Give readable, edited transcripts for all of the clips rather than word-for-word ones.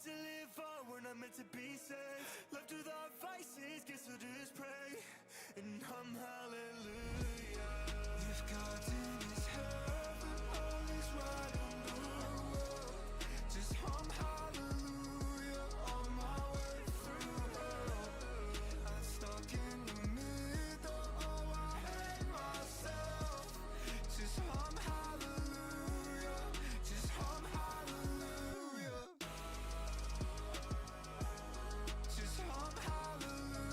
to live for, we're not meant to be saved. Left without vices, guess we'll just pray and hum hallelujah. If God's in his heaven, all is right in the world. Just hum hallelujah on my way through hell. I'm stuck in the middle, oh I hate myself. Just hum hallelujah, just hum hallelujah. Just hum hallelujah,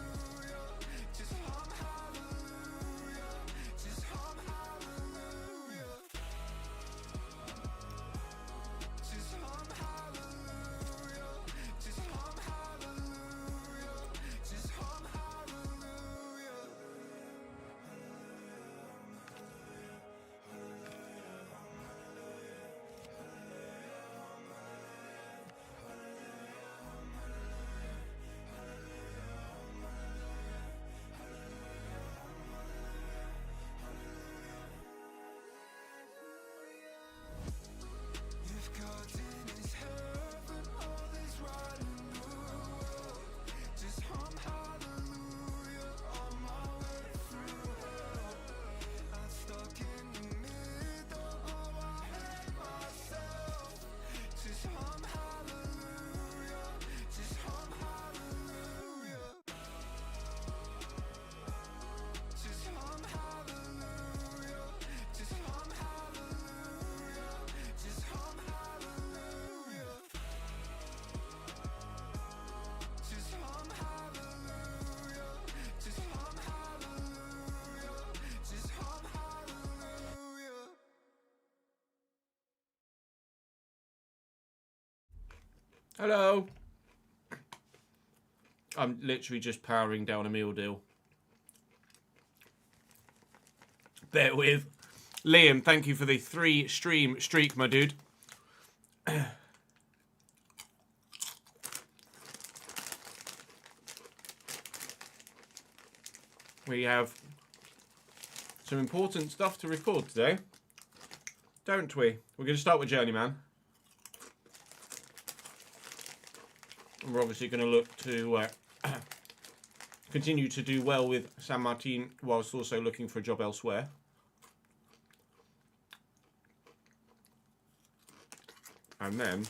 just hum hallelujah, just hum hallelujah. Just hum hallelujah, just hum hallelujah, just hum hallelujah. If God's in his heaven, all is right in the world. Just hum hallelujah on my way through hell. I'm stuck in the middle, oh I hate myself. Just hum hallelujah, just hum hallelujah. Just hum hallelujah, just hum hallelujah, just hum hallelujah. Just hum hallelujah, just hum hallelujah, just hum hallelujah. Hello. I'm literally just powering down a meal deal. Bear with. Liam, thank you for the 3 stream streak, my dude. We have some important stuff to record today, don't we? We're going to start with Journeyman. And we're obviously going to look to continue to do well with San Martin whilst also looking for a job elsewhere. And then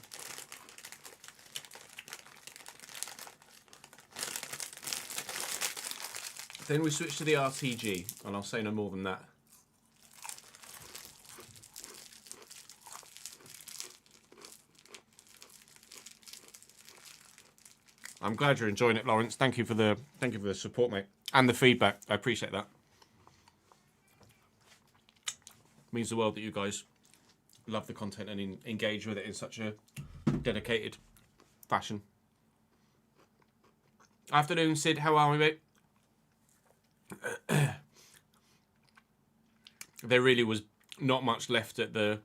we switch to the RTG, and I'll say no more than that. I'm glad you're enjoying it, Lawrence. Thank you for the support, mate, and the feedback. I appreciate that. It means the world that you guys love the content and engage with it in such a dedicated fashion. Afternoon, Sid. How are we, mate? There really was not much left at the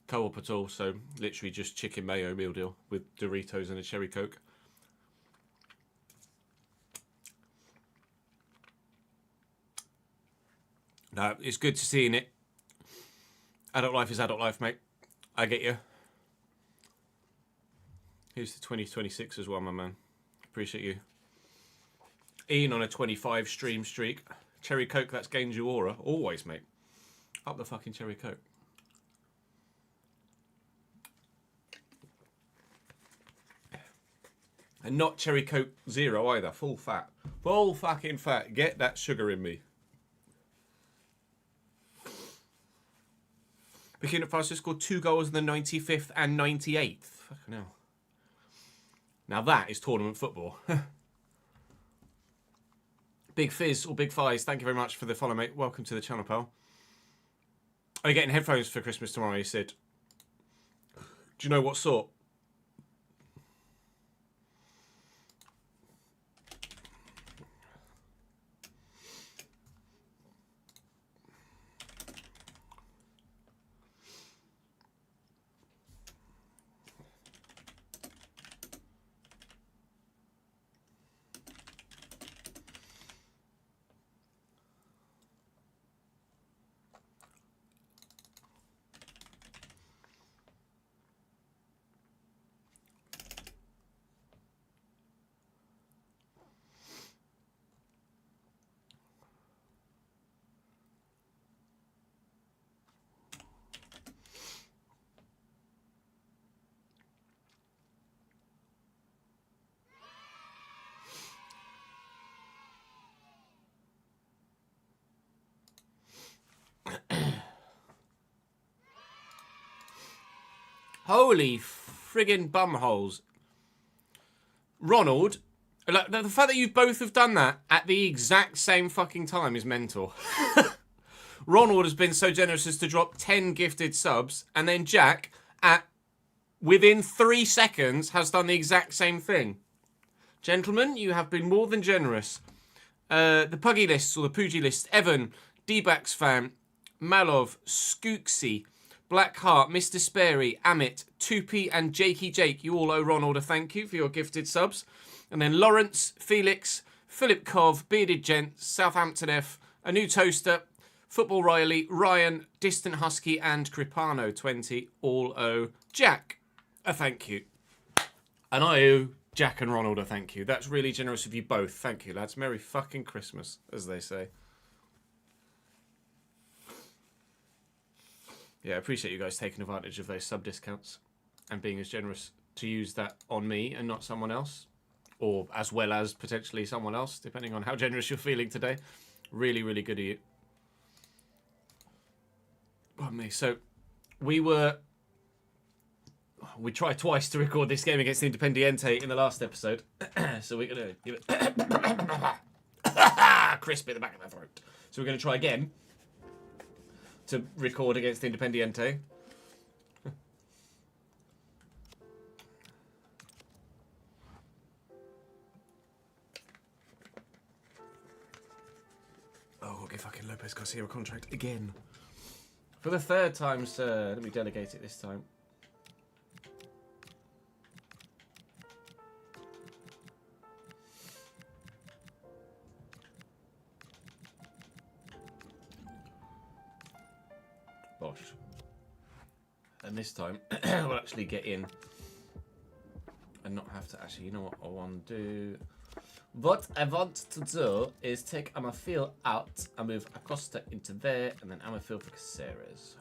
co-op at all, so literally just chicken mayo meal deal with Doritos and a cherry Coke. No, it's good to see it. Adult life is adult life, mate. I get you. Here's the 2026 as well, my man. Appreciate you. Ian on a 25 stream streak. Cherry Coke, that's gained you aura. Always, mate. Up the fucking cherry Coke. And not cherry Coke Zero either. Full fat. Full fucking fat. Get that sugar in me. Burkina Faso scored 2 goals in the 95th and 98th. Fucking hell. Now that is tournament football. Big Fizz or Big Fiz, thank you very much for the follow, mate. Welcome to the channel, pal. Are you getting headphones for Christmas tomorrow, you said? Do you know what sort? Holy friggin' bumholes. Ronald, like, the fact that you both have done that at the exact same fucking time is mental. Ronald has been so generous as to drop 10 gifted subs, and then Jack, within 3 seconds, has done the exact same thing. Gentlemen, you have been more than generous. The Puggy Lists, or the Poogie List, Evan, D-Backs Fan, Malov, Skooksy, Blackheart, Mr. Sperry, Amit, 2P and Jakey Jake, you all owe Ronald a thank you for your gifted subs. And then Lawrence, Felix, Philip Cov, Bearded Gent, Southampton F, A New Toaster, Football Riley, Ryan, Distant Husky and Cripano20 all owe Jack a thank you. And I owe Jack and Ronald a thank you. That's really generous of you both. Thank you, lads. Merry fucking Christmas, as they say. Yeah, I appreciate you guys taking advantage of those sub discounts and being as generous to use that on me and not someone else, or as well as potentially someone else, depending on how generous you're feeling today. Really, really good of you. Pardon me. So we tried twice to record this game against Independiente in the last episode, so we're gonna give it crisp at the back of the throat. So we're gonna try again to record against Independiente. Oh, we'll give fucking Lopez Garcia a contract again. For the 3rd time, sir. Let me delegate it this time. Bosh. And this time, we'll actually get in and not have to actually, you know what I want to do? What I want to do is take Amafil out and move Acosta into there, and then Amafil for Caceres.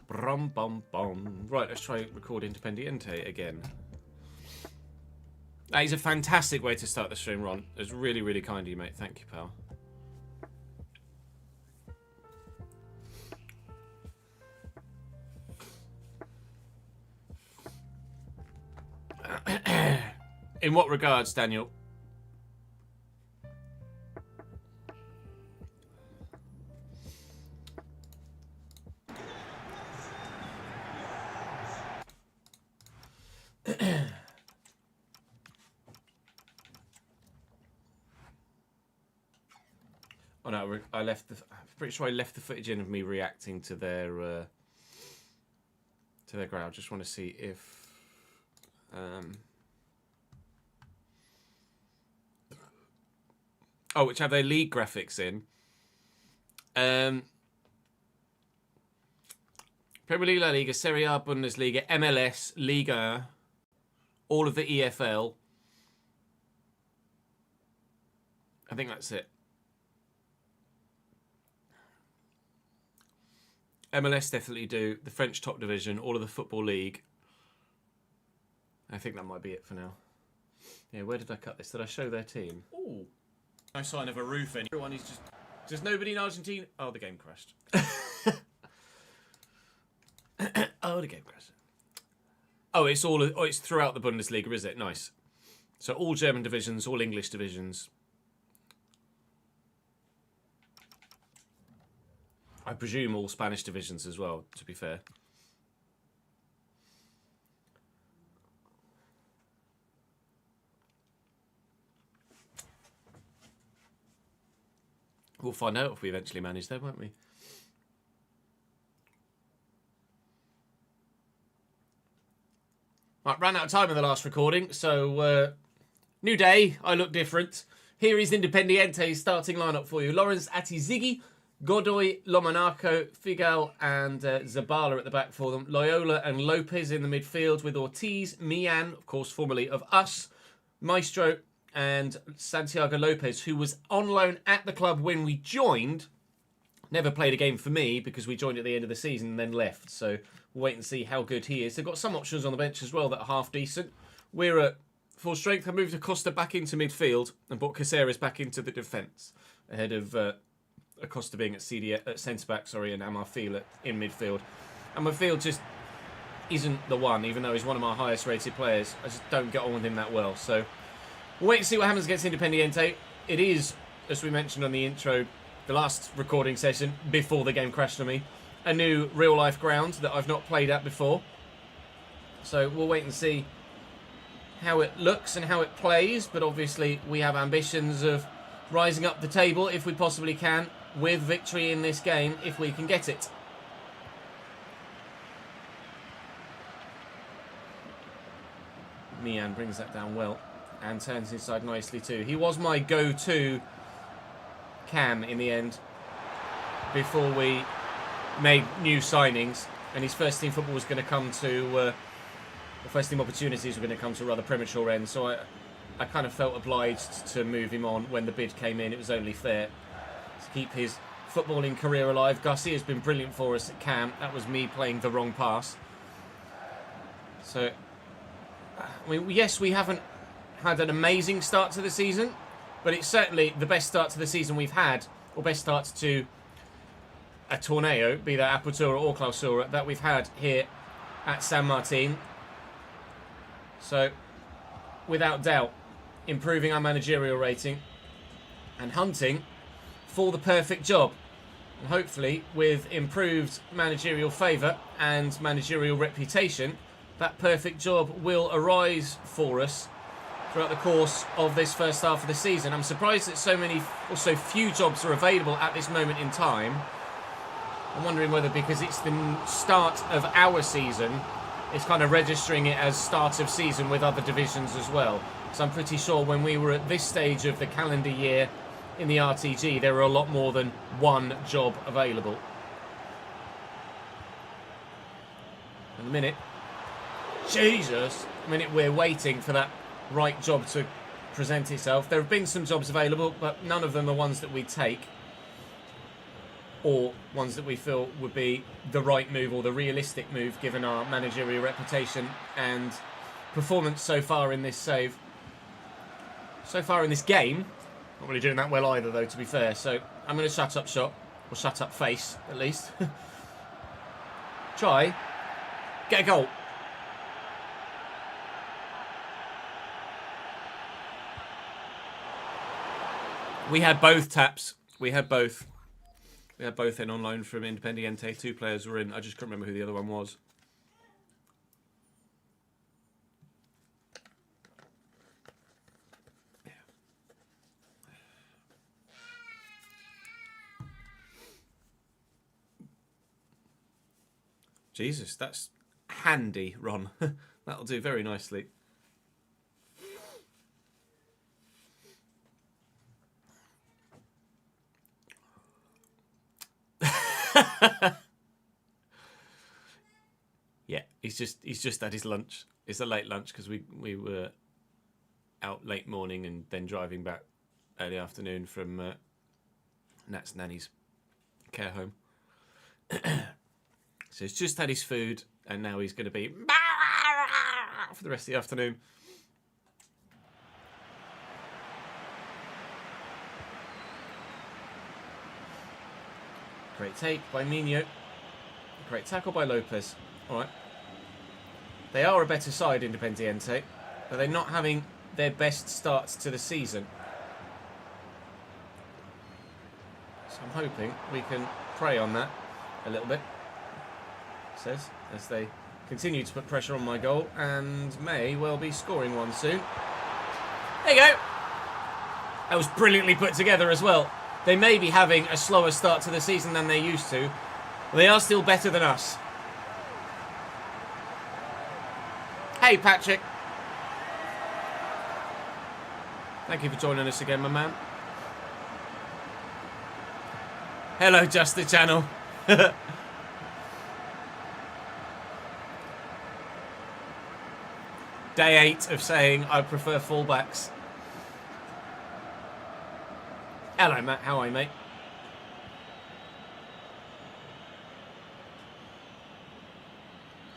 Brum bum bum. Right, let's try record Independiente again. That is a fantastic way to start the stream, Ron. It's really, really kind of you, mate. Thank you, pal. In what regards, Daniel? Oh no, I left the. I'm pretty sure I left the footage in of me reacting to their ground. I just want to see if. Oh, which have their league graphics in. Premier League, La Liga, Serie A, Bundesliga, MLS, Liga, all of the EFL. I think that's it. MLS definitely do. The French top division, all of the Football League. I think that might be it for now. Yeah, where did I cut this? Did I show their team? Ooh. No sign of a roof anymore. Everyone is just... There's nobody in Argentina. Oh, the game crashed. Oh, the game crashed. Oh, it's all... Oh, it's throughout the Bundesliga, is it? Nice. So all German divisions, all English divisions. I presume all Spanish divisions as well, to be fair. We'll find out if we eventually manage that, won't we? Right, ran out of time in the last recording, so new day, I look different. Here is Independiente's starting lineup for you. Lawrence Atizigi, Godoy, Lomanaco, Figal and Zabala at the back for them. Loyola and Lopez in the midfield with Ortiz, Mian, of course, formerly of us, Maestro and Santiago Lopez, who was on loan at the club when we joined. Never played a game for me because we joined at the end of the season and then left. So we'll wait and see how good he is. They've got some options on the bench as well that are half decent. We're at full strength. I moved Acosta back into midfield and brought Caceres back into the defence ahead of Acosta being at centre back, and Amarfil in midfield. Amarfil just isn't the one, even though he's one of my highest rated players. I just don't get on with him that well. So we'll wait and see what happens against Independiente. It is, as we mentioned on the intro, the last recording session before the game crashed on me, a new real-life ground that I've not played at before. So we'll wait and see how it looks and how it plays, but obviously we have ambitions of rising up the table if we possibly can, with victory in this game if we can get it. Mian brings that down well and turns inside nicely too. He was my go-to cam in the end before we made new signings, and his first team football was going to come to the first team opportunities were going to come to a rather premature end, so I kind of felt obliged to move him on when the bid came in. It was only fair to keep his footballing career alive. Garcia has been brilliant for us at cam. That was me playing the wrong pass. So, I mean, yes, we haven't had an amazing start to the season, but it's certainly the best start to the season we've had, or best start to a torneo, be that Apertura or Clausura, that we've had here at San Martin. So, without doubt, improving our managerial rating and hunting for the perfect job. And hopefully, with improved managerial favour and managerial reputation, that perfect job will arise for us throughout the course of this first half of the season. I'm surprised that so few jobs are available at this moment in time. I'm wondering whether because it's the start of our season, it's kind of registering it as start of season with other divisions as well. So I'm pretty sure when we were at this stage of the calendar year in the RTG, there were a lot more than one job available. In a minute, we're waiting for that right job to present itself. There have been some jobs available, but none of them are ones that we take, or ones that we feel would be the right move or the realistic move given our managerial reputation and performance so far in this game. Not really doing that well either, though, to be fair. So I'm going to shut up shop, or shut up face at least. Try, get a goal. We had both taps. We had both in on loan from Independiente. 2 players were in. I just couldn't remember who the other one was. Yeah. Jesus, that's handy, Ron. That'll do very nicely. Yeah, he's just had his lunch. It's a late lunch because we were out late morning and then driving back early afternoon from Nat's nanny's care home. So he's just had his food and now he's going to be for the rest of the afternoon. Great take by Mino. Great tackle by Lopez. All right. They are a better side, Independiente, but they're not having their best starts to the season. So I'm hoping we can prey on that a little bit, says, as they continue to put pressure on my goal and may well be scoring one soon. There you go. That was brilliantly put together as well. They may be having a slower start to the season than they used to, but they are still better than us. Hey, Patrick. Thank you for joining us again, my man. Hello, Just the Channel. Day 8 of saying I prefer fullbacks. Hello, Matt. How are you, mate?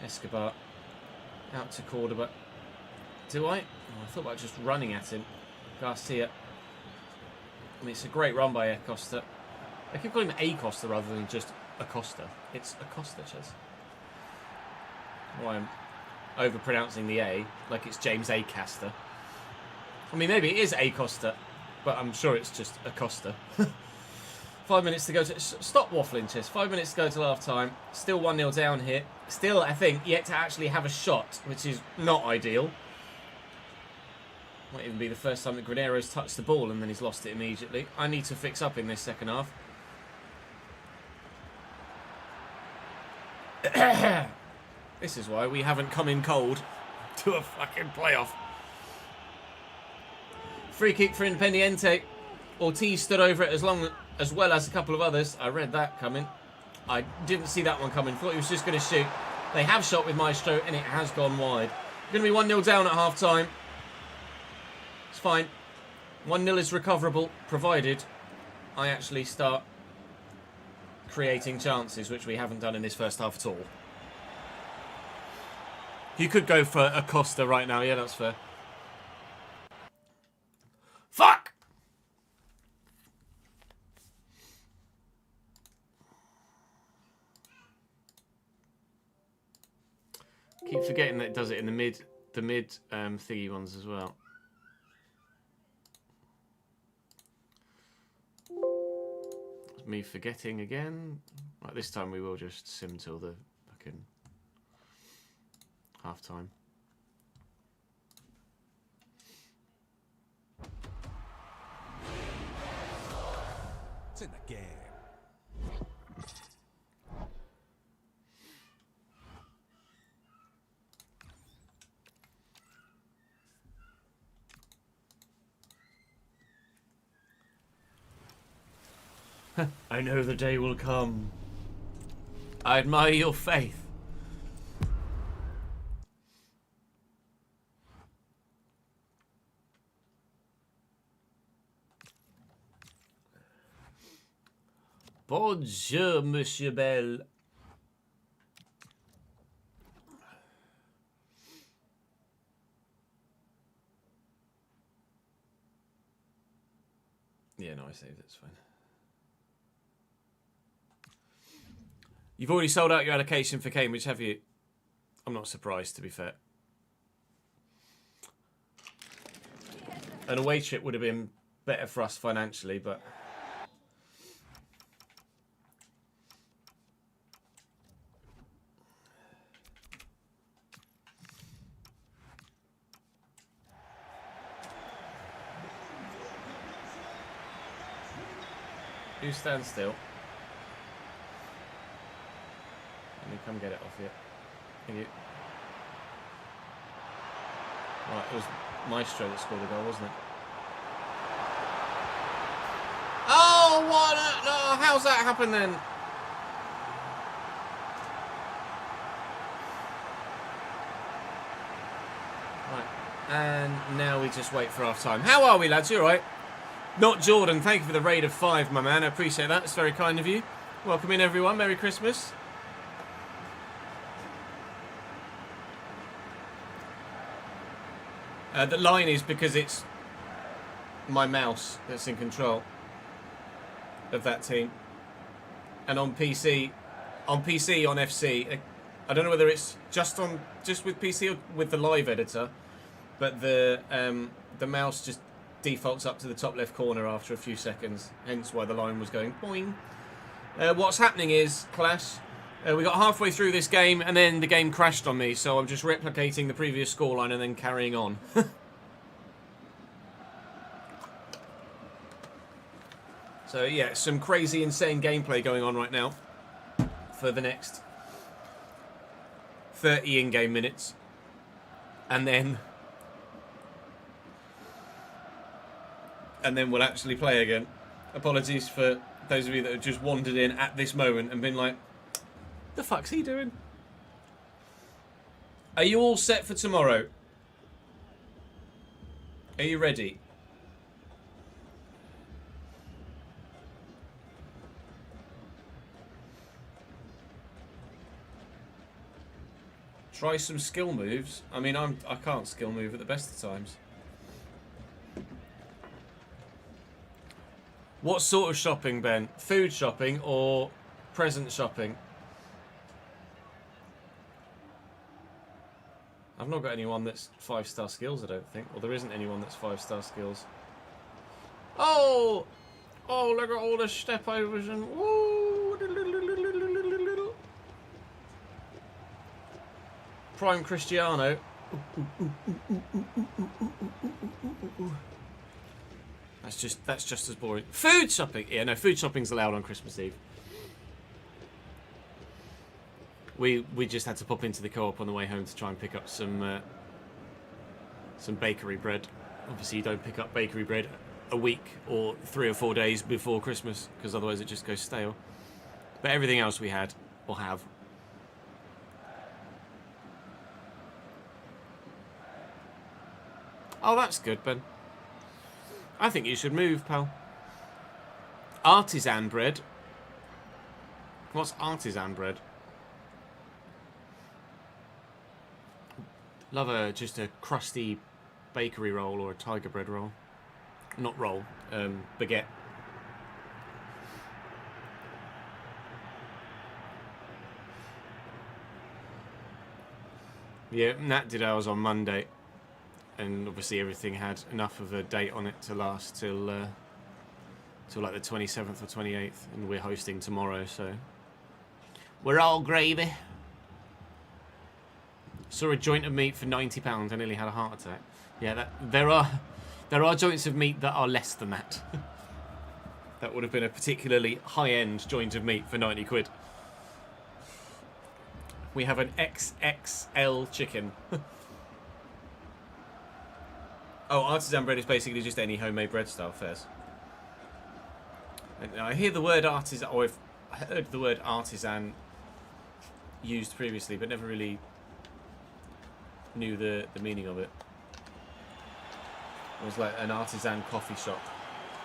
Escobar. Out to Cordoba. Do I? Oh, I thought about just running at him. Garcia. I mean, it's a great run by Acosta. I keep calling him Acosta rather than just Acosta. It's Acosta, Ches. Why I'm overpronouncing the A like it's James Acaster. I mean, maybe it is Acosta, but I'm sure it's just Acosta. 5 minutes to go to... Stop waffling, Ches. 5 minutes to go till half-time. Still 1-0 down here. Still, I think, yet to actually have a shot, which is not ideal. Might even be the first time that Granero's touched the ball and then he's lost it immediately. I need to fix up in this second half. This is why we haven't come in cold to a fucking playoff. Free kick for Independiente. Ortiz stood over it as well as a couple of others. I read that coming. I didn't see that one coming. Thought he was just going to shoot. They have shot with Maestro and it has gone wide. Going to be 1-0 down at half-time. It's fine. 1-0 is recoverable, provided I actually start creating chances, which we haven't done in this first half at all. You could go for Acosta right now. Yeah, that's fair. Fuck! Keep forgetting that it does it in the mid thingy ones as well. It's me forgetting again. Right, this time we will just sim till the fucking half time. It's in the game. I know the day will come. I admire your faith. Bonjour, Monsieur Bell. Yeah, no, I saved it. It's fine. You've already sold out your allocation for Cambridge, have you? I'm not surprised, to be fair. An away trip would have been better for us financially, but... You stand still. Let me come get it off you. Thank you. Right, it was Maestro that scored the goal, wasn't it? Oh, what? No, how's that happen then? Right, and now we just wait for half time. How are we, lads? You all right? Not Jordan, thank you for the raid of 5, my man. I appreciate that. It's very kind of you. Welcome in, everyone. Merry Christmas. The line is because it's my mouse that's in control of that team. And on PC, on FC, I don't know whether it's just with PC or with the live editor, but the mouse just defaults up to the top left corner after a few seconds, hence why the line was going boing. What's happening is, Clash, we got halfway through this game and then the game crashed on me, so I'm just replicating the previous scoreline and then carrying on. So yeah, some crazy, insane gameplay going on right now for the next 30 in-game minutes. And then we'll actually play again. Apologies for those of you that have just wandered in at this moment and been like, the fuck's he doing? Are you all set for tomorrow? Are you ready? Try some skill moves. I mean, I can't skill move at the best of times. What sort of shopping, Ben? Food shopping or present shopping? I've not got anyone that's 5-star skills, I don't think. Or there isn't anyone that's 5-star skills. Oh! Oh, look at all the step overs and... Woo! Prime Cristiano. That's just as boring. Food shopping! Yeah, no, food shopping's allowed on Christmas Eve. We just had to pop into the co-op on the way home to try and pick up some bakery bread. Obviously, you don't pick up bakery bread a week or 3 or 4 days before Christmas, because otherwise it just goes stale. But everything else we had, or have. Oh, that's good, Ben. I think you should move, pal. Artisan bread. What's artisan bread? Love just a crusty bakery roll or a tiger bread roll. Not roll, baguette. Yeah, Nat did ours on Monday. And obviously everything had enough of a date on it to last till like the 27th or 28th. And we're hosting tomorrow, so... We're all gravy. Saw a joint of meat for £90. I nearly had a heart attack. Yeah, there are joints of meat that are less than that. That would have been a particularly high-end joint of meat for 90 quid. We have an XXL chicken. Oh, artisan bread is basically just any homemade bread style, Fairs. I hear the word artisan, or I've heard the word artisan used previously, but never really knew the meaning of it. It was like an artisan coffee shop,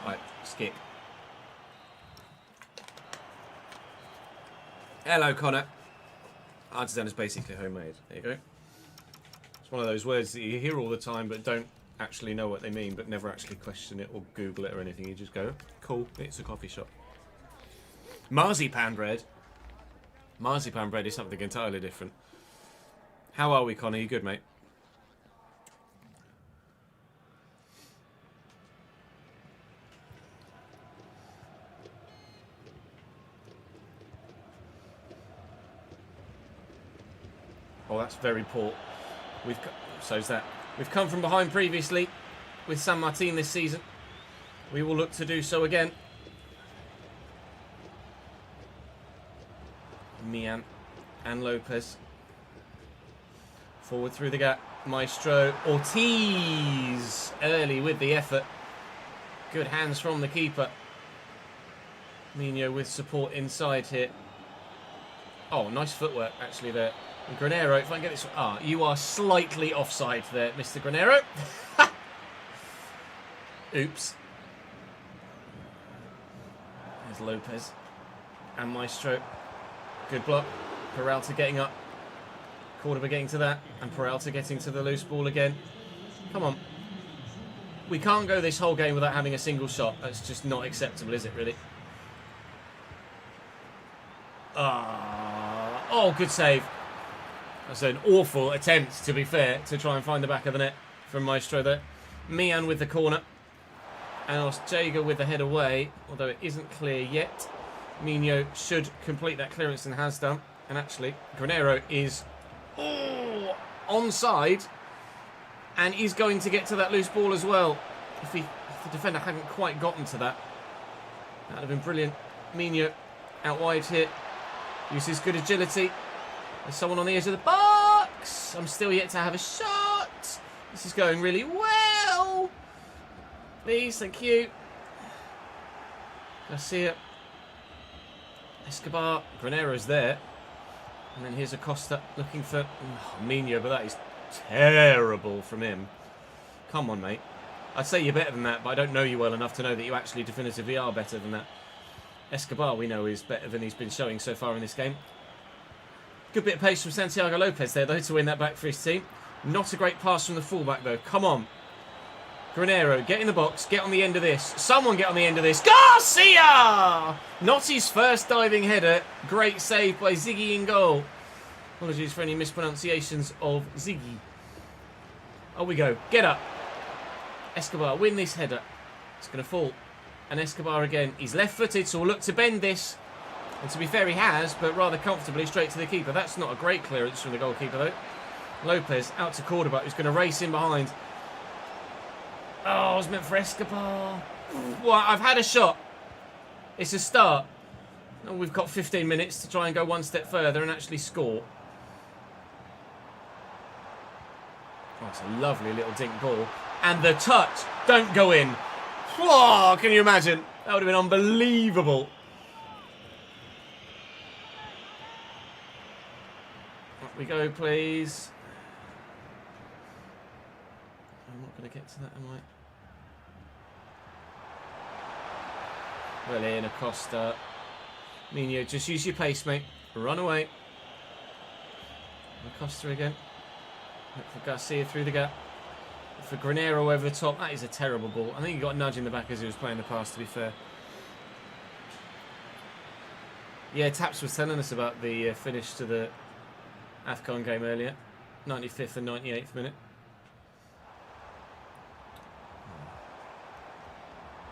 like Skip. Hello, Connor. Artisan is basically homemade. There you go. It's one of those words that you hear all the time, but don't actually know what they mean, but never actually question it or Google it or anything. You just go, cool, it's a coffee shop. Marzipan bread. Marzipan bread is something entirely different. How are we, Connor? You good, mate? Oh, that's very poor. So's that. We've come from behind previously with San Martin this season. We will look to do so again. Mian and Lopez. Forward through the gap. Maestro. Ortiz early with the effort. Good hands from the keeper. Mino with support inside here. Oh, nice footwork actually there. And Granero, if I can get this... Ah, you are slightly offside there, Mr. Granero. Oops. There's Lopez. And Maestro. Good block. Peralta getting up. Cordoba getting to that. And Peralta getting to the loose ball again. Come on. We can't go this whole game without having a single shot. That's just not acceptable, is it, really? Ah. Oh, good save. That's an awful attempt, to be fair, to try and find the back of the net from Maestro there. Mian with the corner. And Osjega with the head away, although it isn't clear yet. Mino should complete that clearance and has done. And actually, Granero is onside and is going to get to that loose ball as well. If the defender hadn't quite gotten to that, that would have been brilliant. Mino out wide here. Uses good agility. There's someone on the edge of the box. I'm still yet to have a shot. This is going really well. Please, thank you. Garcia. Escobar. Granero's there. And then here's Acosta looking for Mino, but that is terrible from him. Come on, mate. I'd say you're better than that, but I don't know you well enough to know that you actually definitively are better than that. Escobar, we know, is better than he's been showing so far in this game. Good bit of pace from Santiago Lopez there, though, to win that back for his team. Not a great pass from the fullback, though. Come on. Granero, get in the box. Get on the end of this. Someone get on the end of this. Garcia! Not his first diving header. Great save by Ziggy in goal. Apologies for any mispronunciations of Ziggy. On we go. Get up. Escobar, win this header. It's going to fall. And Escobar again. He's left-footed, so we'll look to bend this. And to be fair, he has, but rather comfortably straight to the keeper. That's not a great clearance from the goalkeeper, though. Lopez out to Cordoba, who's going to race in behind. Oh, it was meant for Escobar. Well, I've had a shot. It's a start. Oh, we've got 15 minutes to try and go one step further and actually score. Oh, it's a lovely little dink ball. And the touch. Don't go in. Whoa, can you imagine? That would have been unbelievable. Up we go, please. I'm not going to get to that, am I? Well in, Acosta. Nino, just use your pace, mate. Run away. Acosta again. Look for Garcia through the gap. Look for Granero over the top. That is a terrible ball. I think he got a nudge in the back as he was playing the pass, to be fair. Yeah, Taps was telling us about the finish to the AFCON game earlier. 95th and 98th minute.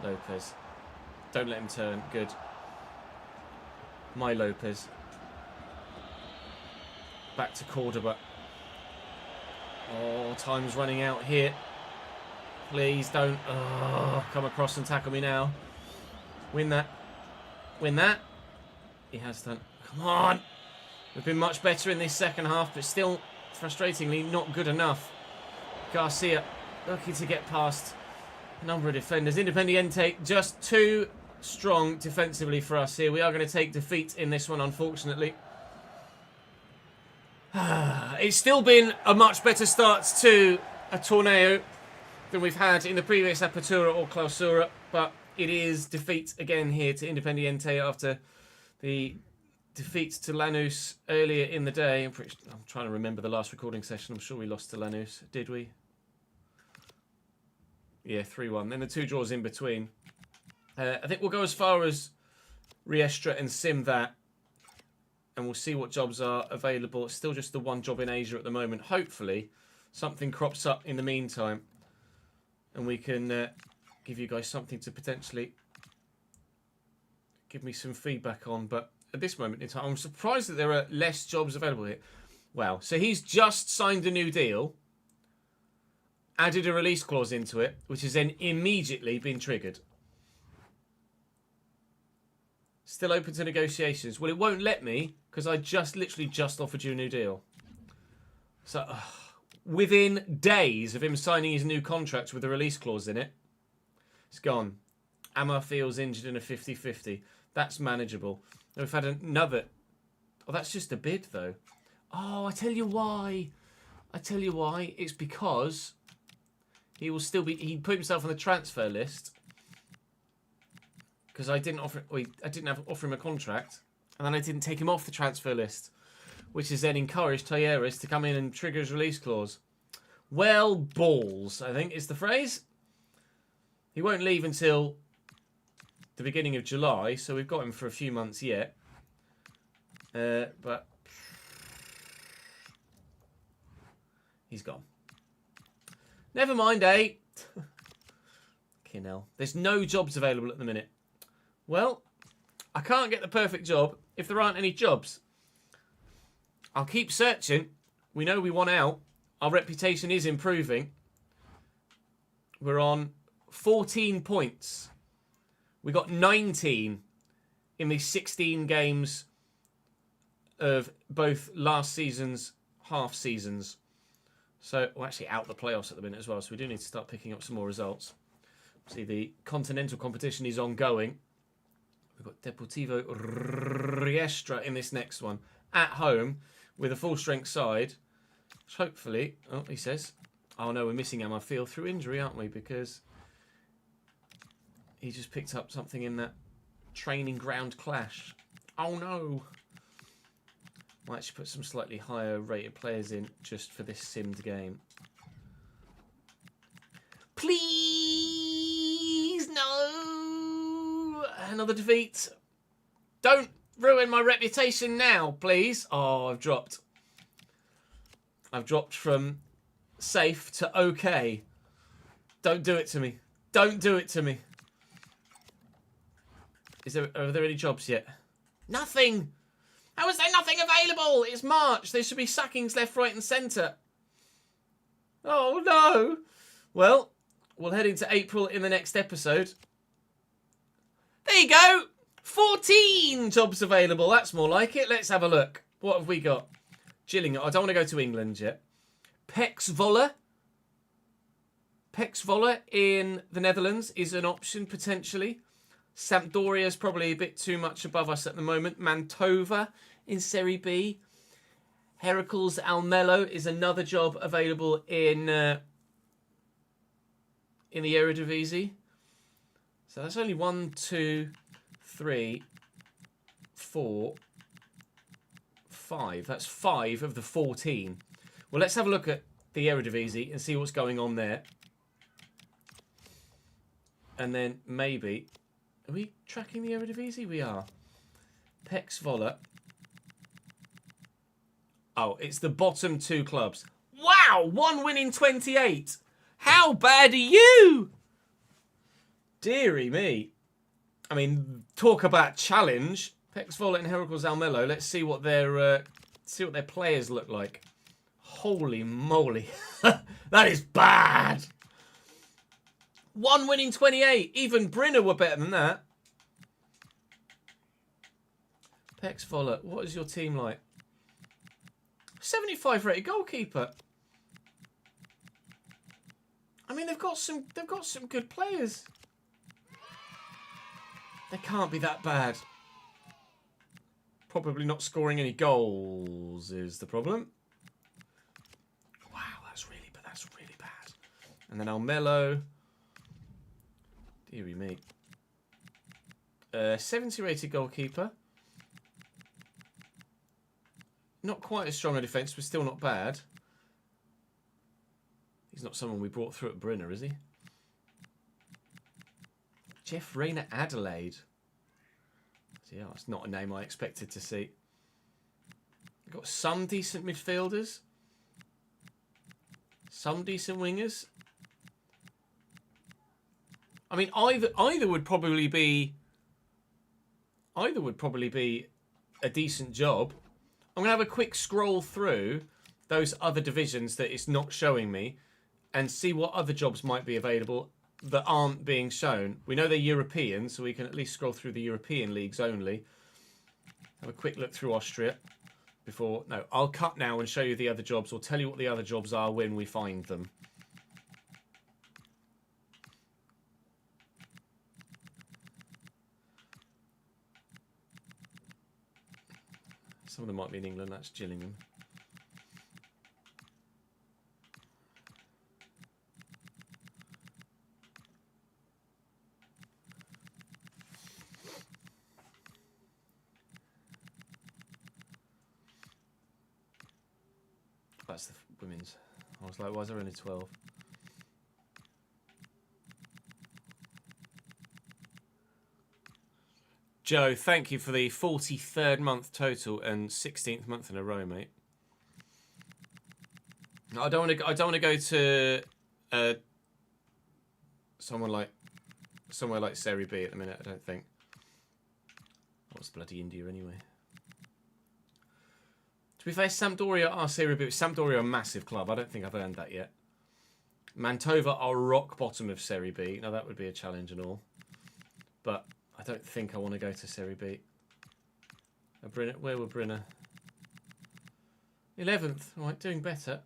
Lopez. Don't let him turn. Good. My Lopez. Back to Cordoba. Oh, time's running out here. Please don't come across and tackle me now. Win that. Win that. He has done. Come on. We've been much better in this second half, but still, frustratingly, not good enough. Garcia looking to get past a number of defenders. Independiente just too strong defensively for us here. We are going to take defeat in this one, unfortunately. It's still been a much better start to a torneo than we've had in the previous Apertura or Clausura, but it is defeat again here to Independiente after the defeat to Lanús earlier in the day. I'm trying to remember the last recording session. I'm sure we lost to Lanús. Did we? Yeah, 3-1. Then the two draws in between. I think we'll go as far as Riestra and sim that. And we'll see what jobs are available. It's still just the one job in Asia at the moment. Hopefully, something crops up in the meantime. And we can give you guys something to potentially give me some feedback on. But at this moment in time, I'm surprised that there are less jobs available here. Wow. So he's just signed a new deal. Added a release clause into it, which has then immediately been triggered. Still open to negotiations. Well, it won't let me because I literally just offered you a new deal. So, within days of him signing his new contract with a release clause in it, it's gone. Amar feels injured in a 50-50. That's manageable. We've had another... Oh, that's just a bid, though. Oh, I tell you why. I tell you why. It's because he will still be... He put himself on the transfer list because I didn't offer him a contract, and then I didn't take him off the transfer list, which has then encouraged Talleres to come in and trigger his release clause. Well, balls, I think is the phrase. He won't leave until the beginning of July, so we've got him for a few months yet. But he's gone. Never mind, eh? Kinnell. There's no jobs available at the minute. Well, I can't get the perfect job if there aren't any jobs. I'll keep searching. We know we want out. Our reputation is improving. We're on 14 points. We got 19 in the 16 games of both last season's half seasons. So we're actually out the playoffs at the minute as well, so we do need to start picking up some more results. See, the continental competition is ongoing. We've got Deportivo Riestra in this next one. At home, with a full-strength side. Which hopefully... Oh, he says... Oh, no, we're missing Amarfield through injury, aren't we? Because he just picked up something in that training ground clash. Oh, no. Might actually put some slightly higher rated players in just for this simmed game. Please, no! Another defeat. Don't ruin my reputation now, please. Oh, I've dropped. I've dropped from safe to okay. Don't do it to me. Don't do it to me. Are there any jobs yet? Nothing! How is there nothing available? It's March. There should be sackings left, right and centre. Oh, no. Well, we'll head into April in the next episode. There you go. 14 jobs available. That's more like it. Let's have a look. What have we got? Gillingham. I don't want to go to England yet. Pexvolle. Pexvolle in the Netherlands is an option, potentially. Sampdoria is probably a bit too much above us at the moment. Mantova in Serie B. Heracles Almelo is another job available in the Eredivisie. So that's only 1, 2, 3, 4, 5. That's 5 of the 14. Well, let's have a look at the Eredivisie and see what's going on there. And then maybe... Are we tracking the Eredivisie? We are. Pexvolle. Oh, it's the bottom 2 clubs. Wow! 1 win in 28. How bad are you? Deary me. I mean, talk about challenge. Pexvolle and Heracles Almelo. Let's see what their players look like. Holy moly. That is bad. 1 win in 28. Even Brinner were better than that. Pexvolle, what is your team like? 75 rated goalkeeper. I mean, they've got some good players. They can't be that bad. Probably not scoring any goals is the problem. Wow, that's really bad. And then Almelo. Deary me. 70 rated goalkeeper. Not quite as strong a defence, but still not bad. He's not someone we brought through at Brinner, is he? Jeff Rayner Adelaide. Yeah, that's not a name I expected to see. We've got some decent midfielders. Some decent wingers. I mean, either would probably be a decent job. I'm going to have a quick scroll through those other divisions that it's not showing me and see what other jobs might be available that aren't being shown. We know they're European, so we can at least scroll through the European leagues only. Have a quick look through Austria before... No, I'll cut now and show you the other jobs or tell you what the other jobs are when we find them. Some of them might be in England. That's Gillingham. That's the women's. I was like, why is there only 12? Joe, thank you for the 43rd month total and 16th month in a row, mate. I don't want to go to somewhere like Serie B at the minute. I don't think. What's bloody India anyway? To be fair, Sampdoria are Serie B. Sampdoria are a massive club. I don't think I've earned that yet. Mantova are rock bottom of Serie B. Now that would be a challenge and all, but I don't think I want to go to Serie B. Where were Brinner? 11th. Right, doing better.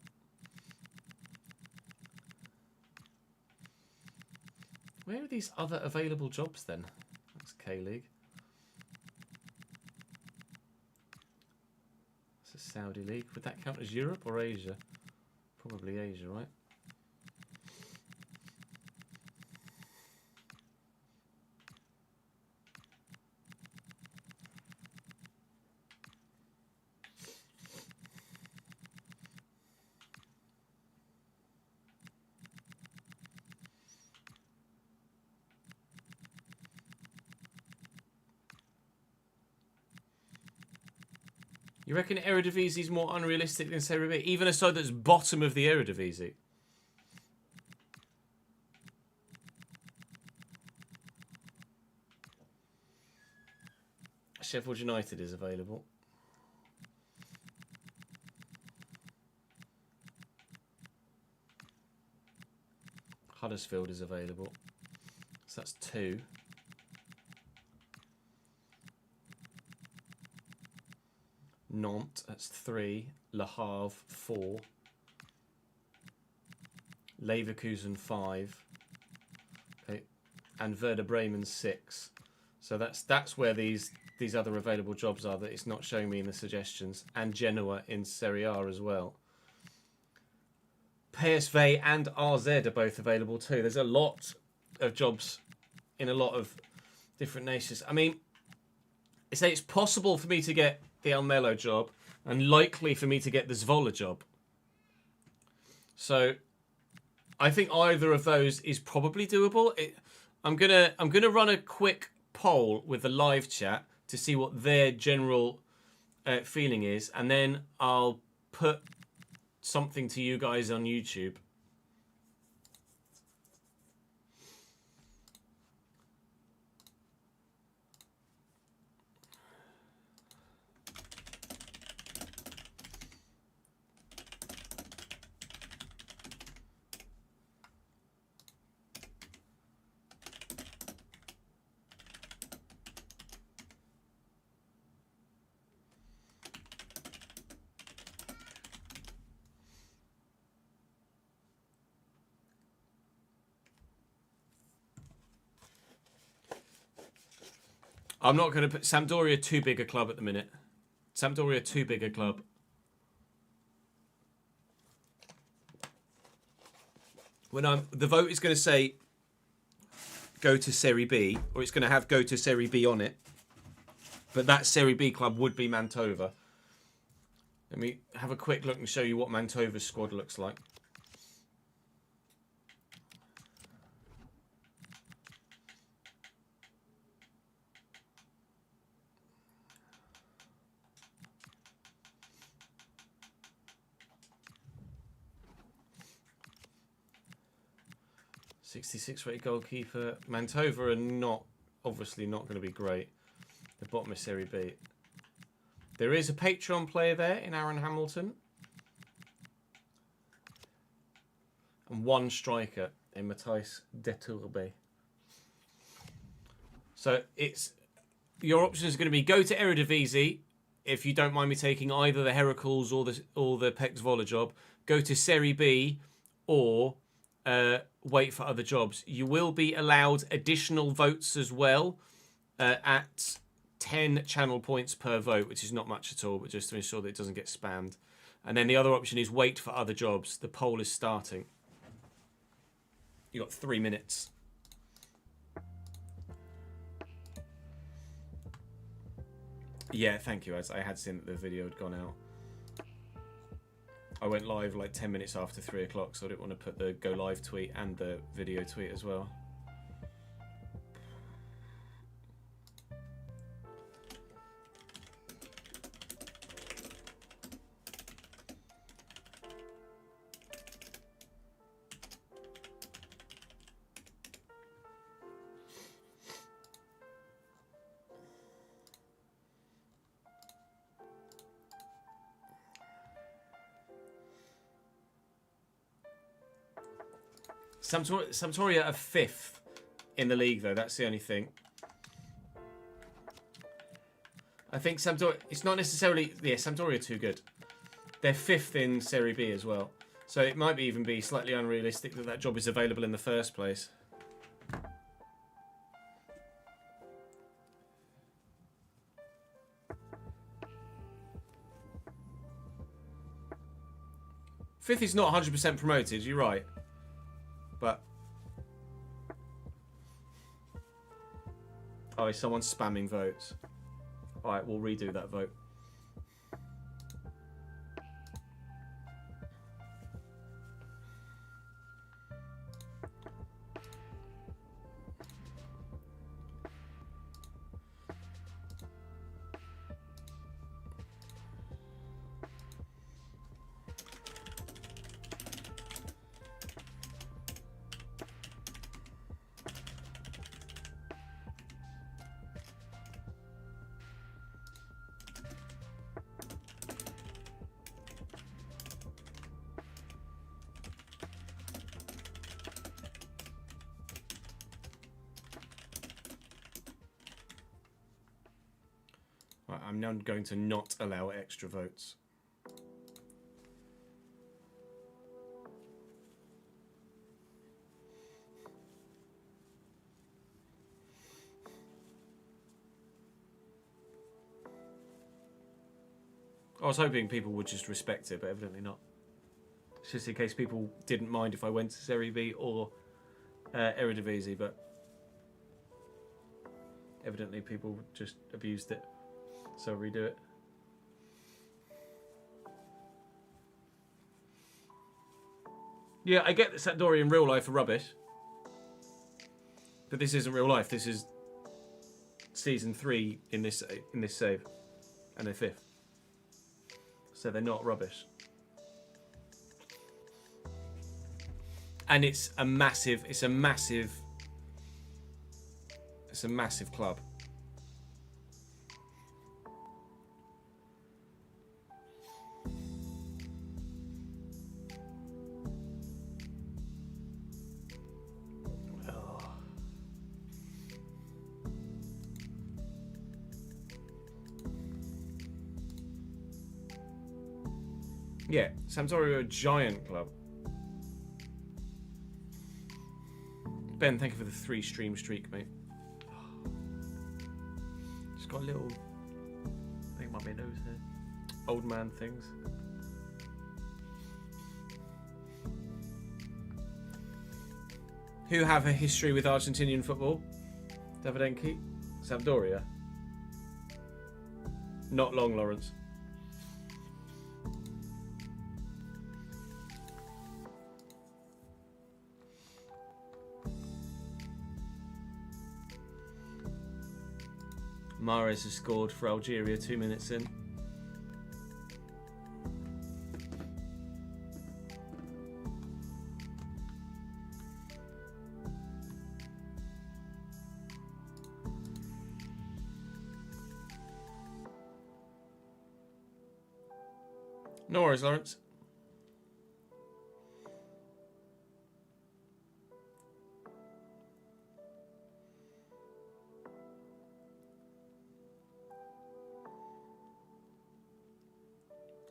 Where are these other available jobs then? That's K-League. It's a Saudi League. Would that count as Europe or Asia? Probably Asia, right? You reckon Eredivisie is more unrealistic than Serie B? Even a side that's bottom of the Eredivisie? Sheffield United is available. Huddersfield is available. So that's 2. Nantes, that's 3. Le Havre, 4. Leverkusen, 5. Okay. And Werder Bremen, 6. So that's where these other available jobs are that it's not showing me in the suggestions. And Genoa in Serie A as well. PSV and RZ are both available too. There's a lot of jobs in a lot of different nations. I mean, it's possible for me to get the Almelo job and likely for me to get the Zwolle job. So I think either of those is probably doable. I'm gonna run a quick poll with the live chat to see what their general feeling is, and then I'll put something to you guys on YouTube. I'm not going to put Sampdoria too big a club at the minute. Sampdoria too big a club. The vote is going to say go to Serie B, or it's going to have go to Serie B on it. But that Serie B club would be Mantova. Let me have a quick look and show you what Mantova's squad looks like. .66 rated goalkeeper. Mantova are obviously not going to be great. The bottom of Serie B. There is a Patreon player there in Aaron Hamilton. And 1 striker in Matthijs de Turbe. So your options are going to be go to Eredivisie if you don't mind me taking either the Heracles or the Pek Zwolle job. Go to Serie B or wait for other jobs. You will be allowed additional votes as well at 10 channel points per vote, which is not much at all, but just to ensure that it doesn't get spammed. And then the other option is wait for other jobs. The poll is starting. You got 3 minutes. Yeah, thank you. As I had seen that the video had gone out. I went live like 10 minutes after 3 o'clock, so I didn't want to put the go live tweet and the video tweet as well. Sampdoria are 5th in the league, though. That's the only thing. I think Sampdoria... It's not necessarily... Yeah, Sampdoria are too good. They're 5th in Serie B as well. So it might even be slightly unrealistic that job is available in the first place. Fifth is not 100% promoted, you're right. But... Oh, someone's spamming votes. Alright, we'll redo that vote. Right, I'm now going to not allow extra votes. I was hoping people would just respect it, but evidently not. It's just in case people didn't mind if I went to Serie B or Eredivisie, but evidently people just abused it, so I'll redo it. Yeah, I get that Sampdoria in real life are rubbish, but this isn't real life. This is season 3 in this save, and they're 5th, so they're not rubbish. And it's a massive club. Oh. Yeah, Sampdoria are a giant club. Ben, thank you for the 3 stream streak, mate. Just got a little... I think it might be a nose here. Old man things. Who have a history with Argentinian football? Davidenki? Sampdoria? Not long, Lawrence. Mahrez has scored for Algeria 2 minutes in. No worries, Lawrence.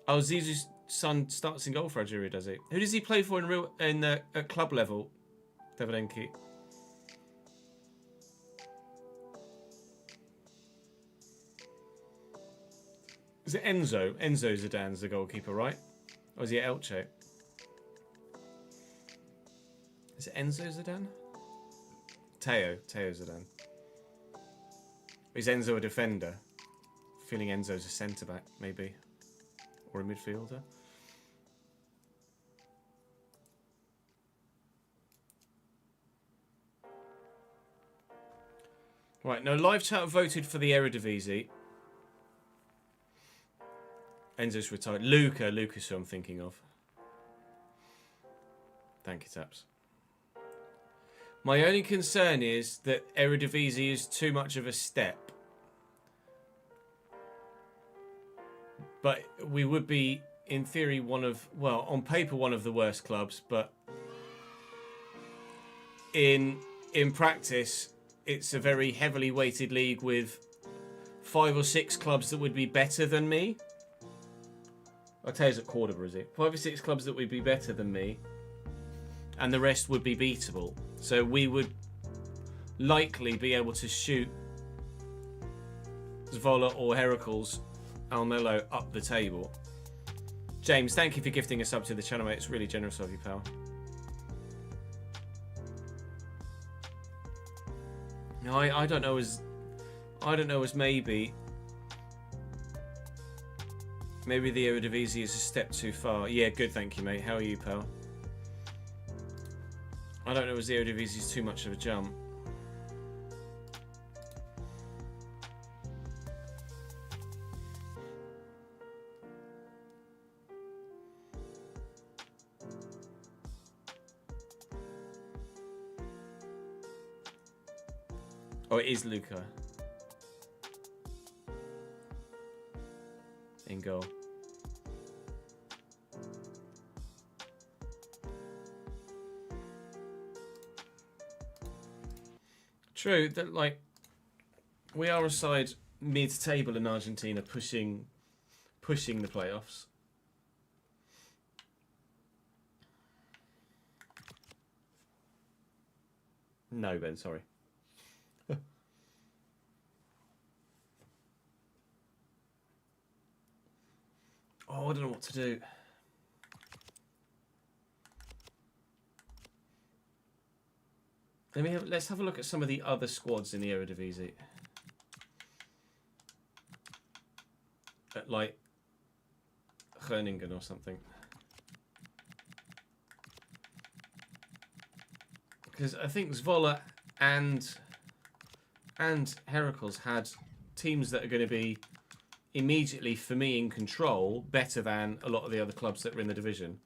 Oh, Zizou's son starts in goal for Algeria, does he? Who does he play for at club level, Davidenki? Is it Enzo? Enzo Zidane's the goalkeeper, right? Or is he at Elche? Is it Enzo Zidane? Teo Zidane. Is Enzo a defender? Feeling Enzo's a centre-back, maybe. Or a midfielder. Right, no, live chat voted for the Eredivisie. Enzo's retired. Lucas who I'm thinking of. Thank you, Taps. My only concern is that Eredivisie is too much of a step. But we would be, in theory, on paper, one of the worst clubs, but in practice, it's a very heavily weighted league with 5 or 6 clubs that would be better than me. I'll tell you at Cordoba, is it? 5 or 6 clubs that would be better than me, and the rest would be beatable. So we would likely be able to shoot Zvola or Heracles Almelo up the table. James, thank you for gifting a sub to the channel, mate. It's really generous of you, pal. No, I don't know as maybe the Eredivisie is a step too far. Yeah, good, thank you, mate. How are you, pal? I don't know as the Eredivisie is too much of a jump. Oh, it is Luca. In goal. True, that like we are a side mid-table in Argentina pushing the playoffs. No, Ben, sorry. Oh, I don't know what to do. Let's have a look at some of the other squads in the Eredivisie. Like Groningen or something. Because I think Zwolle and Heracles had teams that are going to be immediately, for me, in control, better than a lot of the other clubs that were in the division.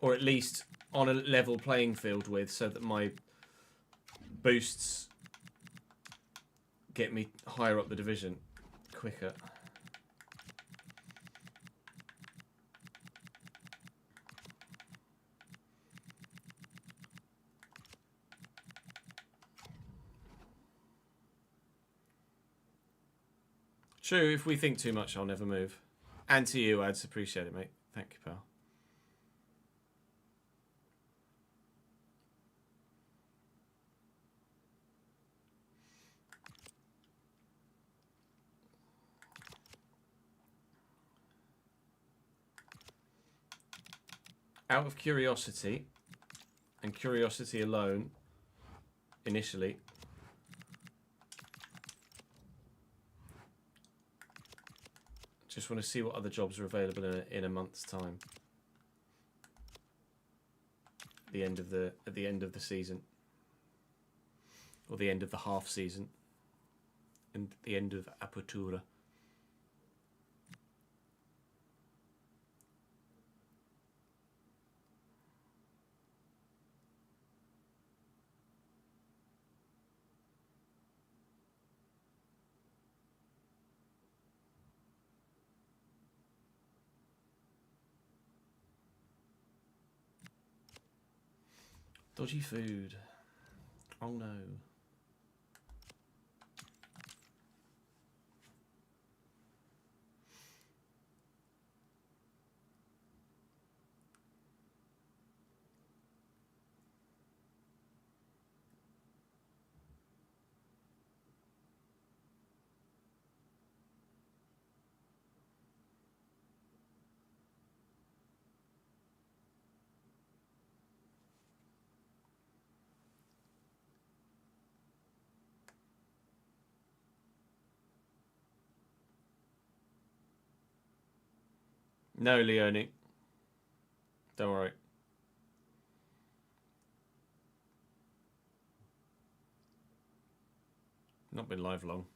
Or at least on a level playing field with, so that my boosts get me higher up the division quicker. True, if we think too much, I'll never move. And to you, Ads, appreciate it, mate. Thank you, pal. Out of curiosity, and curiosity alone, initially, just want to see what other jobs are available in a month's time. At the end of the season, or the end of the half season, and the end of Apertura. Dodgy food. Oh no. No, Leone. Don't worry. Not been live long.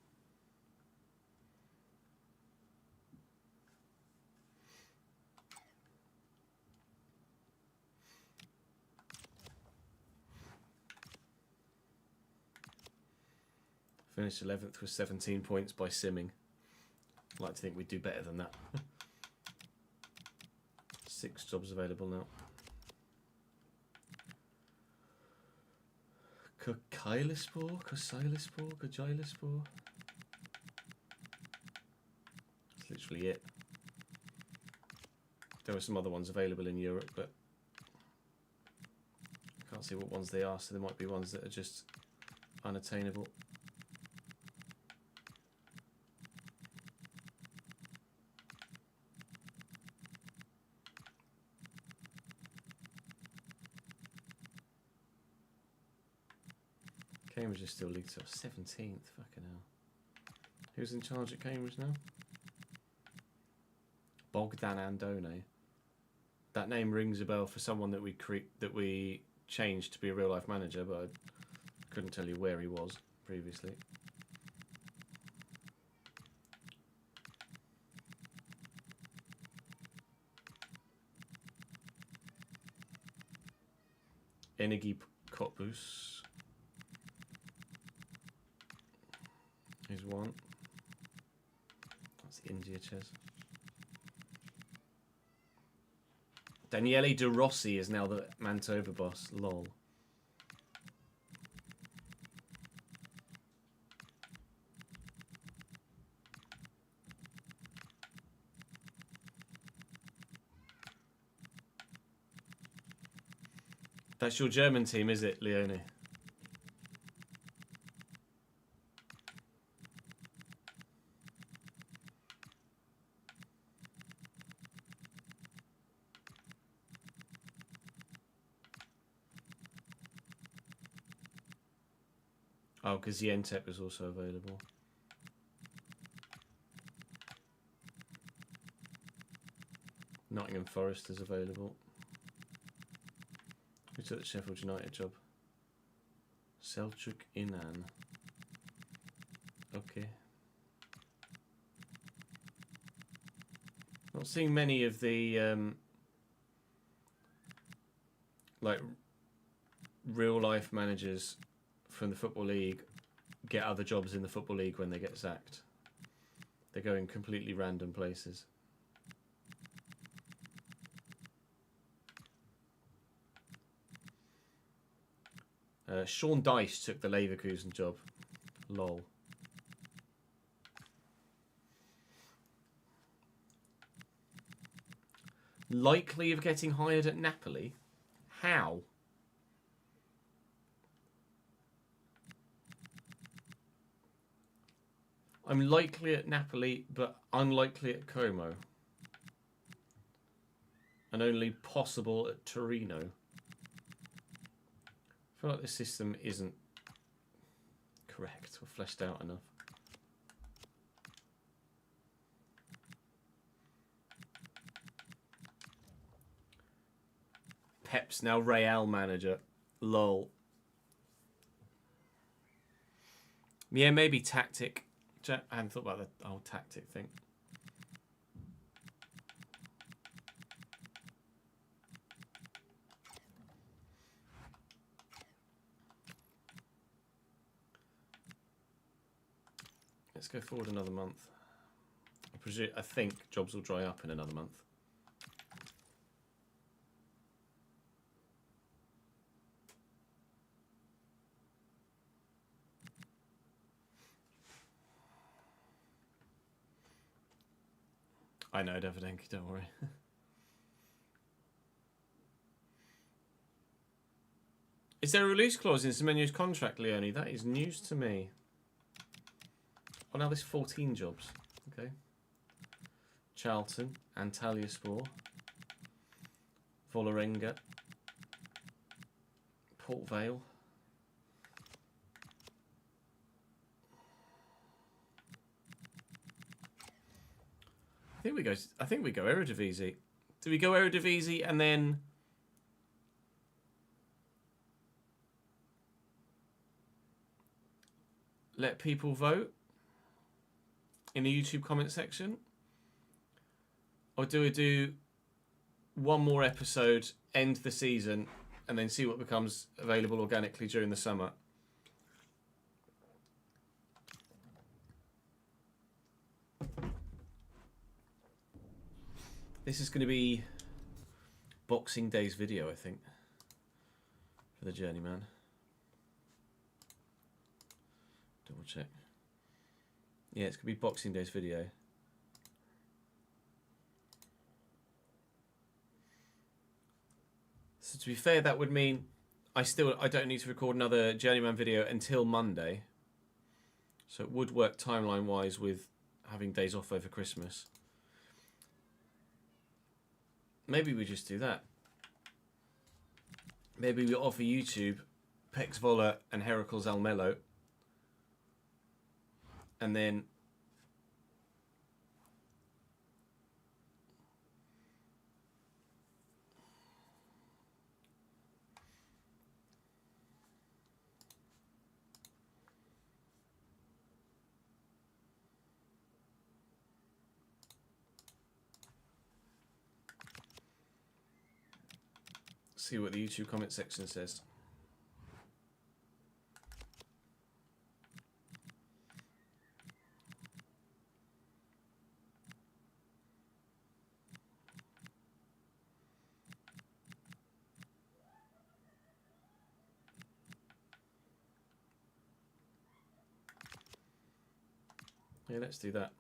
Finished 11th with 17 points by simming. I'd like to think we'd do better than that. 6 jobs available now. Kokailaspor? Kosailaspor? Kojailaspor? That's literally it. There were some other ones available in Europe, but I can't see what ones they are, so there might be ones that are just unattainable. Cambridge is still league 17th. Fucking hell. Who's in charge at Cambridge now? Bogdan Andone. That name rings a bell for someone that we changed to be a real life manager, but I couldn't tell you where he was previously. Enigi Kotbus is one. That's India chess. Daniele De Rossi is now the Mantova boss. Lol. That's your German team, is it, Leone? Oh, because the Entep is also available. Nottingham Forest is available. Who took the Sheffield United job? Selçuk Inan. Okay. Not seeing many of the like real life managers from the Football League get other jobs in the Football League when they get sacked. They're going completely random places. Sean Dyche took the Leverkusen job. Lol. Likely of getting hired at Napoli? How? I'm likely at Napoli, but unlikely at Como. And only possible at Torino. I feel like the system isn't correct or fleshed out enough. Pep's now Real manager. Lol. Yeah, maybe tactic. I hadn't thought about the whole tactic thing. Let's go forward another month. I think jobs will dry up in another month. I know, Davidenko, don't worry. Is there a release clause in Semenyo's contract, Leone? That is news to me. Oh, now there's 14 jobs. Okay. Charlton, Antalyaspor, Vålerenga, Port Vale. I think we go Eredivisie. Do we go Eredivisie and then let people vote in the YouTube comment section? Or do we do one more episode, end the season, and then see what becomes available organically during the summer? This is going to be Boxing Day's video, I think, for the Journeyman. Double check. Yeah, it's going to be Boxing Day's video. So to be fair, that would mean I don't need to record another Journeyman video until Monday. So it would work timeline-wise with having days off over Christmas. Maybe we just do that. Maybe we offer YouTube Pex Vola and Heracles Almelo. And then see what the YouTube comment section says. Yeah, let's do that.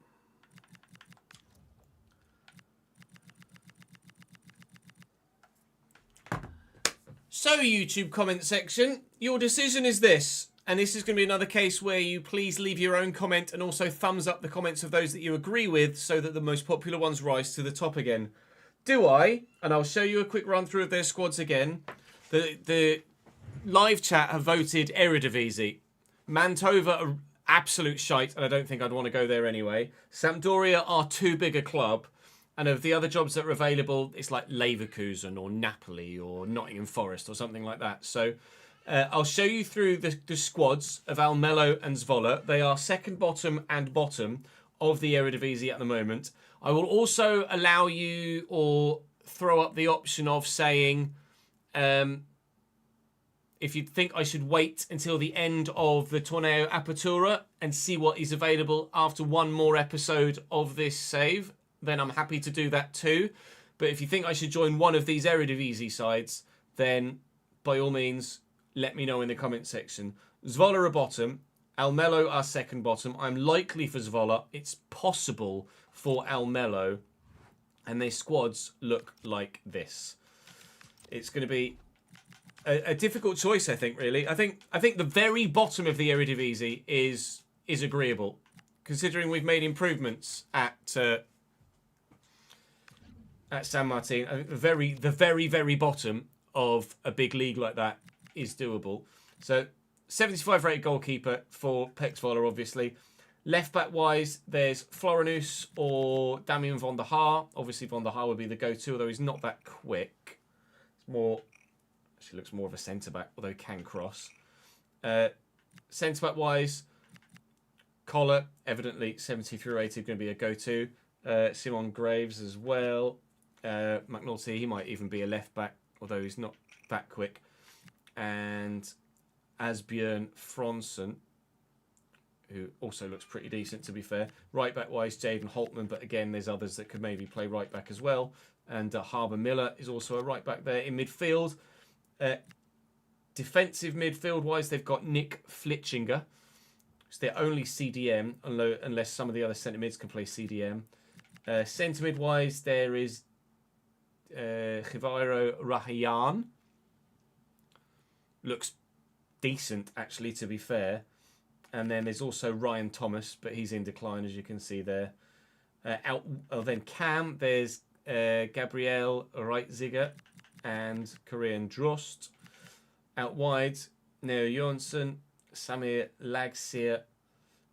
So, YouTube comment section, your decision is this. And this is going to be another case where you please leave your own comment and also thumbs up the comments of those that you agree with so that the most popular ones rise to the top again. Do I? And I'll show you a quick run through of their squads again. The live chat have voted Eredivisie. Mantova are absolute shite, and I don't think I'd want to go there anyway. Sampdoria are too big a club. And of the other jobs that are available, it's like Leverkusen or Napoli or Nottingham Forest or something like that. So I'll show you through the squads of Almelo and Zwolle. They are second bottom and bottom of the Eredivisie at the moment. I will also allow you or throw up the option of saying if you think I should wait until the end of the Torneo Apertura and see what is available after one more episode of this save, then I'm happy to do that too. But if you think I should join one of these Eredivisie sides, then by all means, let me know in the comment section. Zwolle are bottom. Almelo are second bottom. I'm likely for Zwolle. It's possible for Almelo. And their squads look like this. It's going to be a difficult choice, I think, really. I think the very bottom of the Eredivisie is agreeable, considering we've made improvements at San Martin. I think the very bottom of a big league like that is doable. So 75 rated goalkeeper for Pek Zwolle, obviously. Left back wise, there's Florinus or Damien van der Haar. Obviously van der Haar would be the go-to, although he's not that quick. It's more, actually looks more of a centre back, although he can cross. Centre back wise, Collar, evidently 73 rated, going to be a go-to. Simon Graves as well. McNulty, he might even be a left back, although he's not that quick. And Asbjørn Fransen, who also looks pretty decent, to be fair. Right back wise, Jaden Holtman, but again, there's others that could maybe play right back as well. And Harbour Miller is also a right back there. In midfield, defensive midfield wise, they've got Nick Flitchinger. It's their only CDM, unless some of the other centre mids can play CDM. Centre mid wise, there is Giviro Rahayan. Looks decent, actually, to be fair. And then there's also Ryan Thomas, but he's in decline, as you can see there. Then Cam, there's Gabriel Reitziger and Korean Drost. Out wide, Neo Jonsson, Samir Lagsir,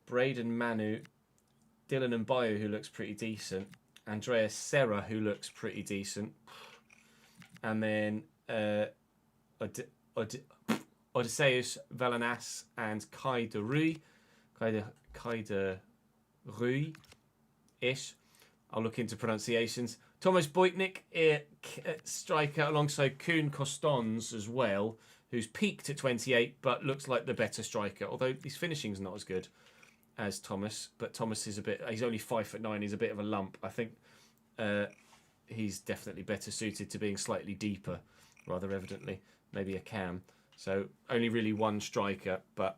Braden Manu, Dylan Mbayu, who looks pretty decent, Andreas Serra, who looks pretty decent, and then Odysseus Velanas and Kai de Rui-ish. I'll look into pronunciations. Thomas Boitnik, striker, alongside Koen Costons as well, who's peaked at 28, but looks like the better striker, although his finishing's not as good as Thomas. But Thomas is he's only 5'9", he's a bit of a lump. I think he's definitely better suited to being slightly deeper, rather evidently. Maybe a Cam. So only really one striker, but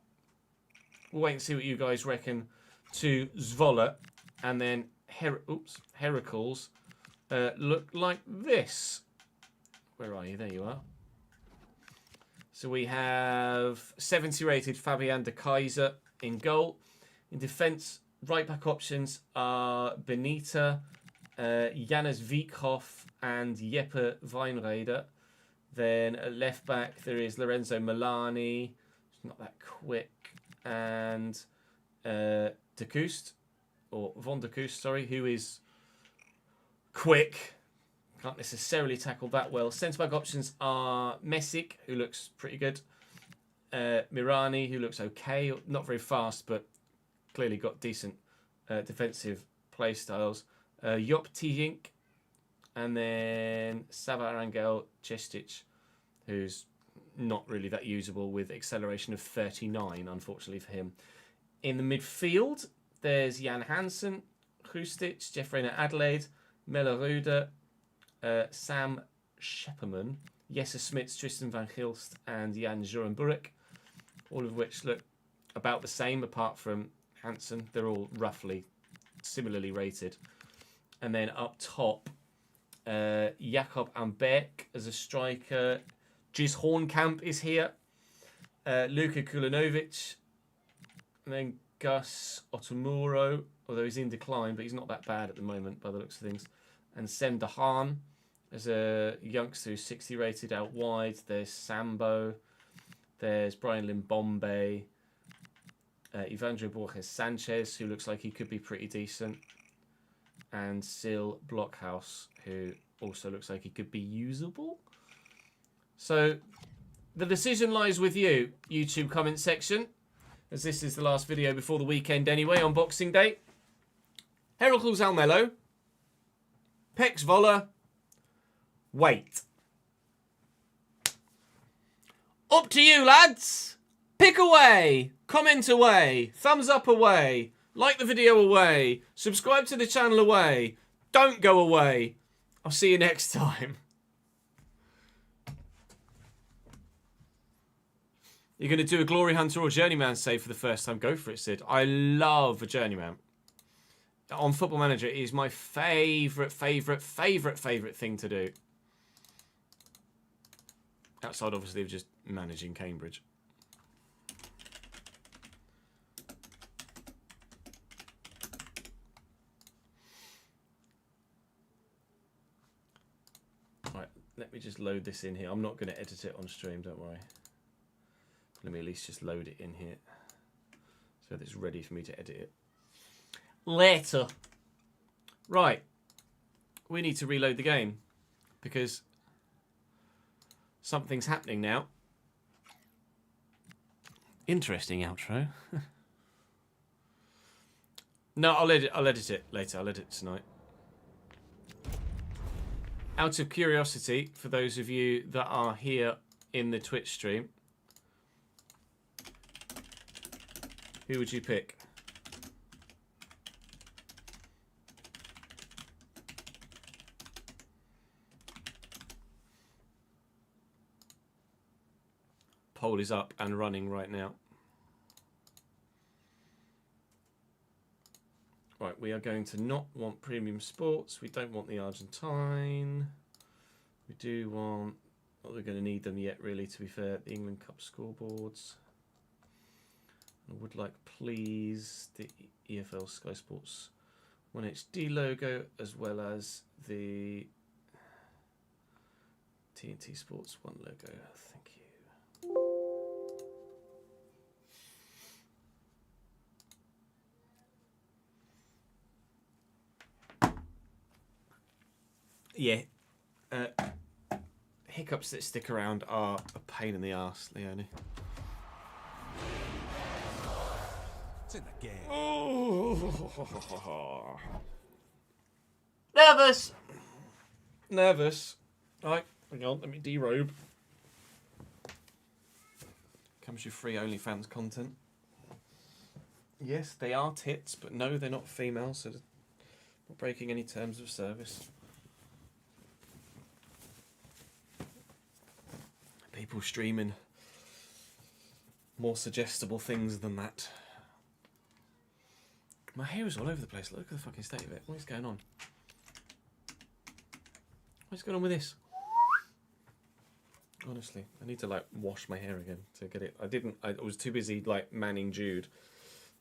we'll wait and see what you guys reckon to Zwolle. And then Heracles look like this. Where are you? There you are. So we have 70 rated Fabian de Kaiser in goal. In defence, right back options are Benita, Janus Wiekhoff and Jeppe Weinreder. Then at left back, there is Lorenzo Milani, not that quick, and De Koost, or Von de Koost, sorry, who is quick. Can't necessarily tackle that well. Centre back options are Messick, who looks pretty good. Mirani, who looks okay, not very fast, but clearly got decent defensive play styles. Job Tijink, and then Savarangel Cestic, who's not really that usable with acceleration of 39, unfortunately for him. In the midfield, there's Jan Hansen, Hrustic, Jeffrey Adelaide, Mellerude, Sam Shepperman, Jesse Smits, Tristan van Gilst, and Jan Jurenburg, all of which look about the same apart from Hansen. They're all roughly similarly rated. And then up top, Jakob Ambeck as a striker, Giz Hornkamp is here. Luka Kulinovic. And then Gus Otomuro, although he's in decline, but he's not that bad at the moment by the looks of things. And Sem Dahan as a youngster who's 60 rated out wide. There's Sambo. There's Brian Limbombe. Evandro Borges Sanchez, who looks like he could be pretty decent. And Sil Blockhouse, who also looks like he could be usable. So the decision lies with you, YouTube comment section, as this is the last video before the weekend anyway, on Boxing Day. Heracles Almelo, Pex Voller, wait. Up to you, lads. Pick away, comment away, thumbs up away, like the video away, subscribe to the channel away, don't go away. I'll see you next time. You're going to do a Glory Hunter or Journeyman save for the first time? Go for it, Sid. I love a Journeyman. On Football Manager, it is my favourite thing to do. Outside, obviously, of just managing Cambridge. Right, let me just load this in here. I'm not going to edit it on stream, don't worry. Let me at least just load it in here so that it's ready for me to edit it later. Right. We need to reload the game because something's happening now. Interesting outro. No, I'll edit it later. I'll edit it tonight. Out of curiosity, for those of you that are here in the Twitch stream, who would you pick? Poll is up and running right now. Right, we are going to not want premium sports. We don't want the Argentine. We do want, well, we're going to need them yet, really, to be fair, the England Cup scoreboards. I would like, please, the EFL Sky Sports 1HD logo, as well as the TNT Sports 1 logo. Thank you. Yeah. Hiccups that stick around are a pain in the arse, Leone. In the game. Oh. Nervous. Nervous. Right, hang on, let me derobe. Comes your free OnlyFans content. Yes, they are tits, but no, they're not female, so they're not breaking any terms of service. People streaming more suggestible things than that. My hair is all over the place. Look at the fucking state of it. What is going on? What's going on with this? Honestly, I need to like wash my hair again to get it. I was too busy like manning Jude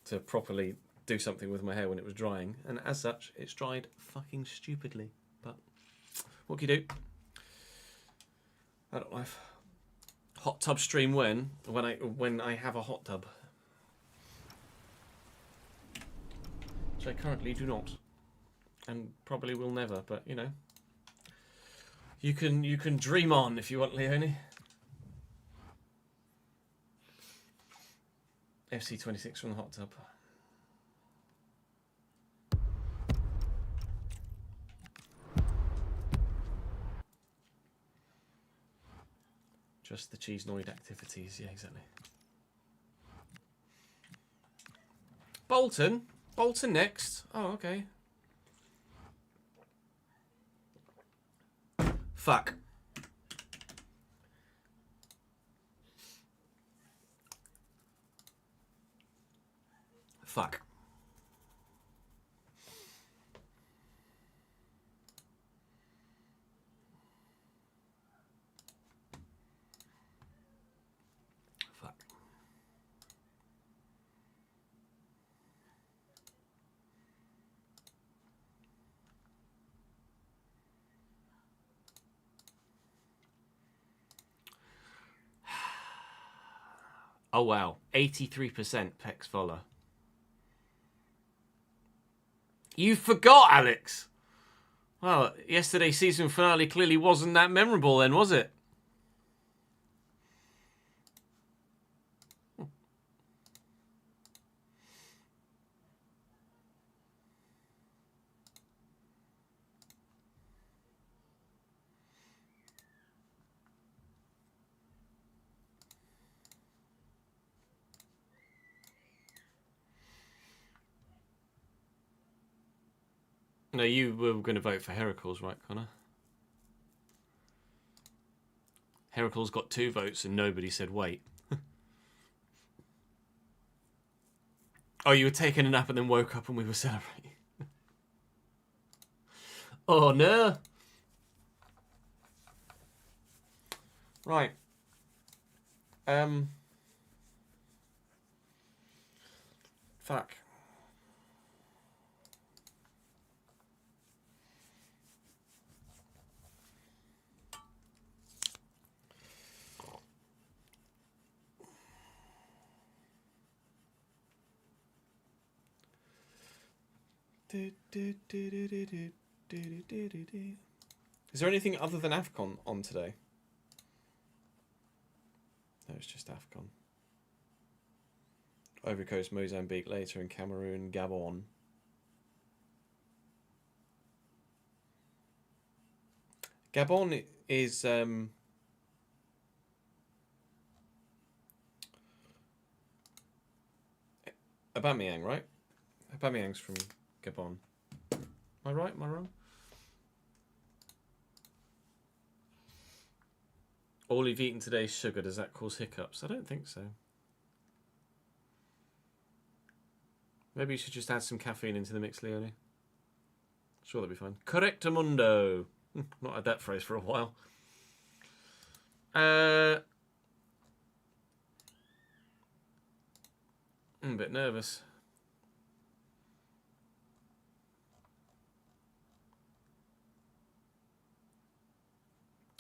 to properly do something with my hair when it was drying, and as such, it's dried fucking stupidly. But what can you do? Adult life. Hot tub stream when I have a hot tub. I currently do not, and probably will never. But you know, you can dream on if you want, Leone. FC26 from the hot tub. Just the cheesenoid activities, yeah, exactly. Bolton next. Oh, okay. Fuck. Fuck. Oh, wow. 83% Pex Voller. You forgot, Alex! Well, yesterday's season finale clearly wasn't that memorable then, was it? No, you were going to vote for Heracles, right, Connor? Heracles got 2 votes and nobody said wait. Oh, you were taking a nap and then woke up and we were celebrating. Oh, no. Right. Fuck. Is there anything other than AFCON on today? No, it's just AFCON. Ivory Coast, Mozambique, later in Cameroon, Gabon. Gabon is Aubameyang, right? Aubameyang's from Gabon. Am I right? Am I wrong? All you've eaten today is sugar. Does that cause hiccups? I don't think so. Maybe you should just add some caffeine into the mix, Leonie. Sure, that'll be fine. Correctamundo. Not had that phrase for a while. I'm a bit nervous.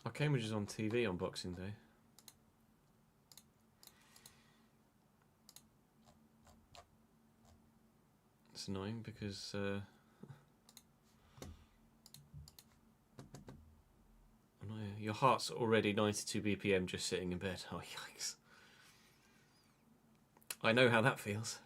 Oh, Cambridge is on TV on Boxing Day. It's annoying because your heart's already 92 BPM just sitting in bed. Oh, yikes. I know how that feels.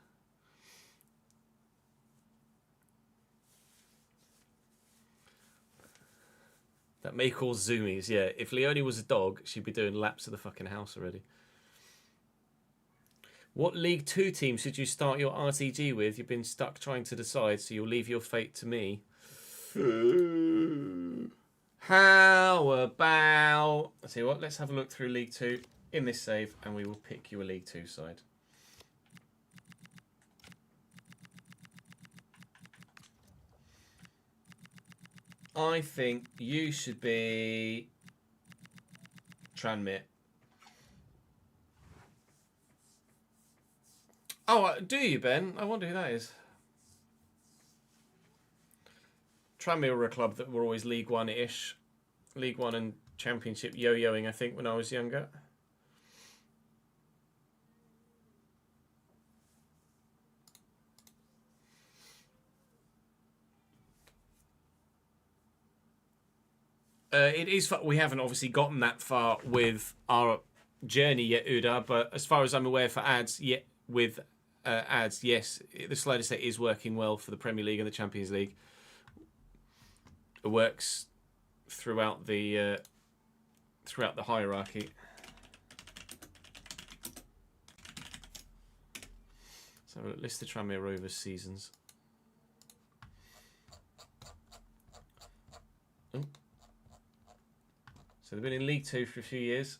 That may cause zoomies, yeah. If Leonie was a dog, she'd be doing laps of the fucking house already. What League 2 team should you start your RTG with? You've been stuck trying to decide, so you'll leave your fate to me. How about... I'll tell you what, let's have a look through League 2 in this save, and we will pick you a League 2 side. I think you should be Tranmere. Oh, do you, Ben? I wonder who that is. Tranmere were a club that were always League One-ish. League One and Championship yo-yoing, I think, when I was younger. It is. We haven't obviously gotten that far with our journey yet, Uda. But as far as I'm aware, for ads, with ads, yes, the slider set is working well for the Premier League and the Champions League. It works throughout the hierarchy. So list the Tranmere Rovers seasons. Oh. So they've been in League 2 for a few years.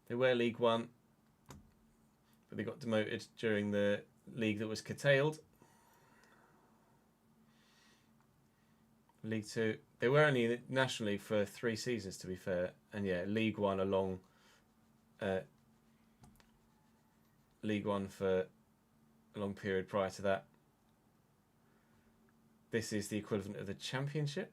They were League 1, but they got demoted during the league that was curtailed. League 2. They were only National League for 3 seasons, to be fair. And yeah, League 1 League 1 for a long period prior to that. This is the equivalent of the Championship.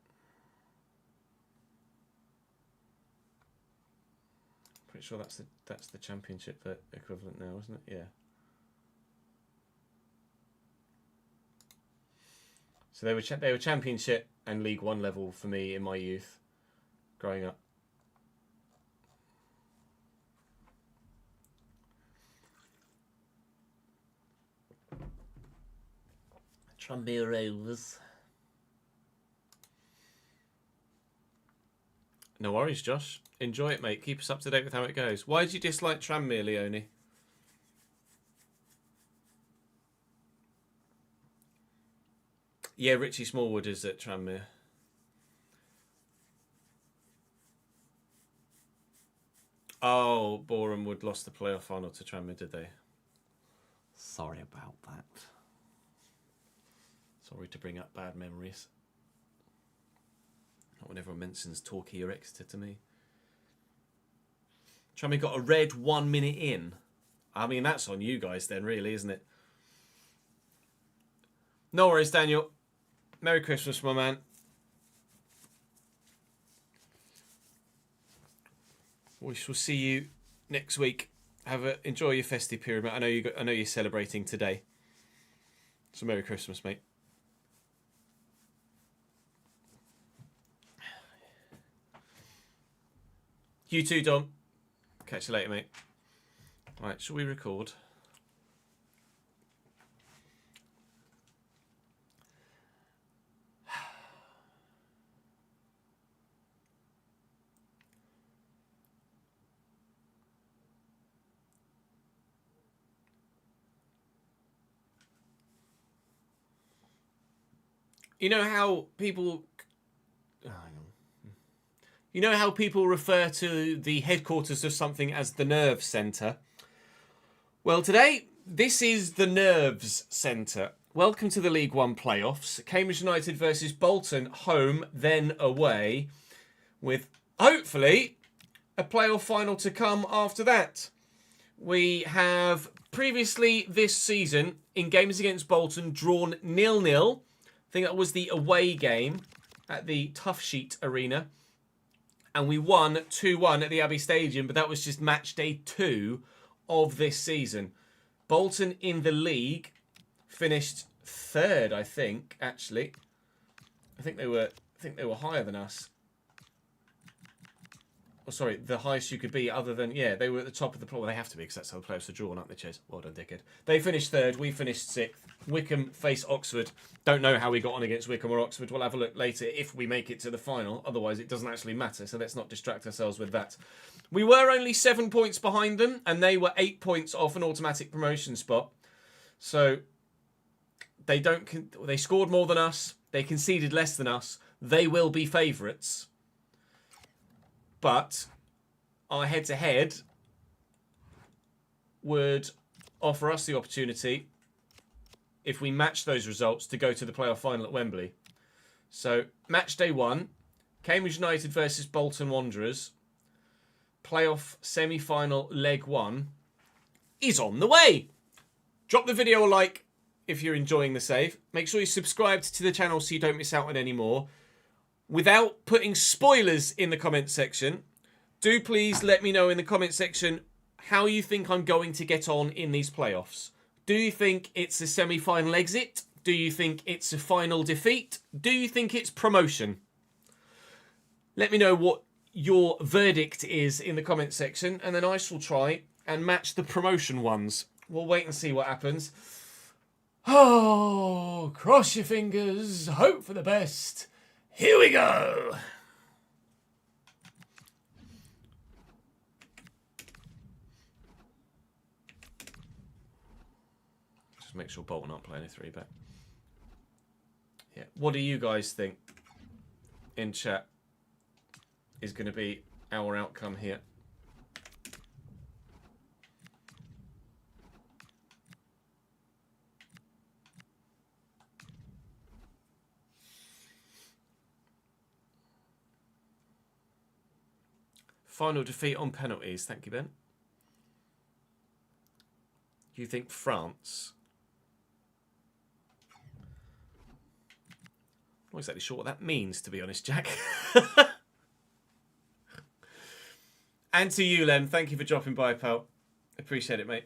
Pretty sure that's the championship equivalent now, isn't it? Yeah. So they were championship and League One level for me in my youth, growing up. Tranmere Rovers. No worries, Josh. Enjoy it, mate. Keep us up to date with how it goes. Why did you dislike Tranmere, Leone? Yeah, Richie Smallwood is at Tranmere. Oh, Boreham Wood lost the playoff final to Tranmere, did they? Sorry about that. Sorry to bring up bad memories. Not when everyone mentions Torquay or Exeter to me. Tranmere got a red 1 minute in. I mean, that's on you guys then, really, isn't it? No worries, Daniel. Merry Christmas, my man. We shall see you next week. Enjoy your festive period, mate. I know you're celebrating today. So Merry Christmas, mate. You too, Dom. Catch you later, mate. Right, shall we record? You know how people... You know how people refer to the headquarters of something as the Nerve Centre? Well, today, this is the Nerves Centre. Welcome to the League One playoffs. Cambridge United versus Bolton, home, then away, with, hopefully, a playoff final to come after that. We have previously this season, in games against Bolton, drawn 0-0. I think that was the away game at the Tough Sheet Arena. And we won 2-1 at the Abbey Stadium, but that was just match day 2 of this season. Bolton in the league finished 3rd, I think, actually. I think they were higher than us. Oh, sorry, the highest you could be other than... Yeah, they were at the top of the... Well, they have to be because that's how the playoffs are drawn, aren't they, Ches? Well done, dickhead. They finished 3rd. We finished 6th. Wycombe face Oxford. Don't know how we got on against Wycombe or Oxford. We'll have a look later if we make it to the final. Otherwise, it doesn't actually matter, so let's not distract ourselves with that. We were only 7 points behind them, and they were 8 points off an automatic promotion spot. So, they scored more than us. They conceded less than us. They will be favourites. But our head-to-head would offer us the opportunity, if we match those results, to go to the playoff final at Wembley. So, match day 1, Cambridge United versus Bolton Wanderers, playoff semi-final leg 1, is on the way. Drop the video a like if you're enjoying the save. Make sure you're subscribed to the channel so you don't miss out on any more. Without putting spoilers in the comment section, do please let me know in the comment section how you think I'm going to get on in these playoffs. Do you think it's a semi-final exit? Do you think it's a final defeat? Do you think it's promotion? Let me know what your verdict is in the comment section, and then I shall try and match the promotion ones. We'll wait and see what happens. Oh, cross your fingers, hope for the best. Here we go. Just make sure Bolton aren't playing a 3-bet. Yeah. What do you guys think in chat is going to be our outcome here? Final defeat on penalties. Thank you, Ben. Do you think France? I'm not exactly sure what that means, to be honest, Jack. And to you, Lem. Thank you for dropping by, pal. Appreciate it, mate.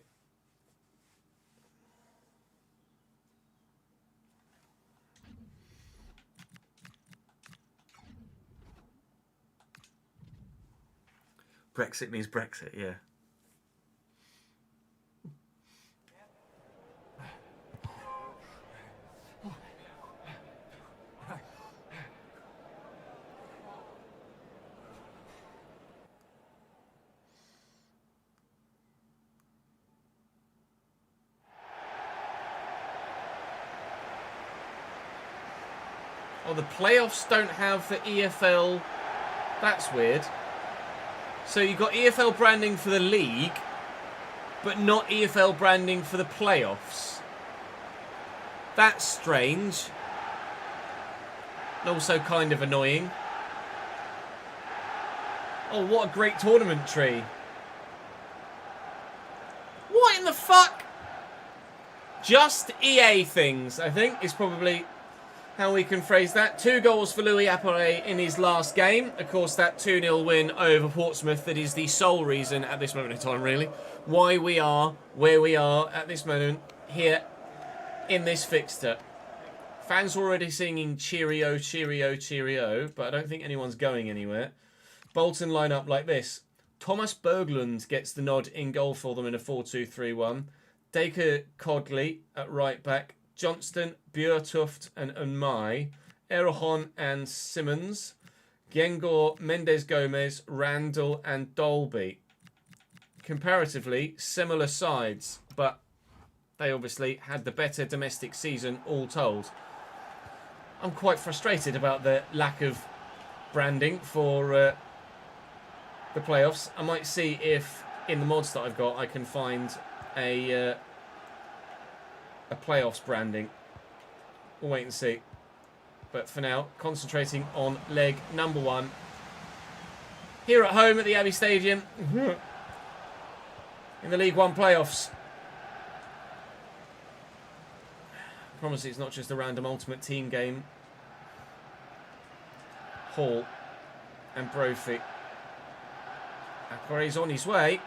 Brexit means Brexit, yeah. Oh, the playoffs don't have the EFL. That's weird. So you've got EFL branding for the league, but not EFL branding for the playoffs. That's strange. And also kind of annoying. Oh, what a great tournament tree. What in the fuck? Just EA things, I think, is probably how we can phrase that. 2 goals for Louis Apperet in his last game. Of course, that 2-0 win over Portsmouth, that is the sole reason at this moment in time, really, why we are where we are at this moment here in this fixture. Fans are already singing cheerio, cheerio, cheerio, but I don't think anyone's going anywhere. Bolton line up like this. Thomas Berglund gets the nod in goal for them in a 4-2-3-1. Dacre Codley at right back. Johnston, Björtuft and Unmai, Erhon and Simmons, Gengor, Mendes Gomez, Randall and Dolby. Comparatively similar sides, but they obviously had the better domestic season all told. I'm quite frustrated about the lack of branding for the playoffs. I might see if in the mods that I've got I can find a playoffs branding. We'll wait and see. But for now, concentrating on leg number 1. Here at home at the Abbey Stadium. In the League One playoffs. I promise it's not just a random ultimate team game. Hall and Brophy. Aquare's on his way.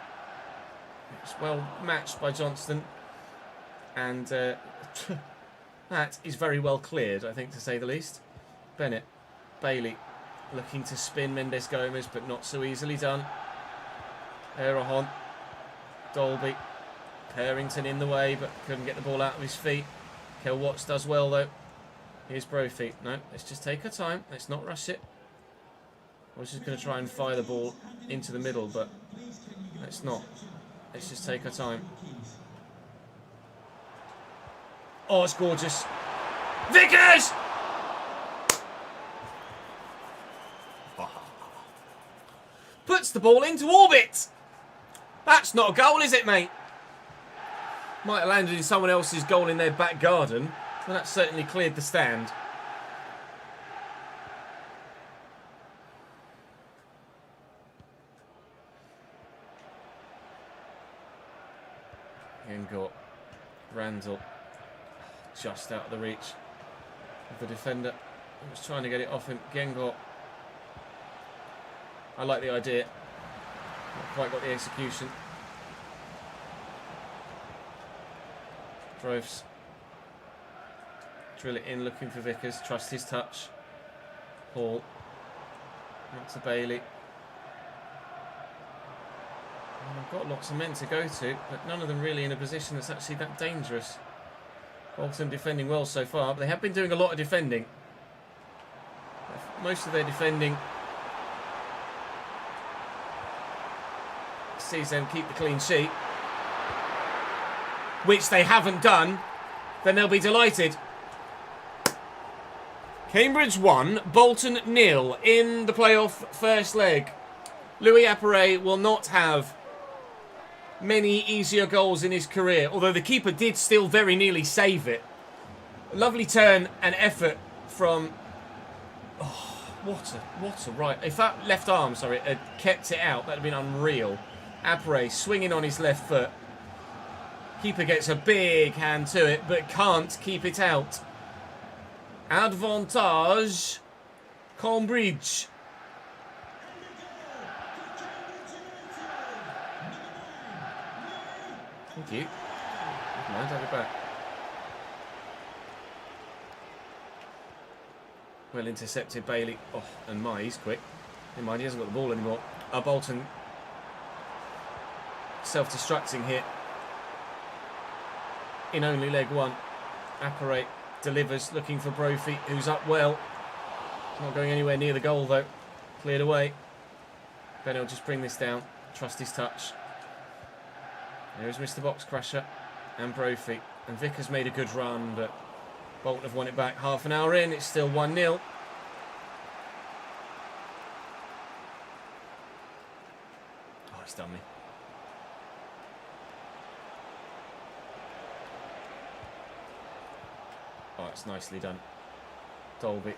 It's well matched by Johnston. And that is very well cleared, I think, to say the least. Bennett, Bailey, looking to spin Mendes Gomez, but not so easily done. Erhon, Dolby, Parrington in the way, but couldn't get the ball out of his feet. Kel Watts does well, though. Here's Brophy. No, let's just take our time. Let's not rush it. I was just going to try and fire the ball into the middle, but let's not. Let's just take our time. Oh, it's gorgeous. Vickers! Puts the ball into orbit. That's not a goal, is it, mate? Might have landed in someone else's goal in their back garden. Well, that certainly cleared the stand. Gengor, Randall. Just out of the reach of the defender. He was trying to get it off him. Gengor. I like the idea. Not quite got the execution. Droves. Drill it in, looking for Vickers. Trust his touch. Hall. Not to Bailey. Well, I've got lots of men to go to, but none of them really in a position that's actually that dangerous. Bolton defending well so far, but they have been doing a lot of defending. Most of their defending sees them keep the clean sheet, which they haven't done. Then they'll be delighted. Cambridge 1, Bolton 0 in the playoff first leg. Louis Apperet will not have many easier goals in his career, although the keeper did still very nearly save it. A lovely turn and effort from... Oh, what a right... If that left arm, sorry, had kept it out, that would have been unreal. Apperet swinging on his left foot. Keeper gets a big hand to it, but can't keep it out. Advantage. Cambridge. Thank you. Never mind, have it back. Well intercepted, Bailey. Oh, and he's quick. Never mind, he hasn't got the ball anymore. Bolton self-destructing here. In only leg one. Apparate delivers, looking for Brophy, who's up well. Not going anywhere near the goal though. Cleared away. Ben will just bring this down. Trust his touch. There's Mr. Box Crusher and Brophy. And Vickers made a good run, but Bolton have won it back. Half an hour in, it's still 1-0. Oh, he's done me. Oh, it's nicely done. Dolby.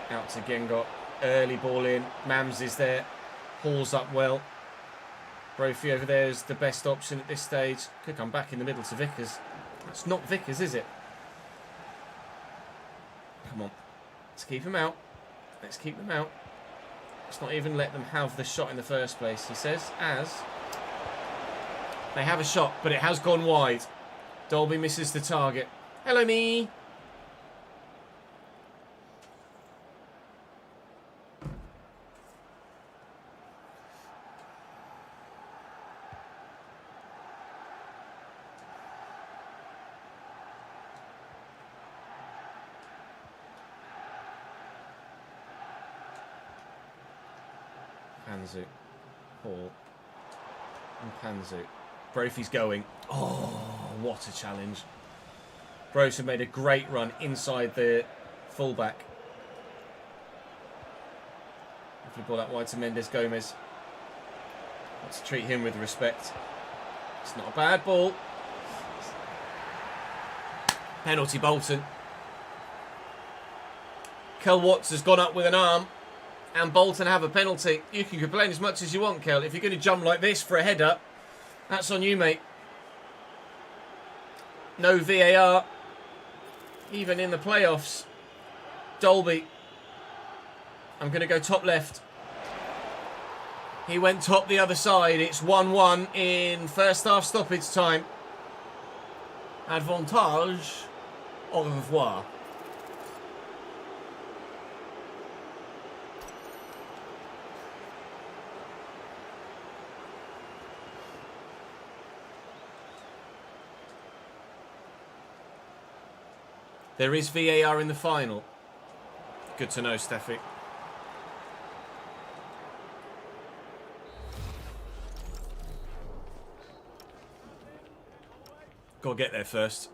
Out to Gengot. Early ball in. Mams is there. Hauls up well. Brophy over there is the best option at this stage. Could come back in the middle to Vickers. That's not Vickers, is it? Come on. Let's keep him out. Let's keep them out. Let's not even let them have the shot in the first place, he says, as they have a shot, but it has gone wide. Dolby misses the target. Hello, me. Panzu. Hall. And Panzu. Brophy's going. Oh, what a challenge. Bros made a great run inside the fullback. If we ball that wide to Mendes Gomez. Let's treat him with respect. It's not a bad ball. Penalty Bolton. Kel Watts has gone up with an arm. And Bolton have a penalty. You can complain as much as you want, Kel. If you're going to jump like this for a header, that's on you, mate. No VAR. Even in the playoffs. Dolby. I'm going to go top left. He went top the other side. It's 1-1 in first half stoppage time. Advantage. Au revoir. There is VAR in the final. Good to know, Steffi. Got to get there first.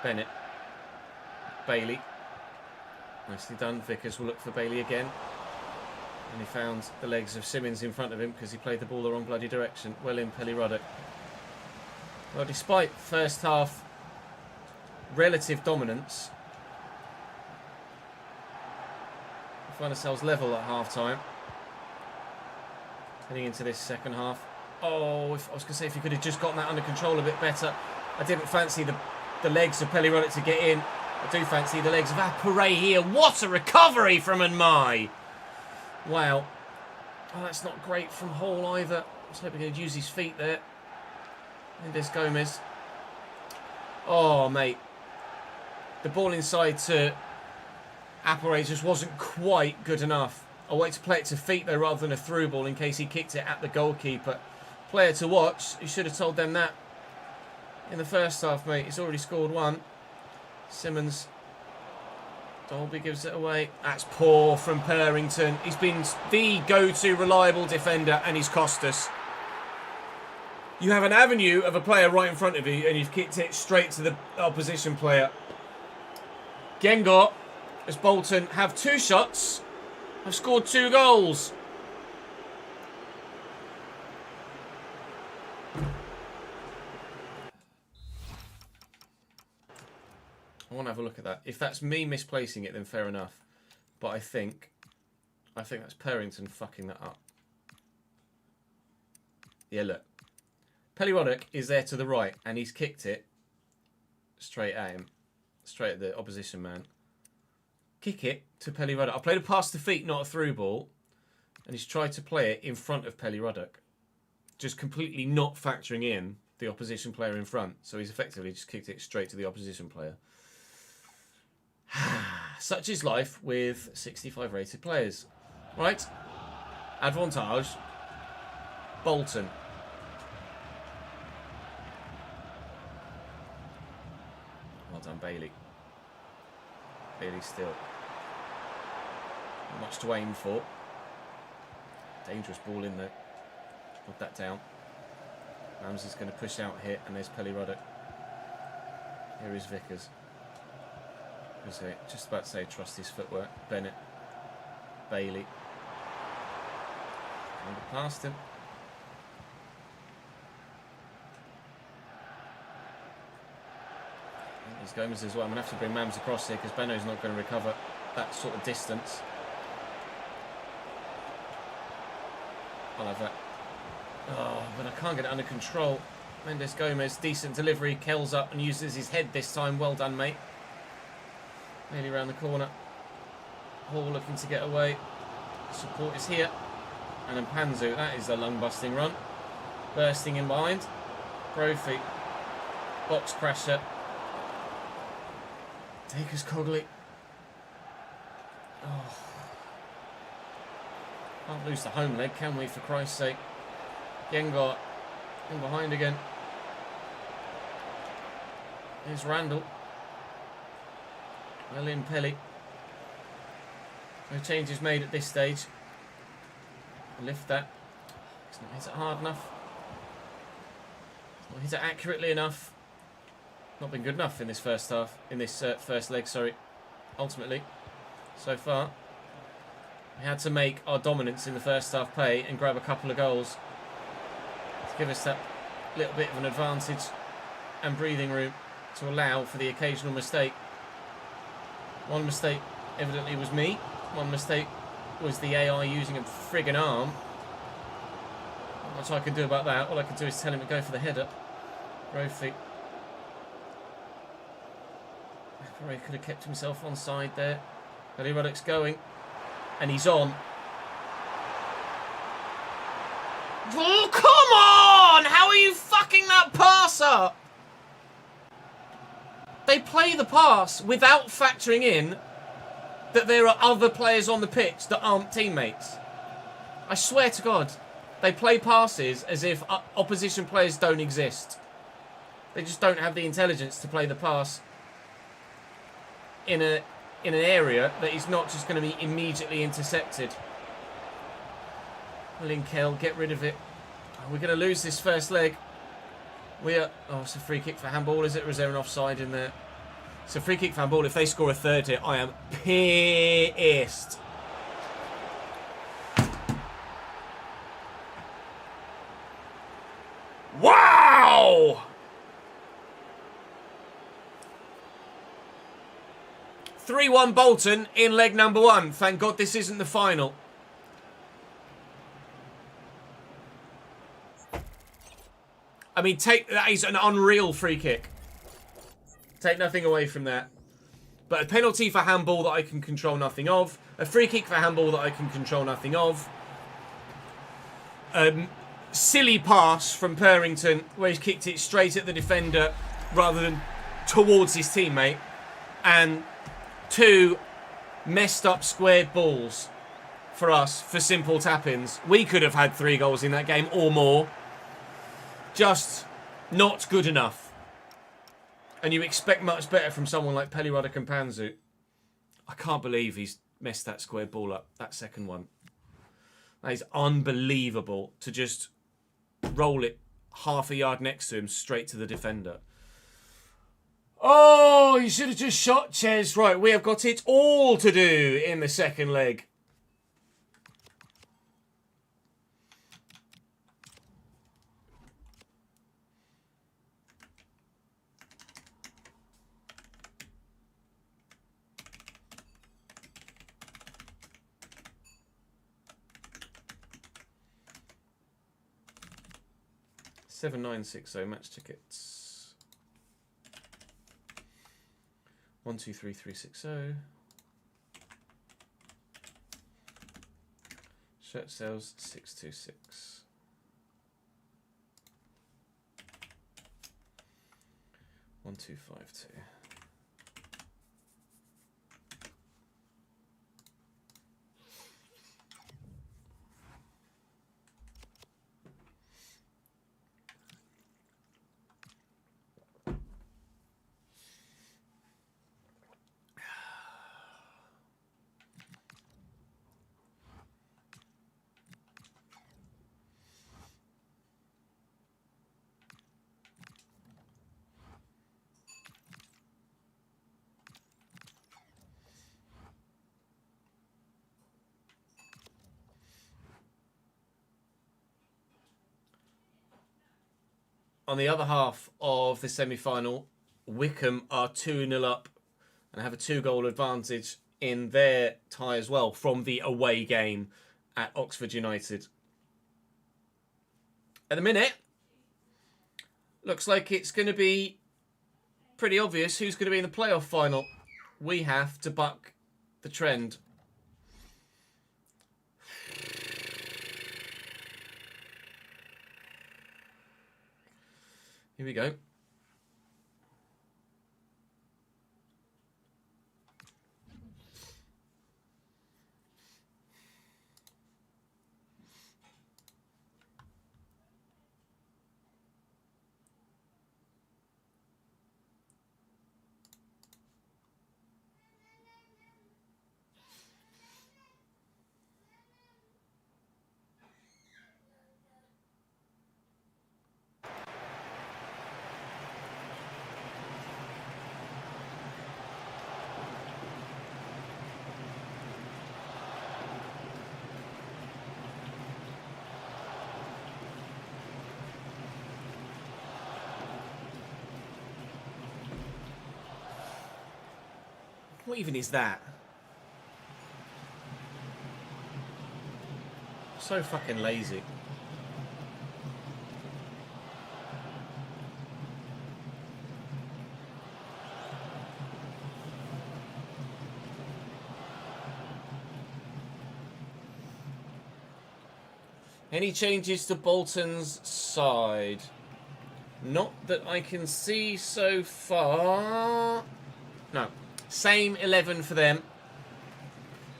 Bennett. Bailey. Nicely done. Vickers will look for Bailey again. And he found the legs of Simmons in front of him because he played the ball the wrong bloody direction. Well in, Pelly Ruddock. Well, despite first half relative dominance, we find ourselves level at half time. Heading into this second half. Oh, if, I was going to say if you could have just gotten that under control a bit better. I didn't fancy the legs of Pelly Ruddock to get in. I do fancy the legs of Apparay here. What a recovery from Enmai. Wow. Oh, that's not great from Hall either. I was hoping he'd use his feet there. Mendes Gomez. Oh, mate. The ball inside to Apparay just wasn't quite good enough. I wanted to play it to feet though rather than a through ball in case he kicked it at the goalkeeper. Player to watch. You should have told them that in the first half, mate. He's already scored one. Simmons. Dolby gives it away. That's poor from Purrington. He's been the go-to reliable defender and he's cost us. You have an avenue of a player right in front of you and you've kicked it straight to the opposition player. Gengot, as Bolton have two shots, have scored 2 goals. I want to have a look at that. If that's me misplacing it, then fair enough. But I think that's Purrington fucking that up. Yeah, look. Pelly is there to the right, and he's kicked it straight at him. Straight at the opposition man. Kick it to Pelly I played a pass to feet, not a through ball. And he's tried to play it in front of Pelly just completely not factoring in the opposition player in front. So he's effectively just kicked it straight to the opposition player. Such is life with 65 rated players. Right. Advantage. Bolton. Well done, Bailey. Bailey still. Not much to aim for. Dangerous ball in there. Put that down. Ramsey's going to push out here, and there's Pelly Ruddock. Here is Vickers. Just about to say trust his footwork. Bennett. Bailey. Under past him. There's Gomez as well. I'm going to have to bring Mams across here because Benno's not going to recover that sort of distance. I'll have that. Oh, but I can't get it under control. Mendes Gomez, decent delivery. Kells up and uses his head this time. Well done, mate. Nearly around the corner. Hall looking to get away. Support is here. And then Panzu, that is a lung-busting run. Bursting in behind. Brophy. Box crasher. Takers Cogley. Oh. Can't lose the home leg, can we, for Christ's sake? Gengart in behind again. Here's Randall. Well in Pelly. No changes made at this stage. Lift that. He's not hit it hard enough. He's not hit it accurately enough. Not been good enough in this first half. In this first leg, sorry. Ultimately, so far. We had to make our dominance in the first half pay and grab a couple of goals to give us that little bit of an advantage and breathing room to allow for the occasional mistake. One mistake evidently was me. One mistake was the AI using a friggin' arm. Not much I can do about that. All I can do is tell him to go for the header. Brophy. Probably could have kept himself on side there. Pelly Ruddock's going. And he's on. Oh, come on! How are you fucking that pass up? They play the pass without factoring in that there are other players on the pitch that aren't teammates. I swear to God, they play passes as if opposition players don't exist. They just don't have the intelligence to play the pass in an area that is not just going to be immediately intercepted. Linkel, get rid of it. We're going to lose this first leg. Oh, it's a free kick for handball, is it? Or is there an offside in there? It's a free kick for handball. If they score a third here, I am pissed. Wow! 3-1 Bolton in leg number 1. Thank God this isn't the final. I mean, that is an unreal free kick. Take nothing away from that. But a penalty for handball that I can control nothing of. A free kick for handball that I can control nothing of. Silly pass from Purrington where he's kicked it straight at the defender rather than towards his teammate. And 2 messed up squared balls for us for simple tap-ins. We could have had 3 goals in that game or more. Just not good enough. And you expect much better from someone like Pelly Ruddock and Panzu. I can't believe he's messed that squared ball up, that second one. That is unbelievable to just roll it half a yard next to him straight to the defender. Oh, you should have just shot Ches. Right, we have got it all to do in the second leg. 7960 match tickets. 123360. Shirt sales 626. One, 252. On the other half of the semi-final, Wickham are 2-0 up and have a 2-goal advantage in their tie as well from the away game at Oxford United. At the minute, looks like it's going to be pretty obvious who's going to be in the playoff final. We have to buck the trend. Here we go. What even is that? So fucking lazy. Any changes to Bolton's side? Not that I can see so far. No. Same 11 for them.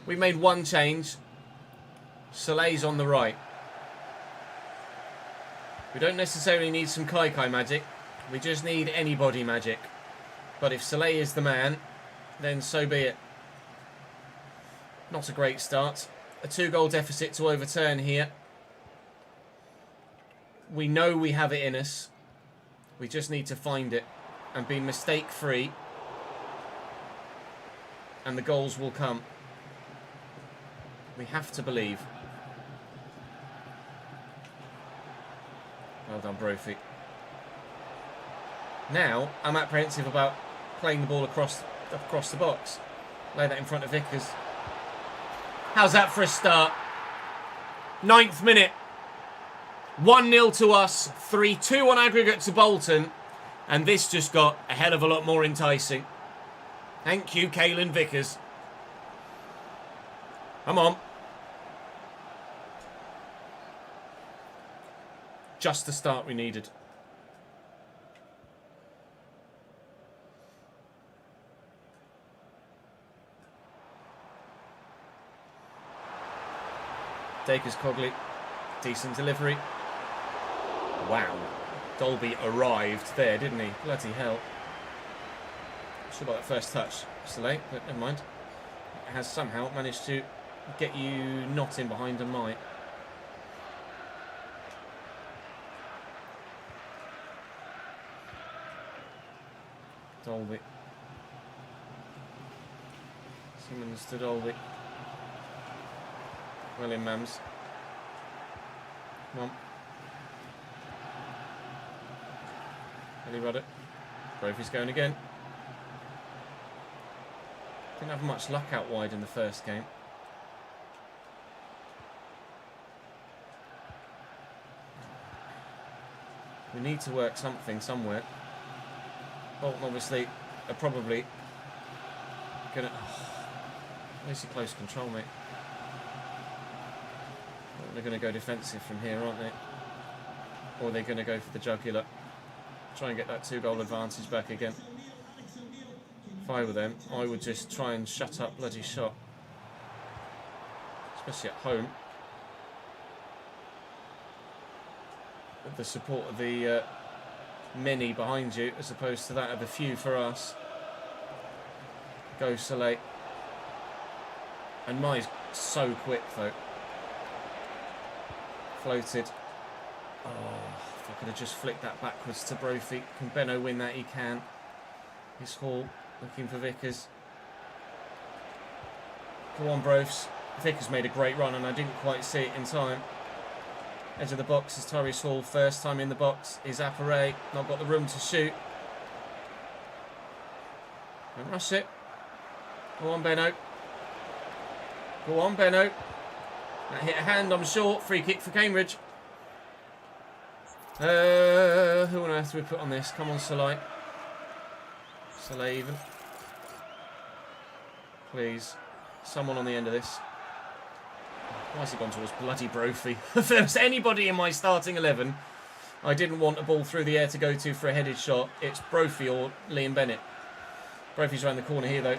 We made one change. Soleil's on the right. We don't necessarily need some Kai magic. We just need anybody magic. But if Soleil is the man, then so be it. Not a great start. A 2-goal deficit to overturn here. We know we have it in us. We just need to find it and be mistake-free. And the goals will come. We have to believe. Well done, Brophy. Now, I'm apprehensive about playing the ball across the box. Lay that in front of Vickers. How's that for a start? 9th minute. 1-0 to us. 3-2 on aggregate to Bolton. And this just got a hell of a lot more enticing. Thank you, Caelan Vickers. Come on. Just the start we needed. Dacres Cogley. Decent delivery. Wow. Dolby arrived there, didn't he? Bloody hell. Sure about that first touch, Soleil, but never mind. It has somehow managed to get you not in behind a mite. Dolby. Simmons to Dolby. William Mams. Come on. Ellie Rudder. Brophy's going again. Didn't have much luck out wide in the first game. We need to work something somewhere. Bolton obviously are probably gonna... Mostly close control, mate. They're going to go defensive from here, aren't they? Or they're going to go for the jugular. Try and get that 2-goal advantage back again. If I were them, I would just try and shut up bloody shot. Especially at home. With the support of the many behind you, as opposed to that of the few for us. Go Soleil. And Mai's so quick, though. Floated. Oh, if I could have just flicked that backwards to Brophy. Can Benno win that? He can. Here's Hall looking for Vickers. Come on, Brofs. Vickers made a great run and I didn't quite see it in time. Edge of the box is Tyrese Hall. First time in the box is Apparay. Not got the room to shoot. Don't rush it. Go on, Benno. Go on, Benno. That hit a hand, I'm sure. Free kick for Cambridge. Who on earth do we put on this? Come on, Soleil. Soleil even. Please. Someone on the end of this. Why has he gone towards bloody Brophy? If there was anybody in my starting 11 I didn't want a ball through the air to go to for a headed shot, it's Brophy or Liam Bennett. Brophy's around the corner here, though.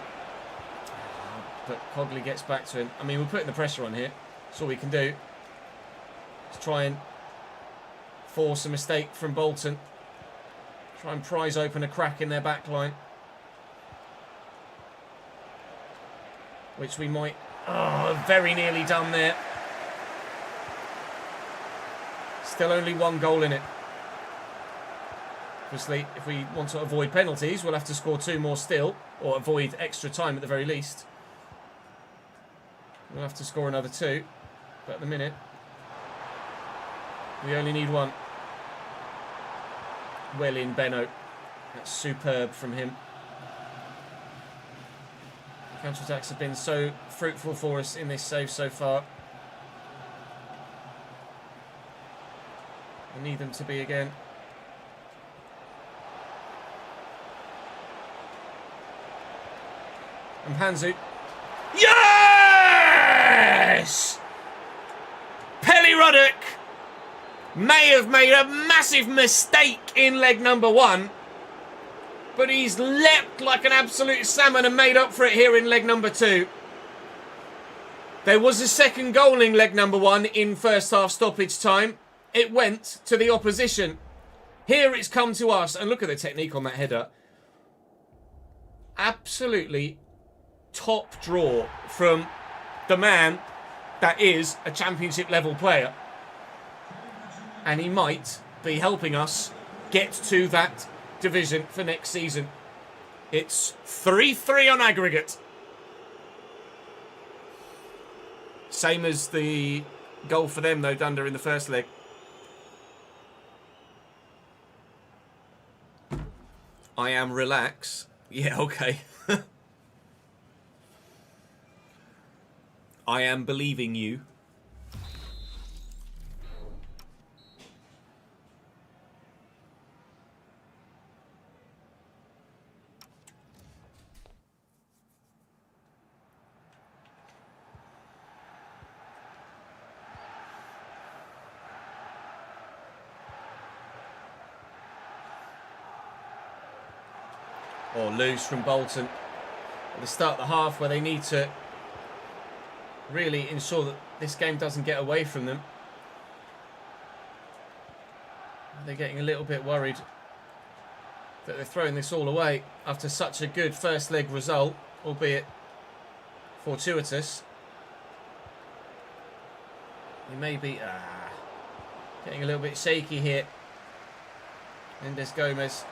But Cogley gets back to him. I mean, we're putting the pressure on here. That's all we can do. Let's try and force a mistake from Bolton. Try and prise open a crack in their back line. Which we might... Oh, very nearly done there. Still only 1 goal in it. Obviously, if we want to avoid penalties, we'll have to score 2 more still. Or avoid extra time at the very least. We'll have to score another 2. But at the minute, we only need 1. Well in, Benno. That's superb from him. Counter-attacks have been so fruitful for us in this save so far. I need them to be again. And Panzu. Yes! Pelly Ruddock may have made a massive mistake in leg number 1, but he's leapt like an absolute salmon and made up for it here in leg number 2. There was a second goal in leg number 1 in first half stoppage time. It went to the opposition. Here it's come to us. And look at the technique on that header. Absolutely top draw from the man that is a championship level player. And he might be helping us get to that division for next season. It's 3-3 on aggregate. Same as the goal for them, though, Dunder, in the first leg. I am relax. Yeah, okay. I am believing you. Or loose from Bolton at the start of the half, where they need to really ensure that this game doesn't get away from them. They're getting a little bit worried that they're throwing this all away after such a good first leg result, albeit fortuitous. He may be getting a little bit shaky here. Mendes Gomez.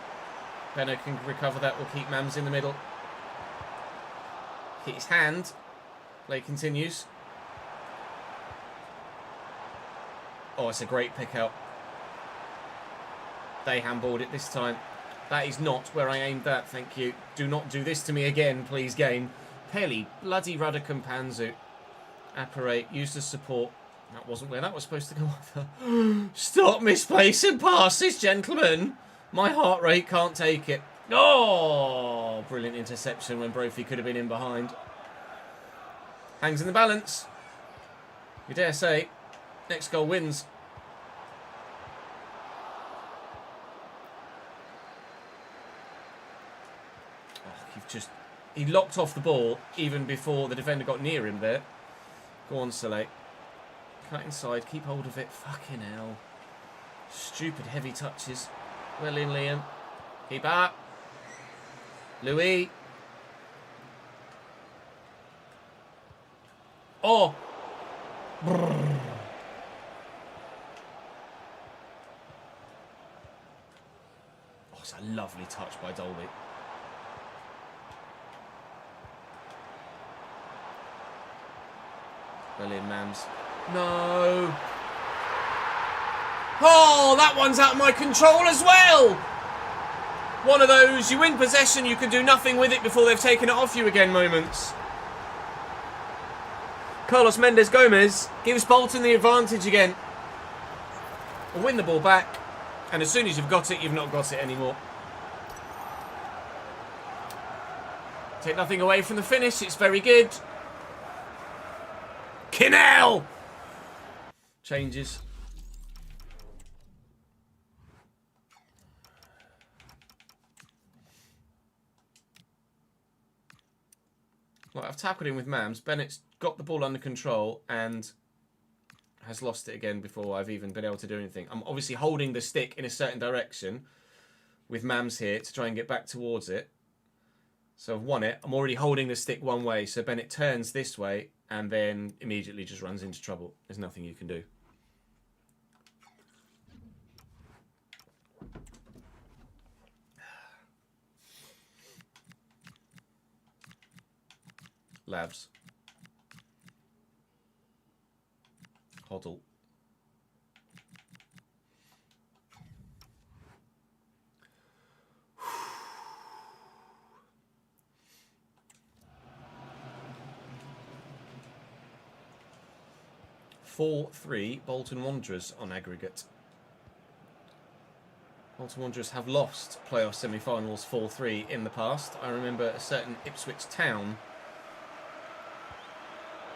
Benno can recover that. We'll keep Mams in the middle. Hit his hand. Play continues. Oh, it's a great pick out. They handballed it this time. That is not where I aimed at, thank you. Do not do this to me again, please, game. Pelly, bloody Ruddock and Panzu. Apparate, used as support. That wasn't where that was supposed to go either. Stop misplacing passes, gentlemen. My heart rate can't take it. Oh, brilliant interception when Brophy could have been in behind. Hangs in the balance. You dare say, next goal wins. Oh, he locked off the ball even before the defender got near him there. Go on, Soleil. Cut inside, keep hold of it. Fucking hell. Stupid heavy touches. Well in, Liam. Keep up. Louis. Oh. Brrr. Oh, it's a lovely touch by Dolby. Brilliant, Mams. No. Oh, that one's out of my control as well. One of those, you win possession, you can do nothing with it before they've taken it off you again moments. Carlos Mendes Gomez gives Bolton the advantage again. Win the ball back, and as soon as you've got it, you've not got it anymore. Take nothing away from the finish, it's very good. Kinnell! Changes. Well, I've tackled him with Mams. Bennett's got the ball under control and has lost it again before I've even been able to do anything. I'm obviously holding the stick in a certain direction with Mams here to try and get back towards it. So I've won it. I'm already holding the stick one way, so Bennett turns this way and then immediately just runs into trouble. There's nothing you can do. Lavs. Hoddle. (4-3) Bolton Wanderers on aggregate. Bolton Wanderers have lost playoff semi-finals 4-3 in the past. I remember a certain Ipswich Town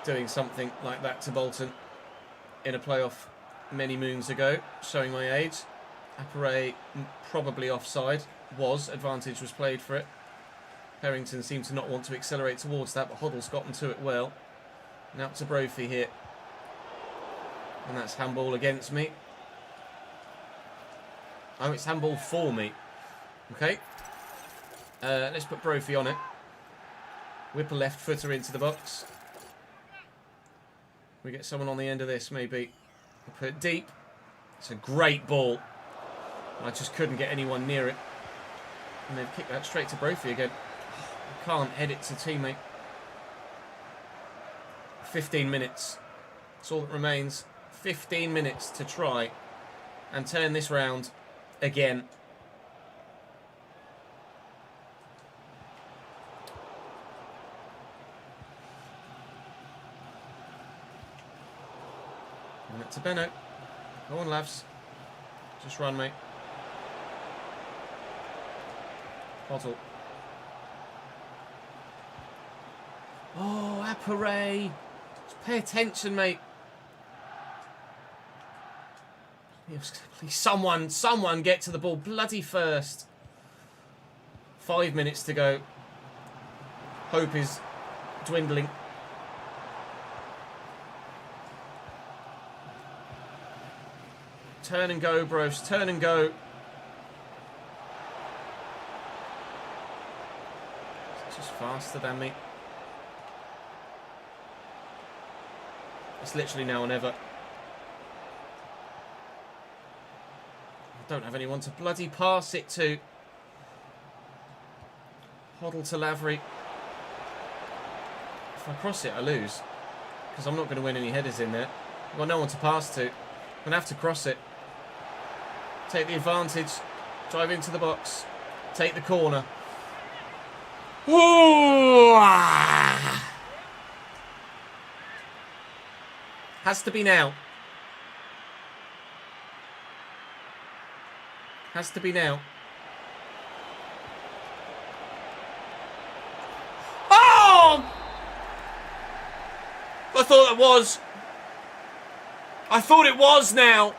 doing something like that to Bolton in a playoff many moons ago, showing my age. Apparay probably offside. Advantage was played for it. Harrington seemed to not want to accelerate towards that, but Hoddle's gotten to it well. Now to Brophy here. And that's handball against me. Oh, it's handball for me. Okay. Let's put Brophy on it. Whip a left footer into the box. We get someone on the end of this, maybe. We'll put it deep. It's a great ball. I just couldn't get anyone near it. And they've kicked that straight to Brophy again. I can't head it to teammate. 15 minutes. That's all that remains. 15 minutes to try and turn this round again. And to Benno. Go on, Lavs. Just run, mate. Bottle. Oh, Apparay. Just pay attention, mate. Please, someone get to the ball bloody first. 5 minutes to go. Hope is dwindling. Turn and go, bros. Turn and go. It's just faster than me. It's literally now or never. Don't have anyone to bloody pass it to. Hoddle to Lavery. If I cross it, I lose. Because I'm not going to win any headers in there. I've got no one to pass to. I'm going to have to cross it. Take the advantage. Drive into the box. Take the corner. Ooh! Has to be now. Has to be now. Oh! I thought it was. I thought it was now.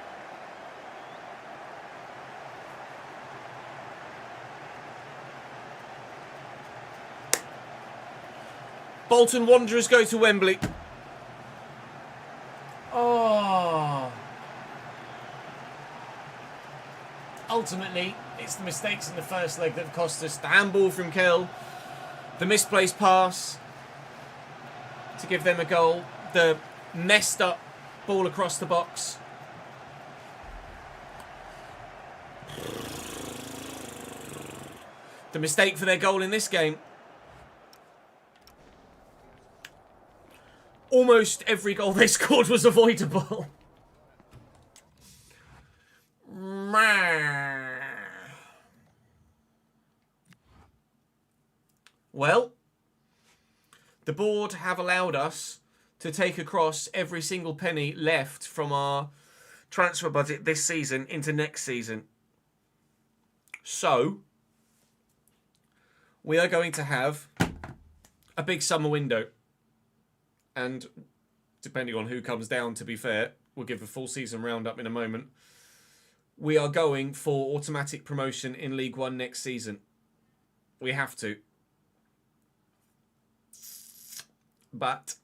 Bolton Wanderers go to Wembley. Oh. Ultimately, it's the mistakes in the first leg that have cost us. The handball from Kell, the misplaced pass to give them a goal, the messed up ball across the box. The mistake for their goal in this game. Almost every goal they scored was avoidable. Well, the board have allowed us to take across every single penny left from our transfer budget this season into next season. So, we are going to have a big summer window. And depending on who comes down, to be fair, we'll give a full season roundup in a moment. We are going for automatic promotion in League One next season. We have to. But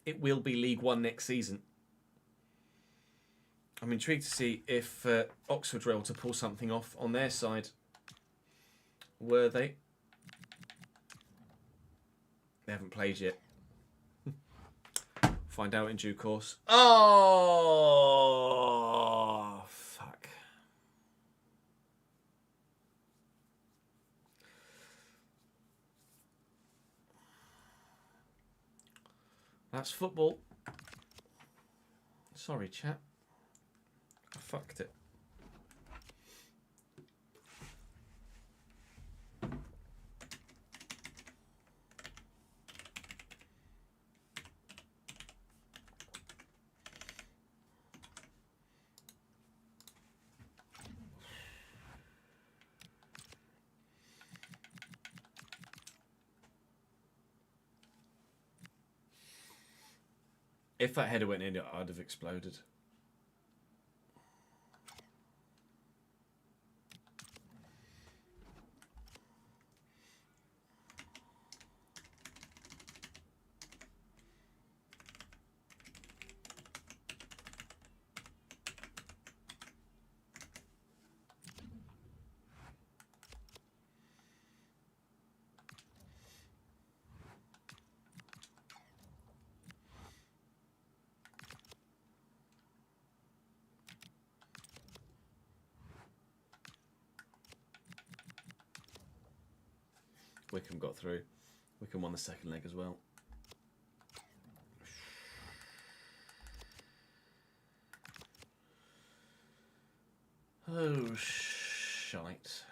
it will be League One next season. I'm intrigued to see if Oxford were able to pull something off on their side. Were they? They haven't played yet. Find out in due course. Oh, fuck. That's football. Sorry, chat. I fucked it. If that header went in, I'd have exploded. Wickham got through. Wickham won the second leg as well. Oh, shite.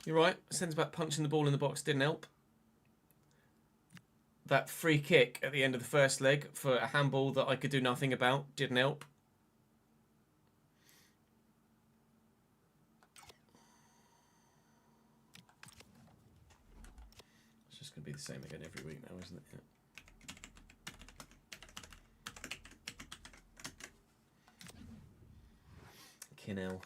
You're right. Sends back punching the ball in the box didn't help. That free kick at the end of the first leg for a handball that I could do nothing about didn't help. It's just going to be the same again every week now, isn't it? Yeah. Kinnell.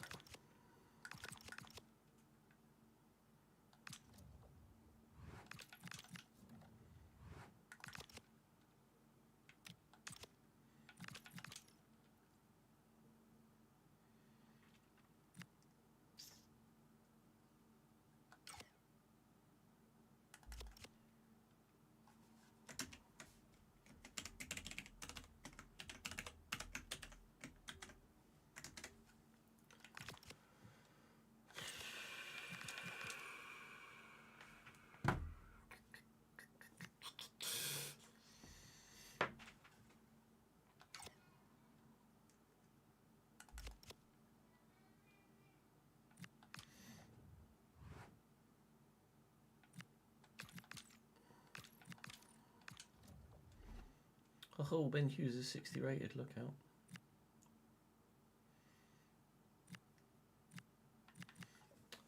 Oh, Ben Hughes is 60 rated, look out.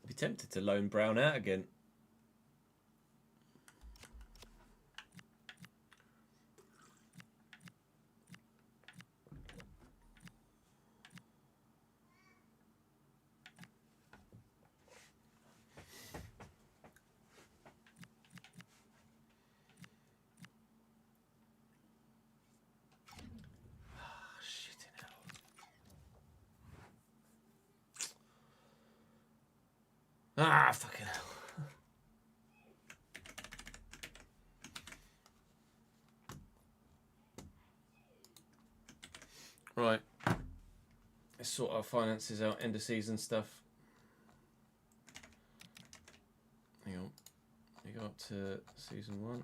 I'd be tempted to loan Brown out again. Ah, fucking hell. Right. Let's sort our finances out, end of season stuff. Hang on. We go up to season 1.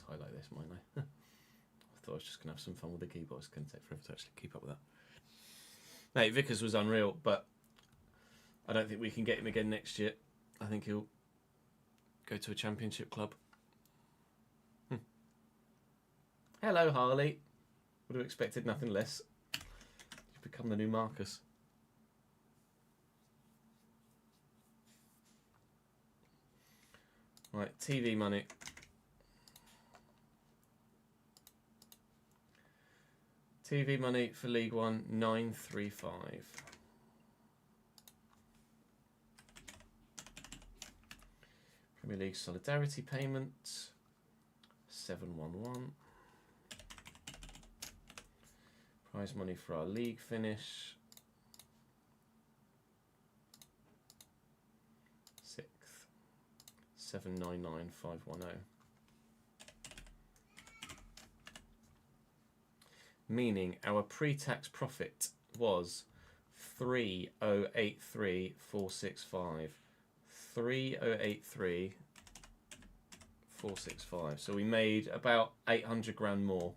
Highlight this, mightn't I? I thought I was just going to have some fun with the keyboard. It's going to take forever to actually keep up with that. Mate, Vickers was unreal, but I don't think we can get him again next year. I think he'll go to a championship club. Hello, Harley. Would have expected nothing less. You've become the new Marcus. Right, TV money. TV money for League One, 935. Premier League Solidarity Payment, 711. Prize money for our league finish, 6th, 799510. Meaning our pre-tax profit was 3083,465. 3083,465. So we made about 800 grand more.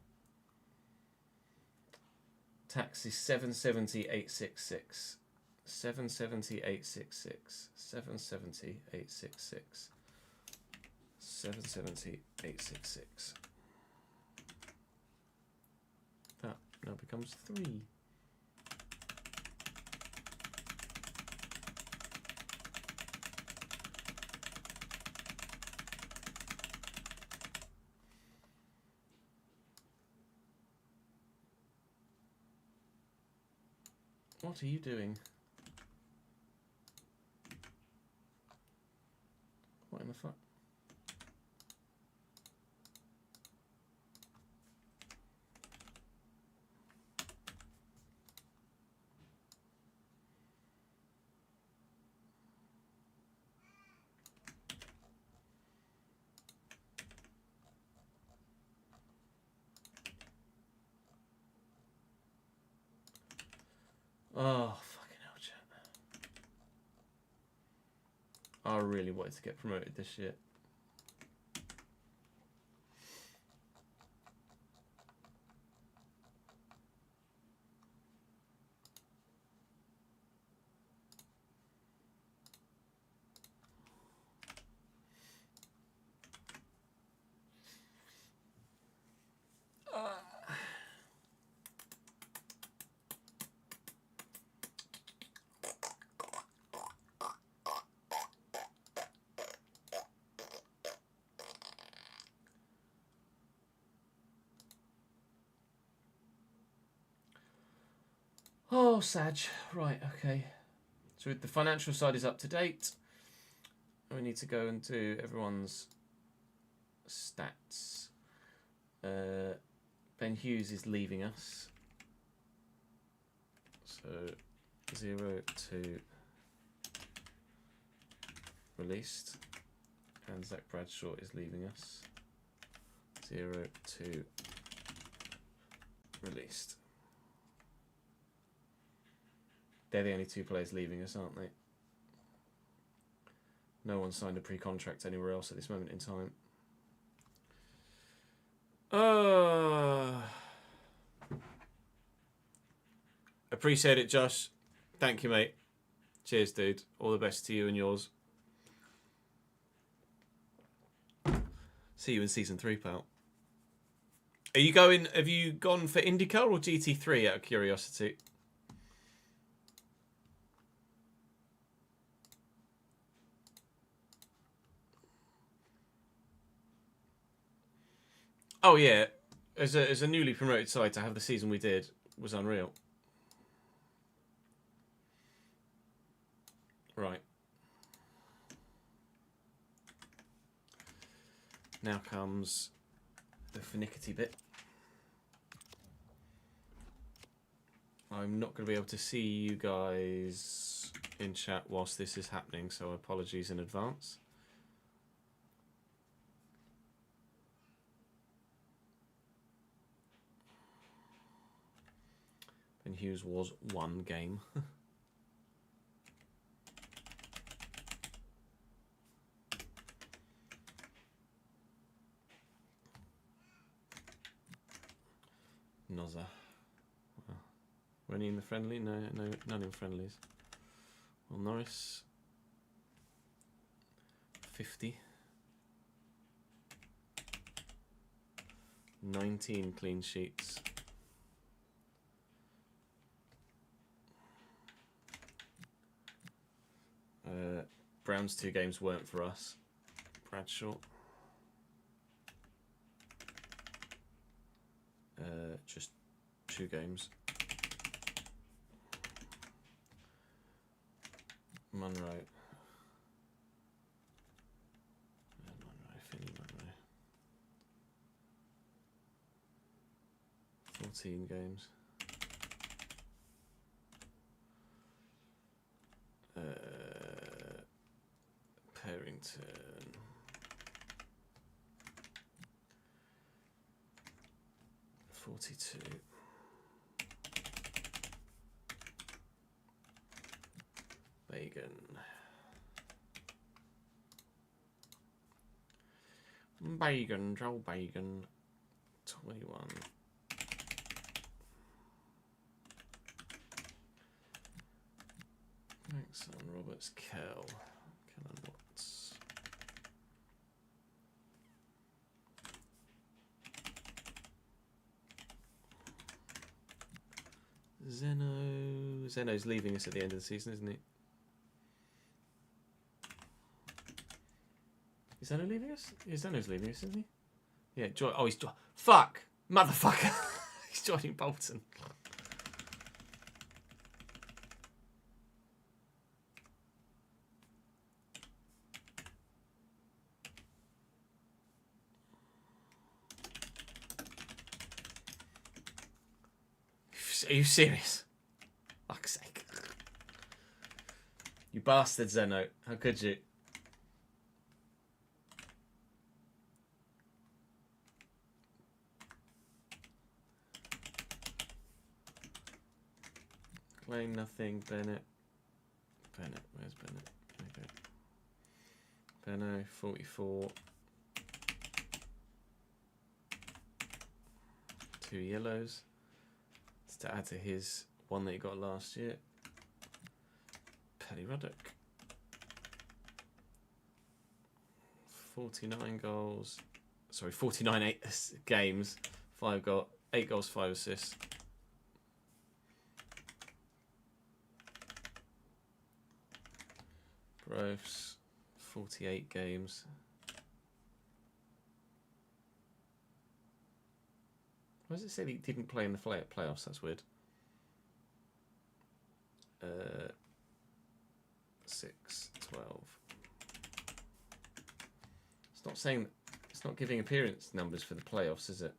Tax is 770,866. 770,866. 770,866. 770,866. That now becomes 3. What are you doing? What in the fuck? Oh, fucking hell, chat. I really wanted to get promoted this year. Oh, Sag. Right, okay. So the financial side is up to date. We need to go and do everyone's stats. Ben Hughes is leaving us. So 0 to released. And Zach Bradshaw is leaving us. 0 to released. They're the only 2 players leaving us, aren't they? No one signed a pre-contract anywhere else at this moment in time. Appreciate it, Josh. Thank you, mate. Cheers, dude. All the best to you and yours. See you in season 3, pal. Are you going? Have you gone for IndyCar or GT3 out of curiosity? Oh yeah, as a newly promoted side to have the season we did was unreal. Right. Now comes the finickety bit. I'm not going to be able to see you guys in chat whilst this is happening, so apologies in advance. Ben Hughes was 1 game. Nozza. Were any in the friendly? No, none in friendlies. Well, Norris. 50. 19 clean sheets. Brown's 2 games weren't for us. Bradshaw. Just 2 games. Munro. Finney Munro. 14 games. Parrington. 42. Bacon, Joe Bacon. 21. Thanks on Roberts, Kell. Kellen Watts. Zeno. Zeno's leaving us at the end of the season, isn't he? Is Zeno leaving us? Yeah, Zeno's leaving us, isn't he? Yeah, oh, he's... Fuck! Motherfucker! He's joining Bolton. Are you serious? Fuck's sake. You bastard, Zeno. How could you? Claim nothing, Bennett. Bennett, where's Bennett? Okay. Benno, 44. 2 yellows. It's to add to his 1 that he got last year. Paddy Ruddock. 49 goals. Sorry, 49 games. 8 goals, 5 assists. Groves, 48 games. Why does it say that he didn't play in the playoffs? That's weird. 6, 12. It's not saying, it's not giving appearance numbers for the playoffs, is it?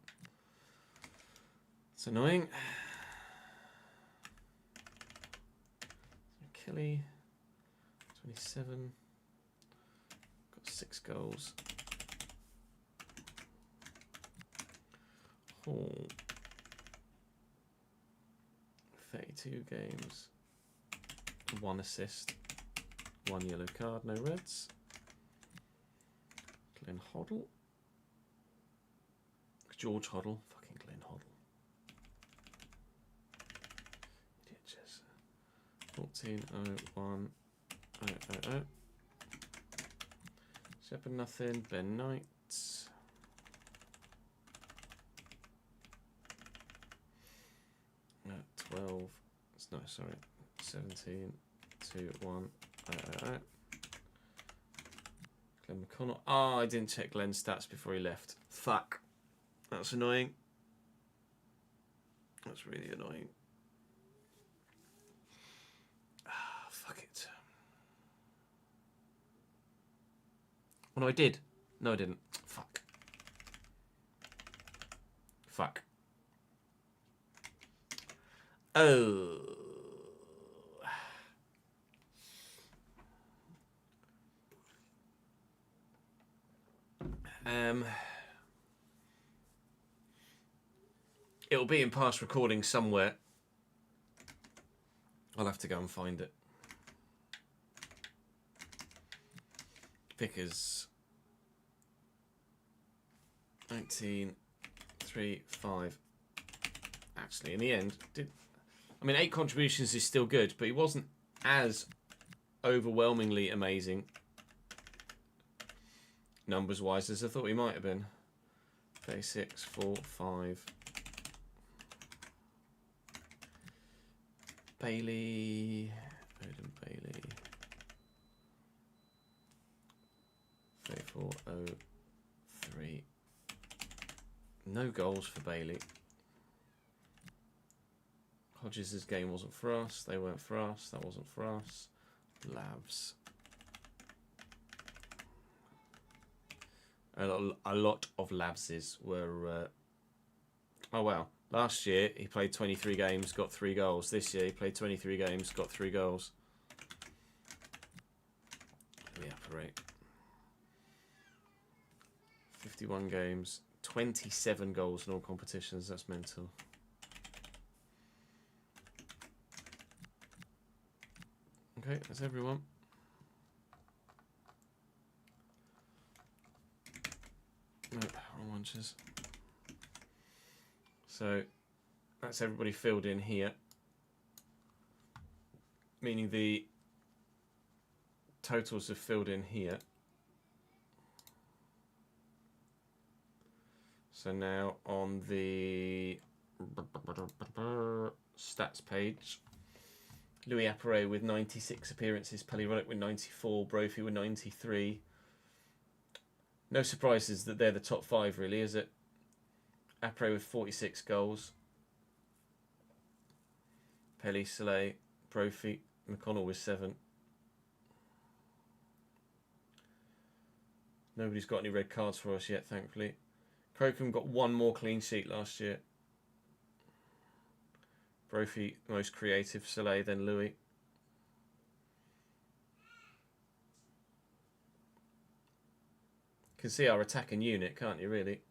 It's annoying. Kelly, 27. Got 6 goals. Hall, 32 games. 1 assist. 1 yellow card, no reds. Glenn Hoddle. George Hoddle. Fucking Glenn Hoddle. 1401 000. Shepard nothing. Ben Knight. 12. No, sorry. 17 2 1 000. Glenn McConnell. Oh, I didn't check Glenn's stats before he left. Fuck. That's annoying. That's really annoying. Ah, fuck it. Oh, no, I did. No, I didn't. Fuck. Fuck. Oh. It'll be in past recording somewhere. I'll have to go and find it. Vickers. 19-3-5. Actually, in the end, I mean, 8 contributions is still good, but he wasn't as overwhelmingly amazing numbers-wise as I thought he might have been. 36, 4, 5. Bailey. Odin Bailey. 3403. No goals for Bailey. Hodges' game wasn't for us. They weren't for us. That wasn't for us. Labs. A lot of Labses were... oh, wow. Last year, he played 23 games, got 3 goals. This year, he played 23 games, got 3 goals. Let me operate. 51 games, 27 goals in all competitions. That's mental. Okay, that's everyone. Nope, wrong bunches. So that's everybody filled in here, meaning the totals are filled in here. So now on the stats page, Louis Apperet with 96 appearances, Pelly Roddick with 94, Brophy with 93. No surprises that they're the top 5, really, is it? Apperet with 46 goals. Pelly, Soleil, Brophy, McConnell with 7. Nobody's got any red cards for us yet, thankfully. Crocombe got 1 more clean sheet last year. Brophy, most creative. Soleil, then Louis. You can see our attacking unit, can't you, really?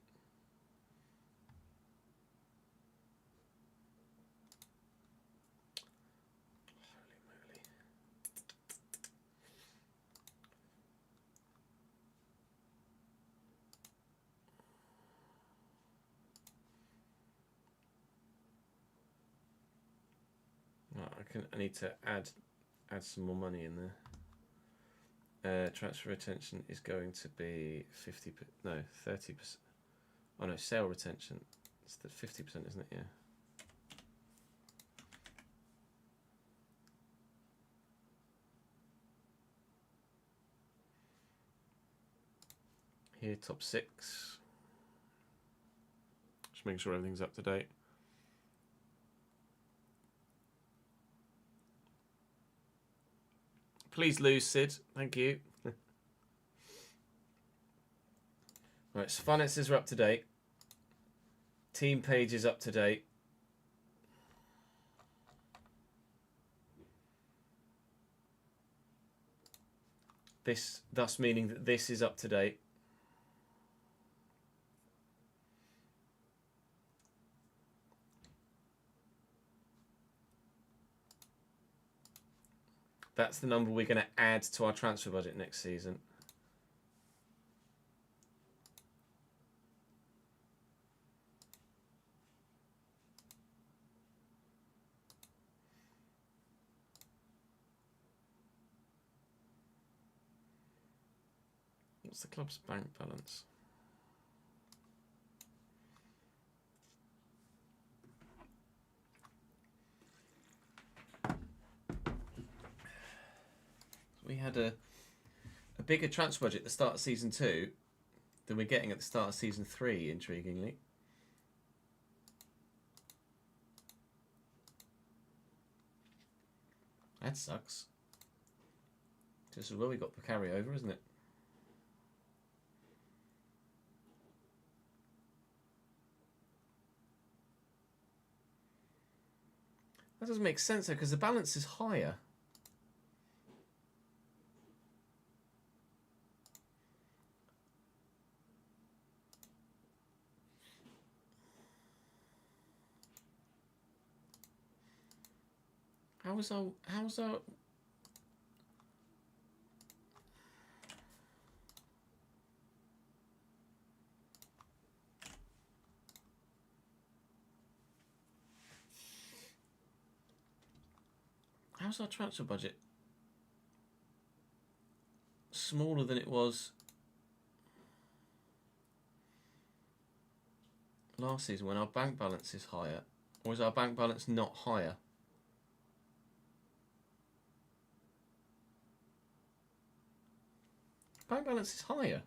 I need to add some more money in there. Transfer retention is going to be 30%. Oh no, sale retention. It's the 50%, isn't it? Yeah. Here, top 6. Just making sure everything's up to date. Please lose, Sid. Thank you. Right, so finances are up to date. Team page is up to date. This thus meaning that this is up to date. That's the number we're going to add to our transfer budget next season. What's the club's bank balance? We had a bigger transfer budget at the start of season 2 than we're getting at the start of season 3, intriguingly. That sucks. Just as well we got the carryover, isn't it? That doesn't make sense though, because the balance is higher. How's our transfer budget smaller than it was last season when our bank balance is higher? Or is our bank balance not higher? Bank balance is higher.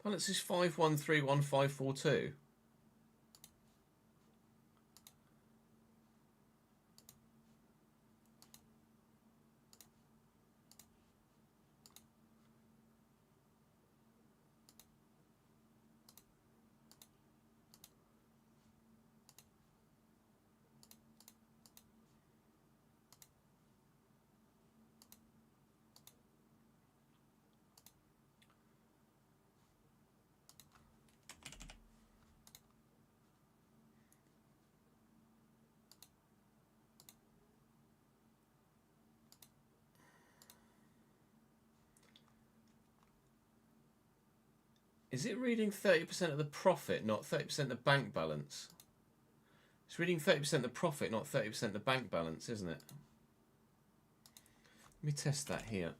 Balance is 5131,542. Is it reading 30% of the profit, not 30% of the bank balance? It's reading 30% of the profit, not 30% of the bank balance, isn't it? Let me test that here.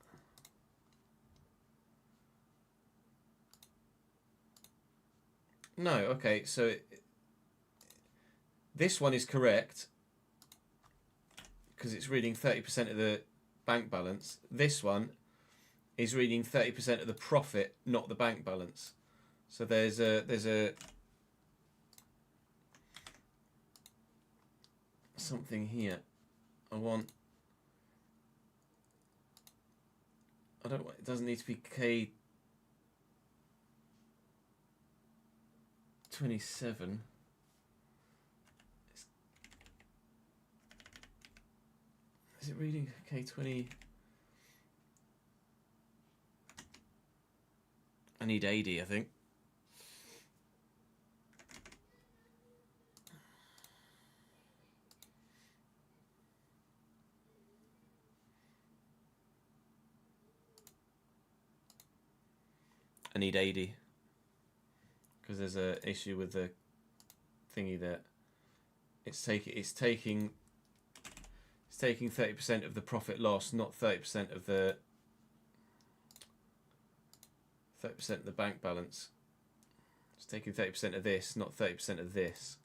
No, okay, so this one is correct because it's reading 30% of the bank balance. This one is reading 30% of the profit, not the bank balance. So there's a something here. It doesn't need to be K27. Is it reading K20? I need 80, I think. I need 80 because there's a issue with the thingy there. It's taking 30% of the profit loss, not 30% of the 30% of the bank balance. It's taking 30% of this, not 30% of this.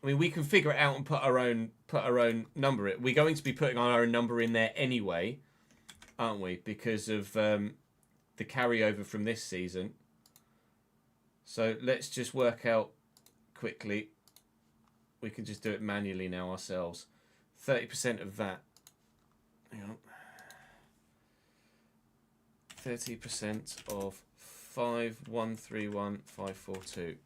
I mean, we can figure it out and put our own number in. We're going to be putting our own number in there anyway, aren't we? Because of the carryover from this season. So let's just work out quickly. We can just do it manually now ourselves. 30% of that. Hang on. 30% of 5131,542.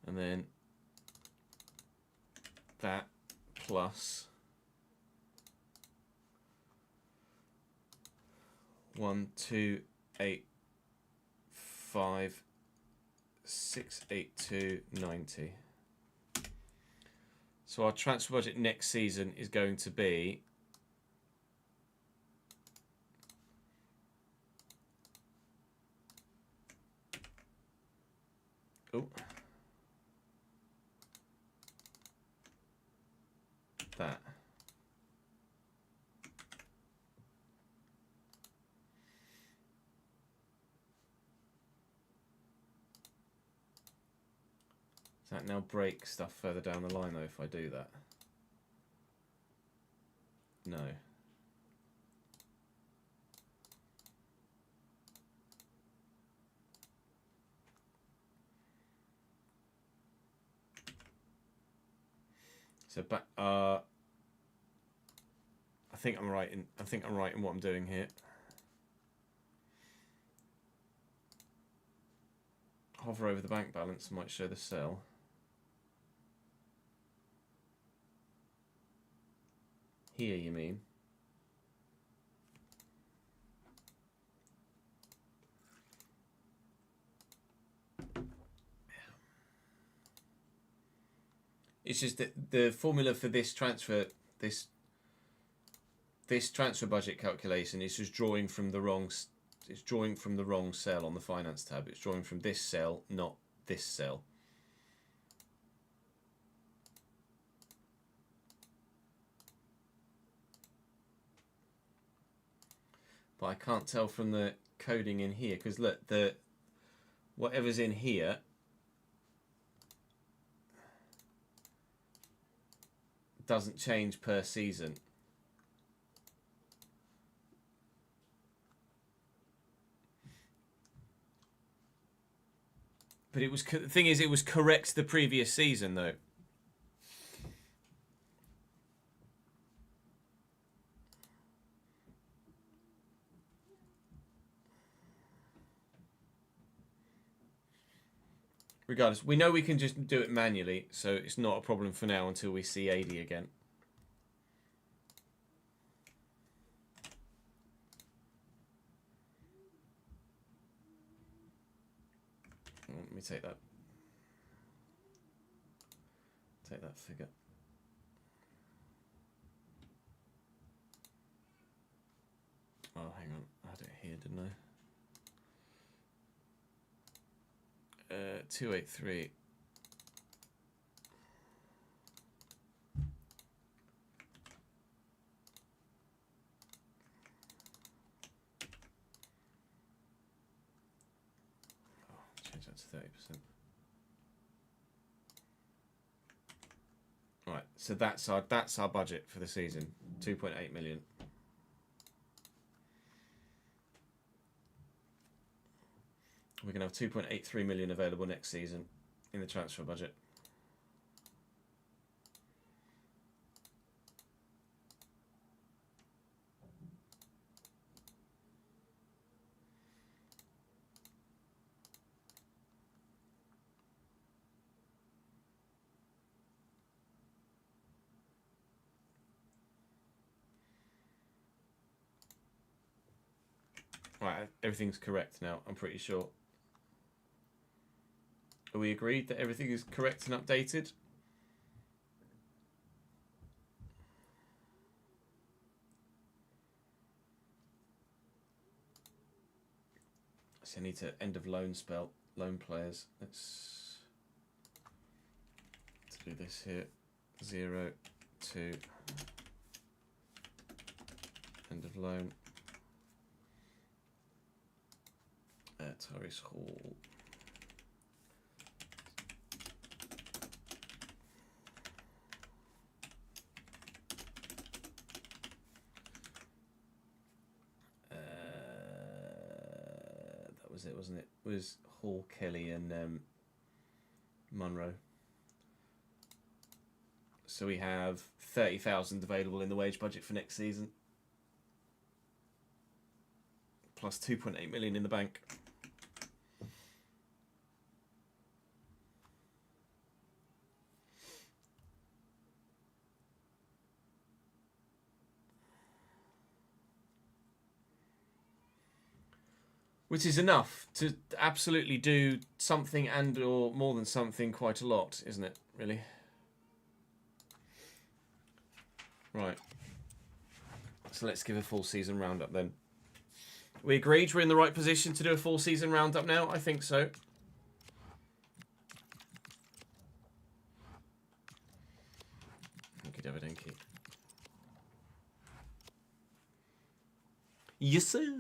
And then that plus 1,285,682,90. So our transfer budget next season is going to be... Oh. That. Does that now break stuff further down the line, though, if I do that? No. So back. I think I'm right in. I think I'm right in what I'm doing here. Hover over the bank balance might show the cell. Here, you mean? It's just that the formula for this transfer, this transfer budget calculation is just drawing from the wrong. It's drawing from the wrong cell on the finance tab. It's drawing from this cell, not this cell. But I can't tell from the coding in here because look, whatever's in here doesn't change per season. But it was, the thing is, it was correct the previous season though. Regardless, we know we can just do it manually, so it's not a problem for now until we see 80 again. Let me take that figure. Oh, hang on, I had it here, didn't I? 283. Oh, change that to 30%. Right, so that's our budget for the season, 2.8 million. We're going to have 2.83 million available next season in the transfer budget. Right, everything's correct now, I'm pretty sure. Are we agreed that everything is correct and updated? So I need to end of loan spell, loan players. Let's do this here. 0, 2, end of loan. Torres Hall. That was it, wasn't it? It was Hall, Kelly, and Munro. So we have 30,000 available in the wage budget for next season, plus 2.8 million in the bank. Which is enough to absolutely do something and or more than something quite a lot, isn't it, really? Right. So let's give a full season roundup then. We agreed we're in the right position to do a full season roundup now? I think so. Thank you, Davidenki. Yes, sir.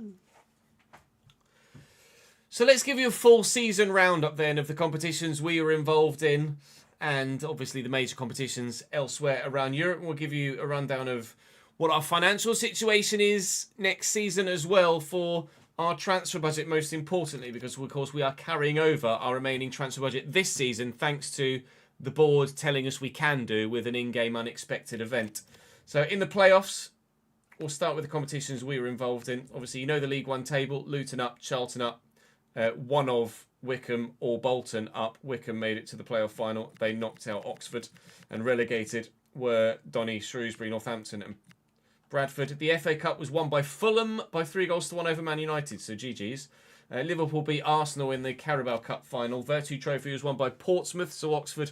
So let's give you a full season roundup then of the competitions we were involved in and obviously the major competitions elsewhere around Europe. We'll give you a rundown of what our financial situation is next season as well for our transfer budget, most importantly, because of course we are carrying over our remaining transfer budget this season thanks to the board telling us we can do with an in-game unexpected event. So in the playoffs, we'll start with the competitions we were involved in. Obviously, you know the League One table, Luton up, Charlton up, one of Wickham or Bolton up. Wickham made it to the playoff final. They knocked out Oxford, and relegated were Donny, Shrewsbury, Northampton and Bradford. The FA Cup was won by Fulham by 3-1 over Man United, so GG's. Liverpool beat Arsenal in the Carabao Cup final. Virtue Trophy was won by Portsmouth, so Oxford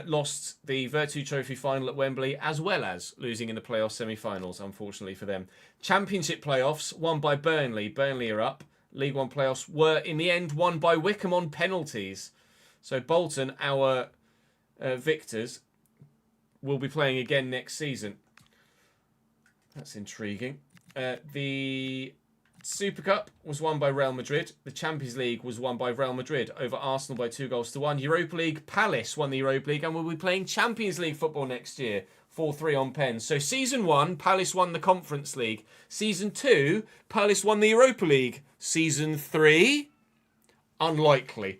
lost the Virtue Trophy final at Wembley, as well as losing in the playoff semi-finals, unfortunately for them. Championship playoffs won by Burnley. Burnley are up. League One playoffs were, in the end, won by Wickham on penalties. So Bolton, our victors, will be playing again next season. That's intriguing. The Super Cup was won by Real Madrid. The Champions League was won by Real Madrid over Arsenal by 2-1. Europa League, Palace won the Europa League and will be playing Champions League football next year. 4-3 on pens. So Season 1, Palace won the Conference League. Season 2, Palace won the Europa League. Season 3, unlikely.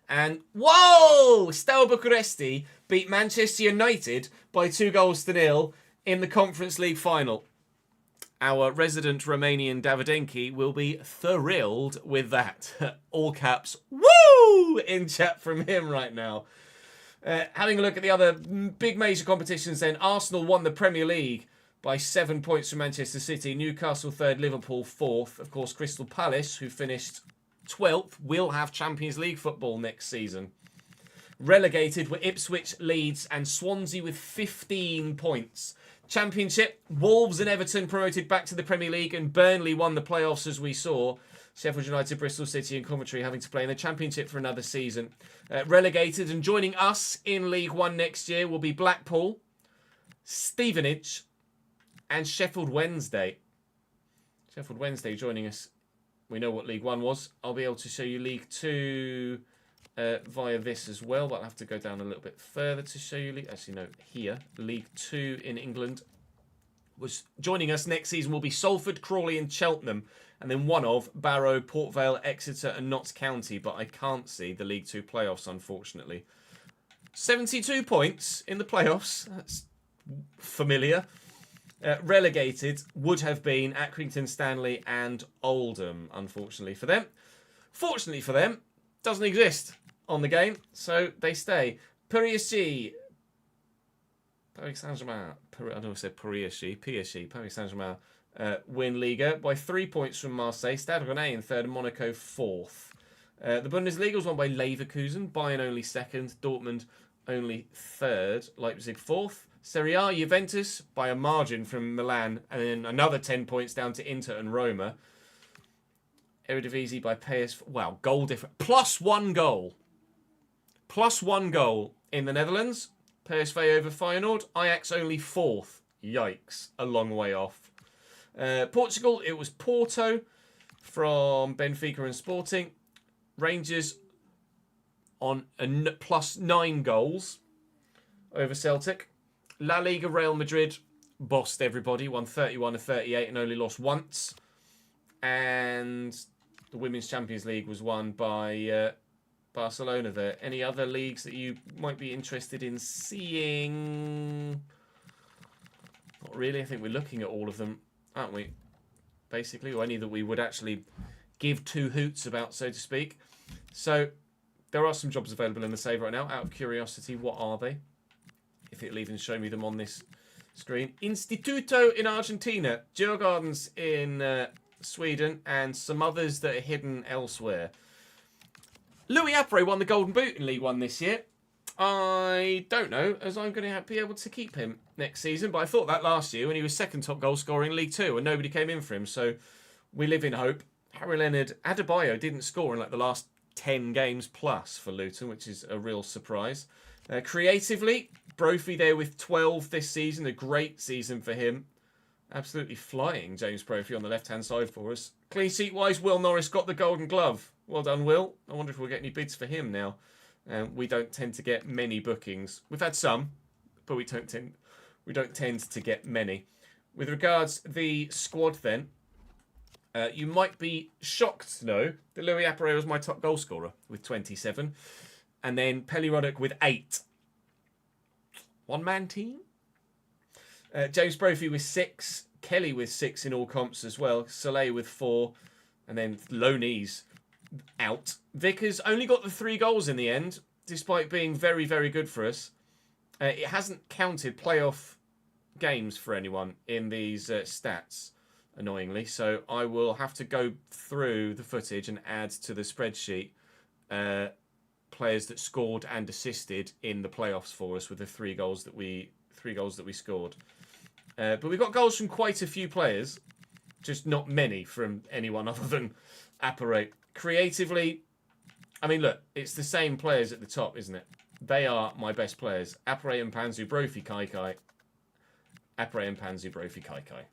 And, whoa! Steaua Bucuresti beat Manchester United by 2-0 in the Conference League final. Our resident Romanian Davidenki will be thrilled with that. All caps, woo! In chat from him right now. Having a look at the other big major competitions then. Arsenal won the Premier League by 7 points from Manchester City. Newcastle 3rd, Liverpool 4th. Of course, Crystal Palace, who finished 12th, will have Champions League football next season. Relegated were Ipswich, Leeds and Swansea with 15 points. Championship, Wolves and Everton promoted back to the Premier League and Burnley won the playoffs as we saw. Sheffield United, Bristol City and Coventry having to play in the Championship for another season. Relegated and joining us in League One next year will be Blackpool, Stevenage and Sheffield Wednesday. Sheffield Wednesday joining us. We know what League One was. I'll be able to show you League Two via this as well, but I'll have to go down a little bit further to show you. Actually, no, here. League Two in England. Was joining us next season will be Salford, Crawley and Cheltenham. And then one of Barrow, Port Vale, Exeter and Notts County. But I can't see the League Two playoffs, unfortunately. 72 points in the playoffs. That's familiar. Relegated would have been Accrington, Stanley and Oldham, unfortunately for them. Fortunately for them, doesn't exist on the game, so they stay. PSG, Paris Saint-Germain, I know I said PSG, Paris Saint-Germain win Liga by 3 points from Marseille. Stade Rennais in 3rd and Monaco 4th. The Bundesliga was won by Leverkusen, Bayern only 2nd, Dortmund only 3rd, Leipzig 4th. Serie A, Juventus by a margin from Milan, and then another 10 points down to Inter and Roma. Eredivisie by PSV. Wow, goal difference. Plus one goal. Plus one goal in the Netherlands. PSV over Feyenoord. Ajax only 4th. Yikes. A long way off. Portugal, it was Porto from Benfica and Sporting. Rangers on a plus 9 goals over Celtic. La Liga, Real Madrid bossed everybody. Won 31-38 and only lost once. And the Women's Champions League was won by Barcelona there. Any other leagues that you might be interested in seeing? Not really. I think we're looking at all of them, aren't we? Basically, or any that we would actually give two hoots about, so to speak. So there are some jobs available in the save right now. Out of curiosity, what are they? If it'll even show me them on this screen. Instituto in Argentina. Djurgårdens in Sweden. And some others that are hidden elsewhere. Louis Apre won the Golden Boot in League One this year. I don't know, as I'm going to be able to keep him next season. But I thought that last year when he was second top goal scorer in League Two and nobody came in for him. So we live in hope. Harry Leonard Adebayo didn't score in like the last 10 games plus for Luton, which is a real surprise. Creatively, Brophy there with 12 this season. A great season for him. Absolutely flying, James Brophy on the left-hand side for us. Clean sheet-wise, Will Norris got the Golden Glove. Well done, Will. I wonder if we'll get any bids for him now. We don't tend to get many bookings. We've had some, but we don't tend to get many. With regards the squad then, you might be shocked to know that Louis Appere was my top goal scorer with 27. And then Pelly Ruddock with 8. One-man team? James Brophy with 6. Kelly with 6 in all comps as well. Soleil with 4. And then Loney's out. Vickers only got the 3 goals in the end, despite being very, very good for us. It hasn't counted playoff games for anyone in these stats, annoyingly. So I will have to go through the footage and add to the spreadsheet players that scored and assisted in the playoffs for us with the 3 goals that we scored. But we got goals from quite a few players, just not many from anyone other than Appere. Creatively, I mean, look, it's the same players at the top, isn't it? They are my best players. Appere and Panzu, Brophy, Kaikai. Appere and Panzu, Brophy, Kaikai.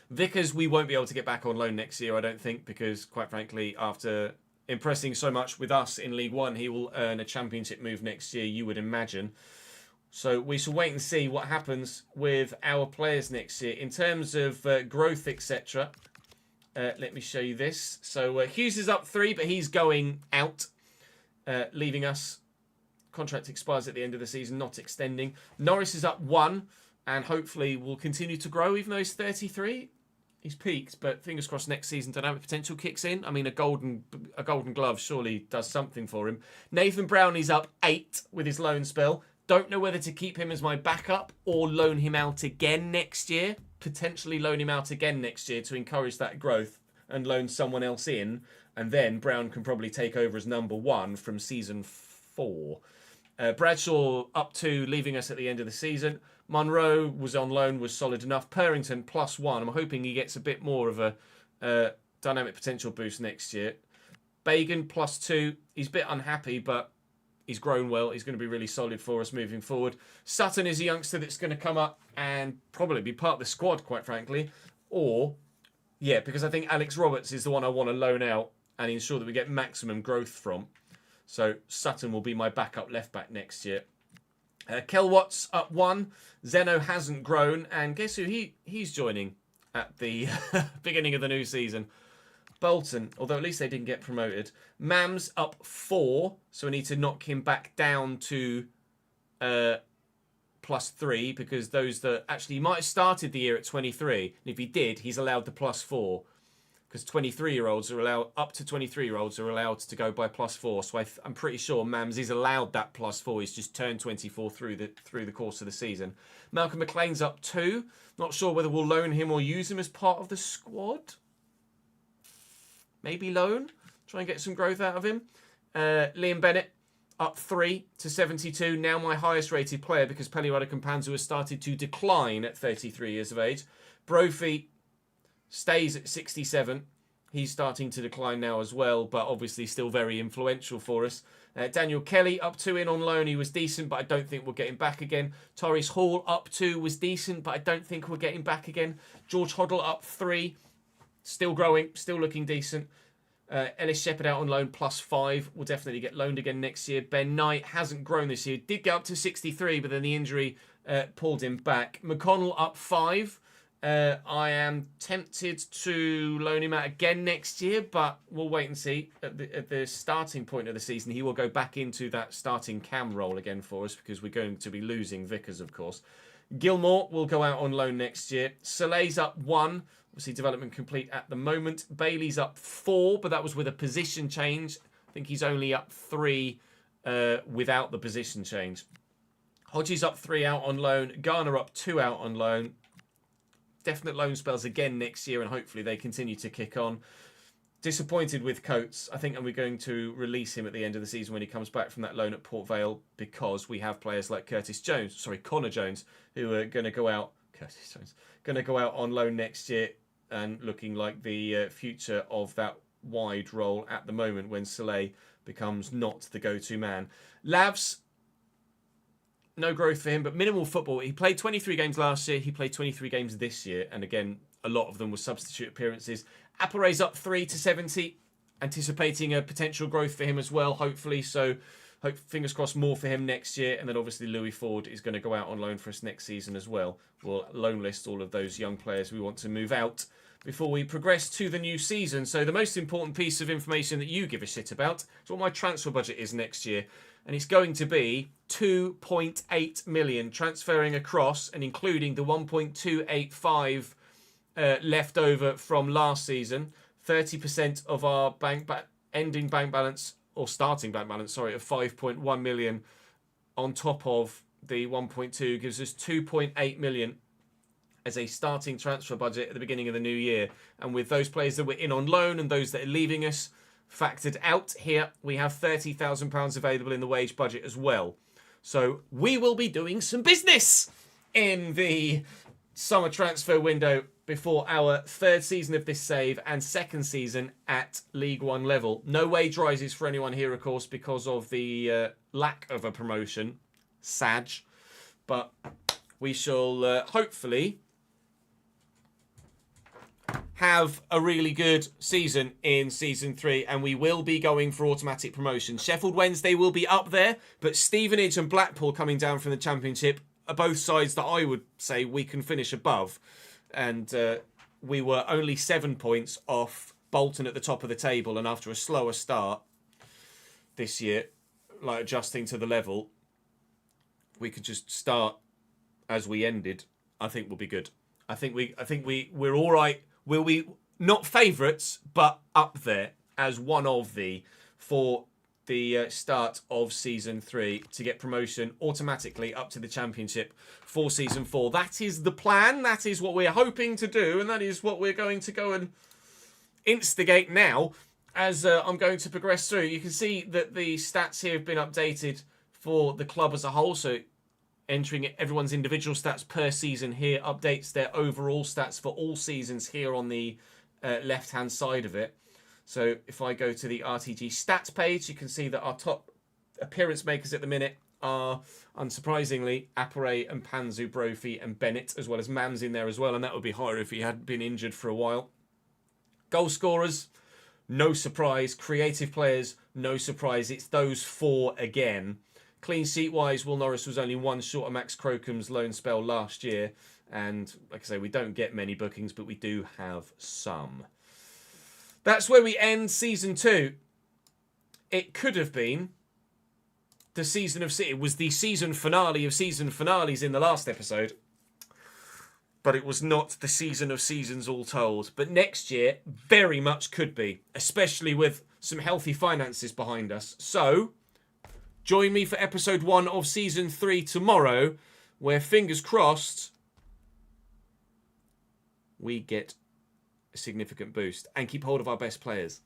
Vickers, we won't be able to get back on loan next year, I don't think, because, quite frankly, after impressing so much with us in League One, he will earn a championship move next year, you would imagine. So we shall wait and see what happens with our players next year. In terms of growth, etc., let me show you this. So Hughes is up 3, but he's going out, leaving us. Contract expires at the end of the season, not extending. Norris is up 1, and hopefully will continue to grow, even though he's 33. He's peaked, but fingers crossed next season dynamic potential kicks in. I mean, a golden glove surely does something for him. Nathan Brownlie's up 8 with his loan spell. Don't know whether to keep him as my backup or loan him out again next year. Potentially loan him out again next year to encourage that growth and loan someone else in. And then Brown can probably take over as number 1 from season 4. Bradshaw up 2, leaving us at the end of the season. Monroe was on loan, was solid enough. Purrington +1. I'm hoping he gets a bit more of a dynamic potential boost next year. Bagan +2. He's a bit unhappy, but he's grown well. He's going to be really solid for us moving forward. Sutton is a youngster that's going to come up and probably be part of the squad, quite frankly. Or, yeah, because I think Alex Roberts is the one I want to loan out and ensure that we get maximum growth from. So Sutton will be my backup left-back next year. Kel Watts up 1. Zeno hasn't grown. And guess who he's joining at the beginning of the new season? Bolton, although at least they didn't get promoted. Mams up 4, so we need to knock him back down to +3, because those that actually he might have started the year at 23, and if he did, he's allowed the +4, because 23-year-olds are allowed, up to 23-year-olds are allowed to go by +4. So I'm pretty sure Mams is allowed that +4. He's just turned 24 through the course of the season. Malcolm McLean's up 2. Not sure whether we'll loan him or use him as part of the squad. Maybe loan. Try and get some growth out of him. Liam Bennett up 3 to 72. Now my highest rated player because Pelly Ruddock and Panzu has started to decline at 33 years of age. Brophy stays at 67. He's starting to decline now as well, but obviously still very influential for us. Daniel Kelly up 2 in on loan. He was decent, but I don't think we'll get him back again. Torres Hall up 2 was decent, but I don't think we'll get him back again. George Hoddle up 3. Still growing, still looking decent. Ellis Shepherd out on loan +5. Will definitely get loaned again next year. Ben Knight hasn't grown this year. Did get up to 63, but then the injury pulled him back. McConnell up 5. I am tempted to loan him out again next year, but we'll wait and see. At the starting point of the season, he will go back into that starting cam role again for us because we're going to be losing Vickers, of course. Gilmore will go out on loan next year. Soleil's up 1. Obviously, development complete at the moment. Bailey's up 4, but that was with a position change. I think he's only up 3 without the position change. Hodges up 3 out on loan. Garner up 2 out on loan. Definite loan spells again next year, and hopefully they continue to kick on. disappointed with Coates. I think we're going to release him at the end of the season when he comes back from that loan at Port Vale, because we have players like Connor Jones, who are going to go out. Going to go out on loan next year and looking like the future of that wide role at the moment when Soleil becomes not the go-to man. Lavs, no growth for him, but minimal football. He played 23 games last year. He played 23 games this year. And again, a lot of them were substitute appearances. Appare's up 3 to 70, anticipating a potential growth for him as well, hopefully. So, fingers crossed, more for him next year. And then obviously Louis Ford is going to go out on loan for us next season as well. We'll loan list all of those young players we want to move out before we progress to the new season. So the most important piece of information that you give a shit about is what my transfer budget is next year. And it's going to be 2.8 million transferring across and including the 1.285 left over from last season. 30% of our ending bank balance, or starting bank balance, sorry, of 5.1 million on top of the 1.2 gives us 2.8 million as a starting transfer budget at the beginning of the new year. And with those players that were in on loan and those that are leaving us factored out here, we have £30,000 available in the wage budget as well. So we will be doing some business in the summer transfer window before our third season of this save and second season at League One level. No wage rises for anyone here, of course, because of the lack of a promotion. Sad. But we shall hopefully have a really good season in Season 3, and we will be going for automatic promotion. Sheffield Wednesday will be up there, but Stevenage and Blackpool coming down from the Championship are both sides that I would say we can finish above. And we were only 7 points off Bolton at the top of the table, and after a slower start this year, like adjusting to the level, we could just start as we ended. I think we'll be good. I think we're all right. Will we not favourites, but up there as one of for the start of Season 3 to get promotion automatically up to the Championship for Season 4. That is the plan. That is what we're hoping to do, and that is what we're going to go and instigate now as I'm going to progress through. You can see that the stats here have been updated for the club as a whole, so entering everyone's individual stats per season here updates their overall stats for all seasons here on the left-hand side of it. So if I go to the RTG stats page, you can see that our top appearance makers at the minute are, unsurprisingly, Appare and Panzu, Brophy and Bennett, as well as Mans in there as well, and that would be higher if he hadn't been injured for a while. Goal scorers, no surprise. Creative players, no surprise. It's those four again. Clean sheet-wise, Will Norris was only one short of Max Crocom's loan spell last year. And, like I say, we don't get many bookings, but we do have some. That's where we end Season 2. It could have been the season of... It was the season finale of season finales in the last episode. But it was not the season of seasons all told. But next year, very much could be. Especially with some healthy finances behind us. So... join me for episode 1 of Season 3 tomorrow, where, fingers crossed, we get a significant boost and keep hold of our best players.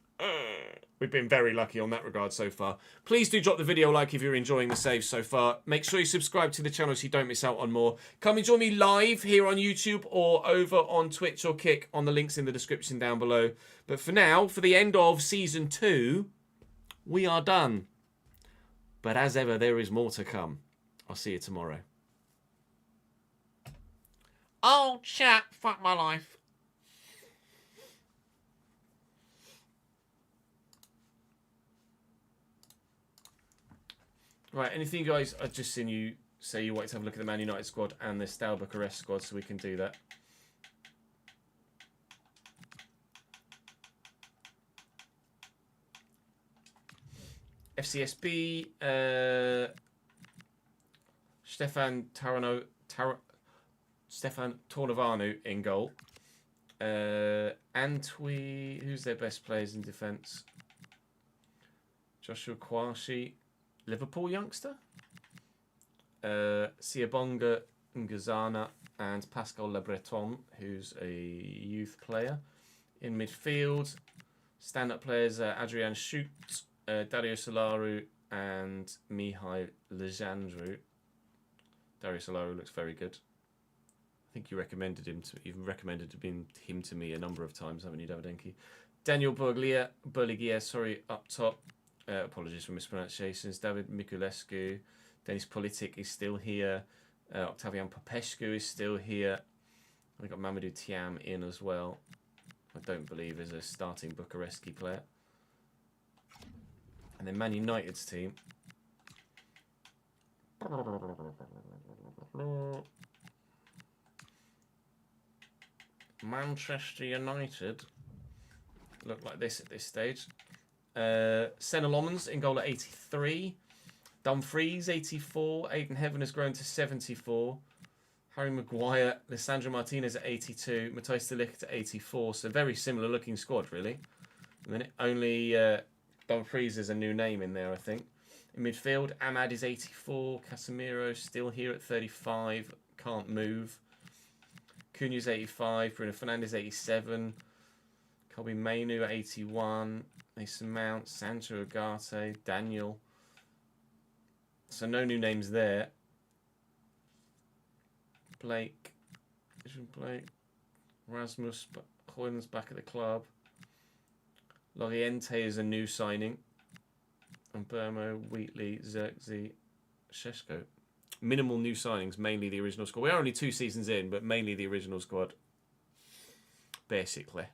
We've been very lucky on that regard so far. Please do drop the video a like if you're enjoying the saves so far. Make sure you subscribe to the channel so you don't miss out on more. Come and join me live here on YouTube or over on Twitch or Kick on the links in the description down below. But for now, for the end of Season 2, we are done. But as ever, there is more to come. I'll see you tomorrow. Oh, chat. Fuck my life. Right, anything, guys? I've just seen you say you wanted to have a look at the Man United squad and the Steaua Bucharest squad, so we can do that. FCSB, Stefan Tornavanu in goal. Antwi, who's their best players in defence? Joshua Kwashi, Liverpool youngster. Siabonga Ngazana and Pascal Le Breton, who's a youth player. In midfield, Stand-up players, Adrian Schut, Dario Solaru, and Mihai Lejandru. Dario Solaru looks very good. I think you recommended him to. You've recommended him to me a number of times, haven't you, Davidenki? Daniel Berligia, sorry, up top. Apologies for mispronunciations. David Miculescu, Denis Politic is still here. Octavian Popescu is still here. We've got Mamadou Thiam in as well. I don't believe is a starting Bucharesti player. And then Man United's team. Manchester United look like this at this stage. Senna Lomans in goal at 83. Dumfries 84. Aidan Heaven has grown to 74. Harry Maguire, Lissandro Martinez at 82. Matthijs de Ligt at 84. So very similar looking squad, really. A minute. Only Dumfries is a new name in there, I think. In midfield, Ahmad is 84. Casemiro still here at 35. Can't move. Cunha's 85. Bruno Fernandes 87. Kobe Mainu at 81. Mason Mount, Sancho Ugarte, Daniel. So no new names there. Blake, Rasmus Hoyland's back at the club. Loriente is a new signing. And Burmo, Wheatley, Xerxes, Sheshko. Minimal new signings, mainly the original squad. We are only 2 seasons in, but mainly the original squad. Basically.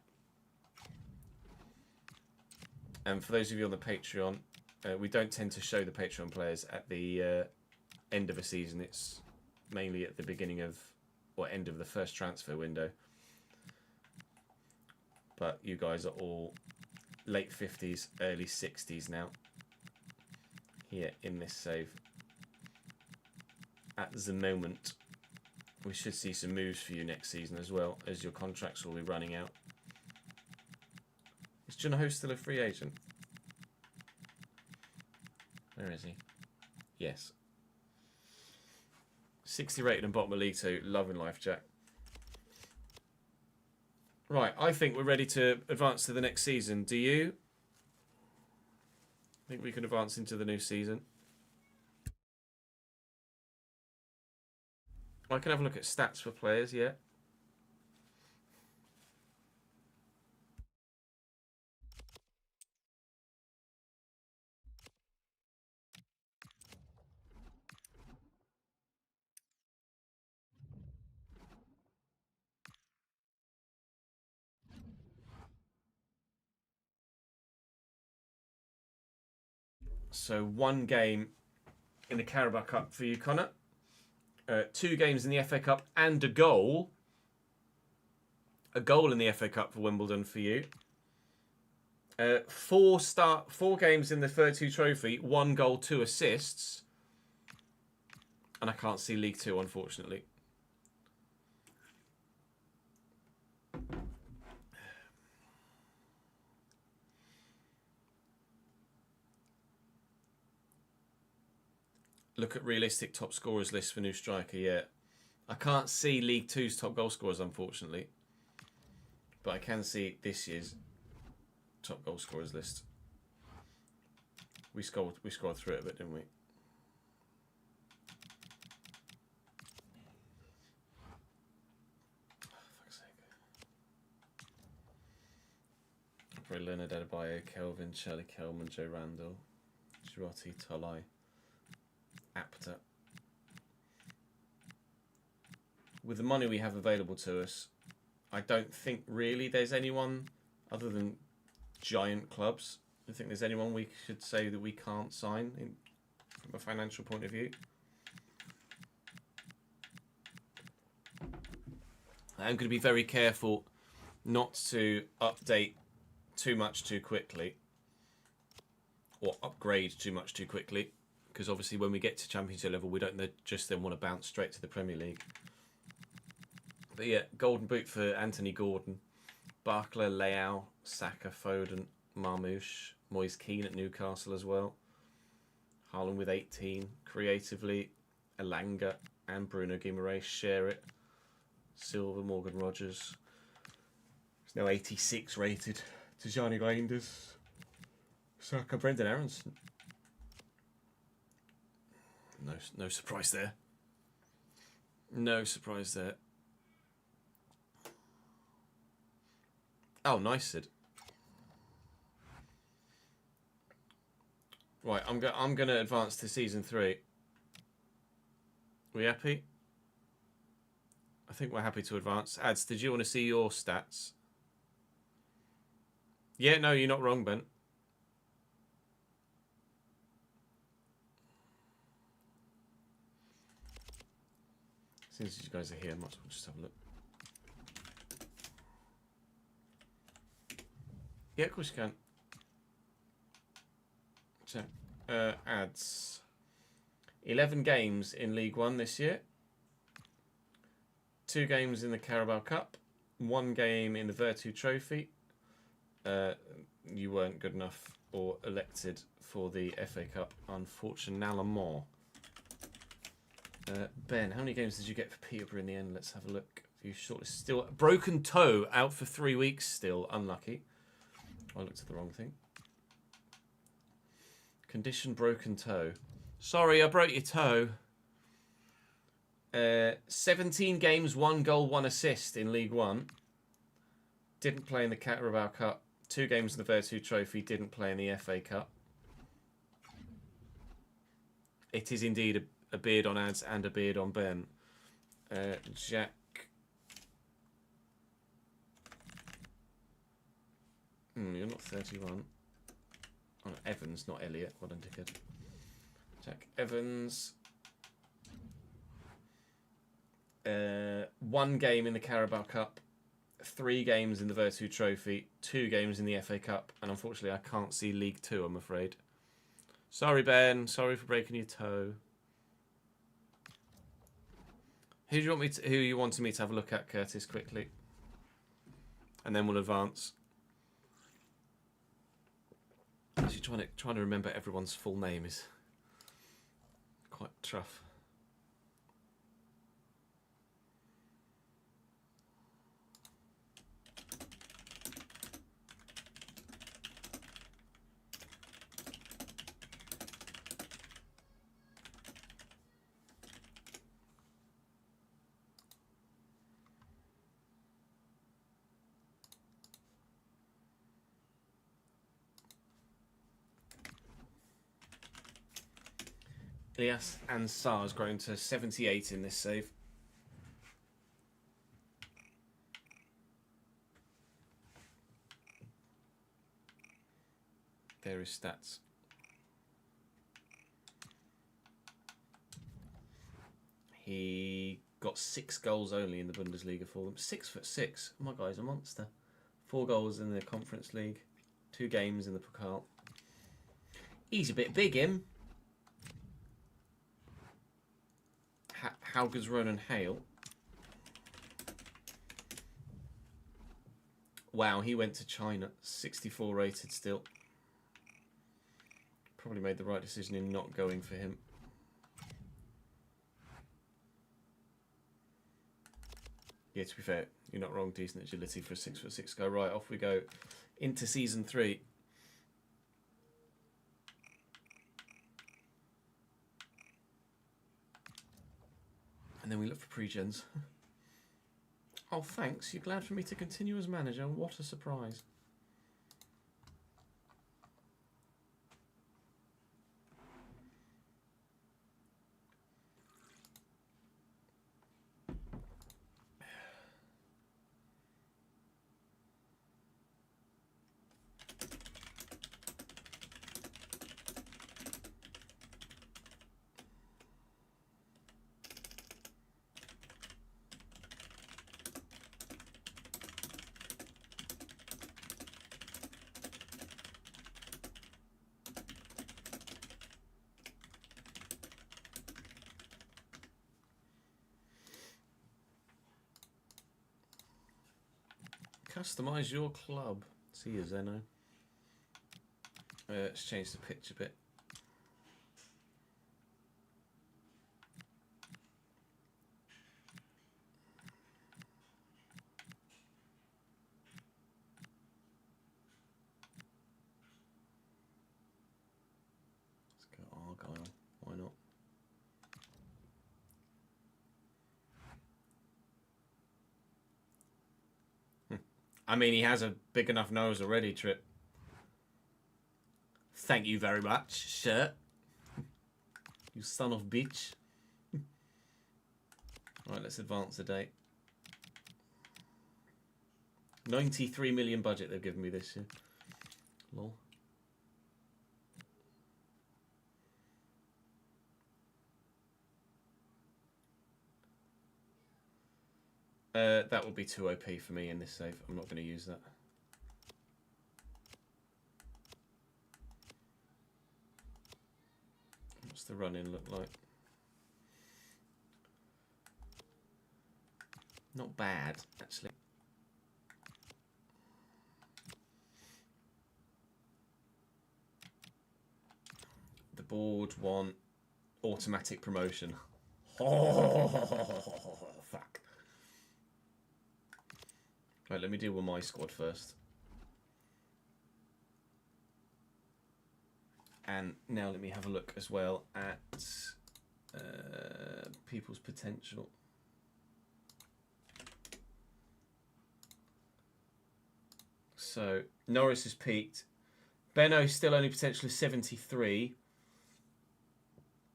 And for those of you on the Patreon, we don't tend to show the Patreon players at the end of a season. It's mainly at the beginning of, or end of the first transfer window. But you guys are all late 50s, early 60s now. Here in this save. At the moment, we should see some moves for you next season as well, as your contracts will be running out. Is Junaho still a free agent? Where is he? Yes. 60 rated and bottom of League 2. Loving life, Jack. Right, I think we're ready to advance to the next season. Do you? I think we can advance into the new season. I can have a look at stats for players, yeah. So 1 game in the Carabao Cup for you, Connor. 2 games in the FA Cup and a goal. A goal in the FA Cup for Wimbledon for you. 4 games in the 32 Trophy, 1 goal, 2 assists. And I can't see League 2, unfortunately. Look at realistic top scorers list for new striker, yeah. I can't see League 2's top goal scorers, unfortunately. But I can see this year's top goal scorers list. We scrolled through it a bit, didn't we? Oh, fuck's sake. Probably Leonard Adebayo, Kelvin, Charlie Kelman, Joe Randall, Girotti, Tolai. Apta. With the money we have available to us, I don't think really there's anyone other than giant clubs. I think there's anyone we should say that we can't sign from a financial point of view. I'm going to be very careful not to update too much too quickly or upgrade too much too quickly. Because obviously when we get to Championship level, we don't just then want to bounce straight to the Premier League. But yeah, Golden Boot for Anthony Gordon. Barkler, Leao, Saka, Foden, Marmoush. Moise Keane at Newcastle as well. Haaland with 18. Creatively, Elanga and Bruno Guimaraes share it. Silva, Morgan Rogers. He's now 86 rated. Tijani Reinders. Saka, Brendan Aronson. No surprise there. No surprise there. Oh, nice, Sid. Right, I'm gonna advance to season 3. We happy? I think we're happy to advance. Ads, did you want to see your stats? Yeah, no, you're not wrong, Ben. Since you guys are here, I might as well just have a look. Yeah, of course you can. So, ads. 11 games in League One this year. 2 games in the Carabao Cup. 1 game in the Virtu Trophy. You weren't good enough or elected for the FA Cup, unfortunately. Ben, how many games did you get for Peterborough in the end? Let's have a look. You shortlist still broken toe, out for 3 weeks still. Unlucky. I looked at the wrong thing. Condition broken toe. Sorry, I broke your toe. 17 games, 1 goal, 1 assist in League One. Didn't play in the Carabao Cup. 2 games in the Virtu Trophy. Didn't play in the FA Cup. It is indeed a beard on Ads and a beard on Ben. Jack. You're not 31. Oh, Evans, not Elliot. What a dickhead. Jack Evans. 1 game in the Carabao Cup. 3 games in the Virtu Trophy. 2 games in the FA Cup. And unfortunately, I can't see League 2, I'm afraid. Sorry, Ben. Sorry for breaking your toe. Who you wanted me to have a look at, Curtis, quickly? And then we'll advance. Actually, trying to remember everyone's full name is quite tough. Elias Ansar has grown to 78 in this save. There are his stats. He got 6 goals only in the Bundesliga for them. 6'6". Oh my God, he's a monster. 4 goals in the Conference League. 2 games in the Pokal. He's a bit big, him. How good's Ronan Hale? Wow, he went to China. 64 rated still. Probably made the right decision in not going for him. Yeah, to be fair, you're not wrong. Decent agility for a 6'6" guy. Right, off we go into season 3. And then we look for pre-gens. Oh, thanks. You're glad for me to continue as manager. What a surprise. Customise your club. See you, Zeno. Let's change the pitch a bit. I mean, he has a big enough nose already, Trip. Thank you very much, sir. You son of bitch. Right, let's advance the date. 93 million budget they've given me this year. Lol. That would be too OP for me in this save. I'm not going to use that. What's the run-in look like? Not bad, actually. The board want automatic promotion. Oh, fuck. Right, let me deal with my squad first. And now let me have a look as well at people's potential. So Norris has peaked. Benno still only potential is 73.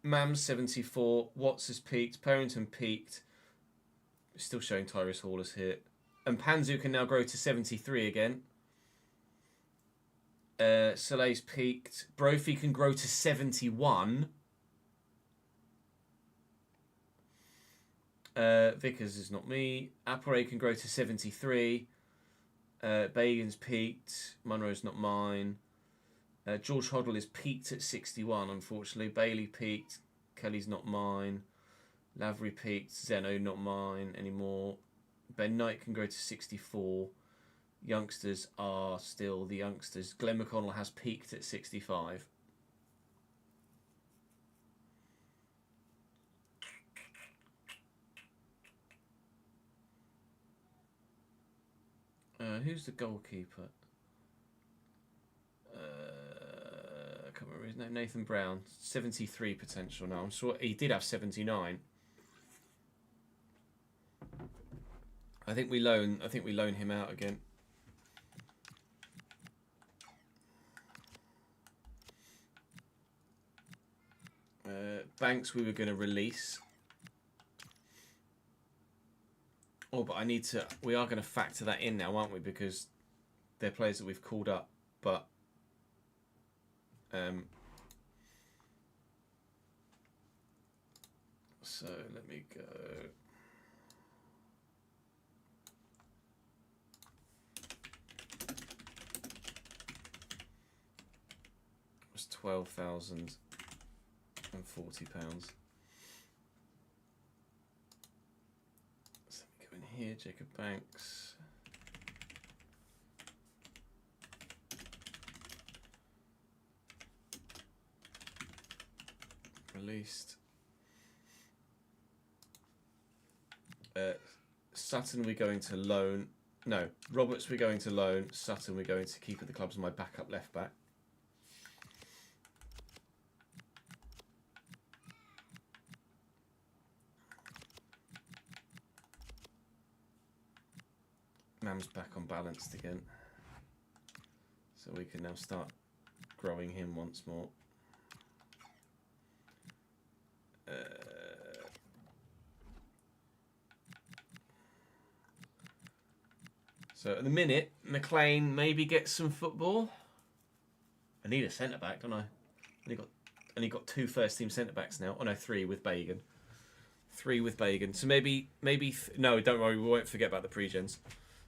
Mam's 74. Watts has peaked. Perrington peaked. Still showing Tyrus Hall as here. And Panzu can now grow to 73 again. Soleil's peaked. Brophy can grow to 71. Vickers is not me. Appare can grow to 73. Bagan's peaked. Munro's not mine. George Hoddle is peaked at 61, unfortunately. Bailey peaked. Kelly's not mine. Lavery peaked. Zeno not mine anymore. Ben Knight can grow to 64. Youngsters are still the youngsters. Glenn McConnell has peaked at 65. Who's the goalkeeper? I can't remember his name. Nathan Brown, 73 potential now. I'm sure he did have 79. I think we loan him out again. Banks we were going to release. Oh, but we are going to factor that in now, aren't we? Because they're players that we've called up, but so let me go. It was £12,040. So let me go in here, Jacob Banks. Released. Sutton we're going to loan. No, Roberts we're going to loan. Sutton we're going to keep at the club as my backup left back. Mam's back on balanced again. So we can now start growing him once more. So at the minute, McLean maybe gets some football. I need a centre back, don't I? Only got 2 first team centre backs now. Oh no, 3 with Bagan. 3 with Bagan. So maybe no, don't worry, we won't forget about the pre-gens.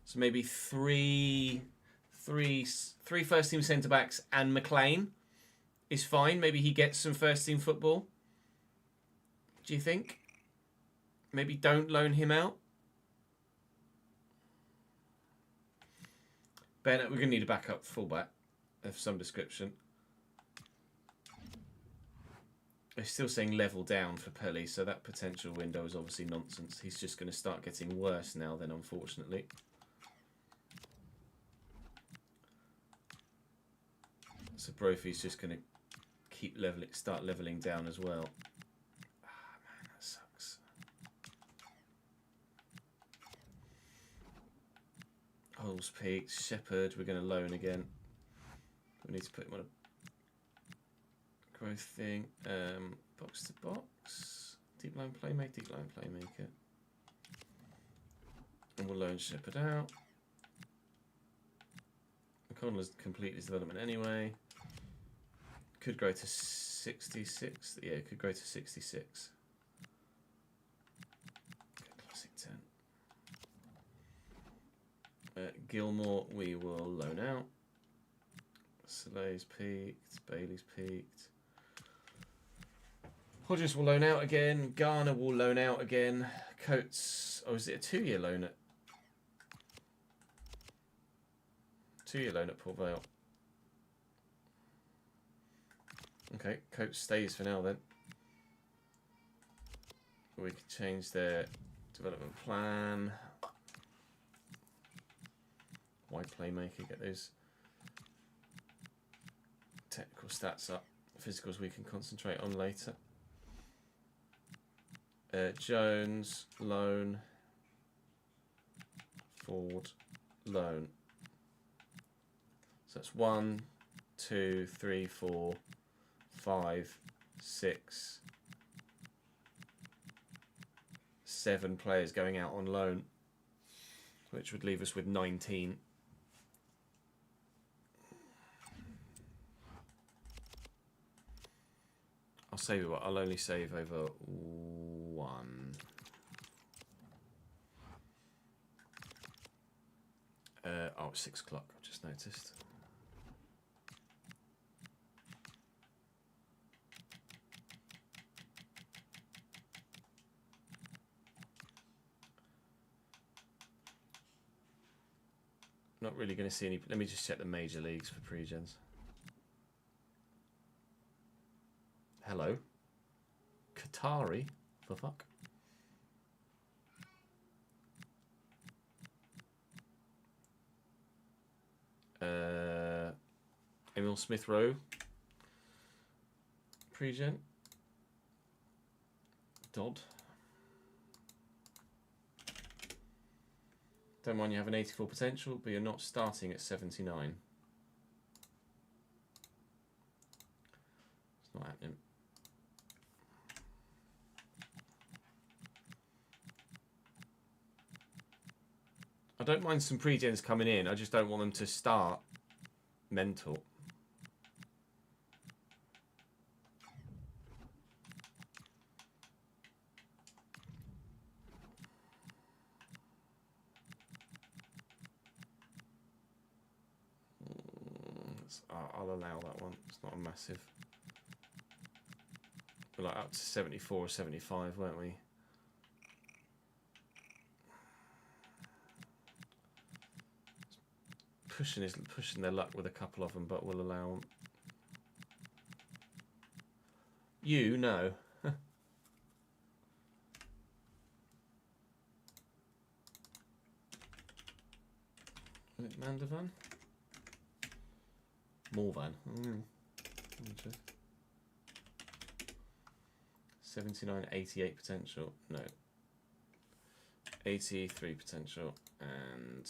So maybe three first team centre backs and McLean is fine. Maybe he gets some first team football. Do you think? Maybe don't loan him out. Bennett, we're going to need a backup fullback of some description. They're still saying level down for Pelly, so that potential window is obviously nonsense. He's just going to start getting worse now then, unfortunately. So Brophy's just going to keep start leveling down as well. Ah, man, that sucks. Hold Cole's peaked. Shepherd, we're going to loan again. We need to put him on a growth thing. Box to box. Deep line playmaker. And we'll loan Shepherd out. McConnell's completed his development anyway. Could grow to 66. Yeah, it could grow to 66. Classic 10. Gilmore, we will loan out. Soleil's peaked. Bailey's peaked. Hodges will loan out again. Garner will loan out again. Coates. Oh, is it a 2-year loan at? 2-year loan at Port Vale. Okay, Coates stays for now then. We can change their development plan. Wide playmaker, get those technical stats up. Physicals we can concentrate on later. Jones, loan. Ford, loan. So that's 1, 2, 3, 4, 5, 6, 7 players going out on loan, which would leave us with 19. I'll save it. I'll only save over 1. Oh, it's 6 o'clock. I've just noticed. Not really going to see any. Let me just check the major leagues for pre-gens. Hello. Qatari, for fuck. Emil Smith Rowe. Pre-gen. Dodd. Don't mind you have an 84 potential, but you're not starting at 79. It's not happening. I don't mind some pre-gens coming in, I just don't want them to start mental. I'll allow that one. It's not a massive. We're like up to 74 or 75, weren't we? Pushing their luck with a couple of them, but we'll allow them. You know. Is it Mandovan? Morvan. 79, 88 potential. No. 83 potential and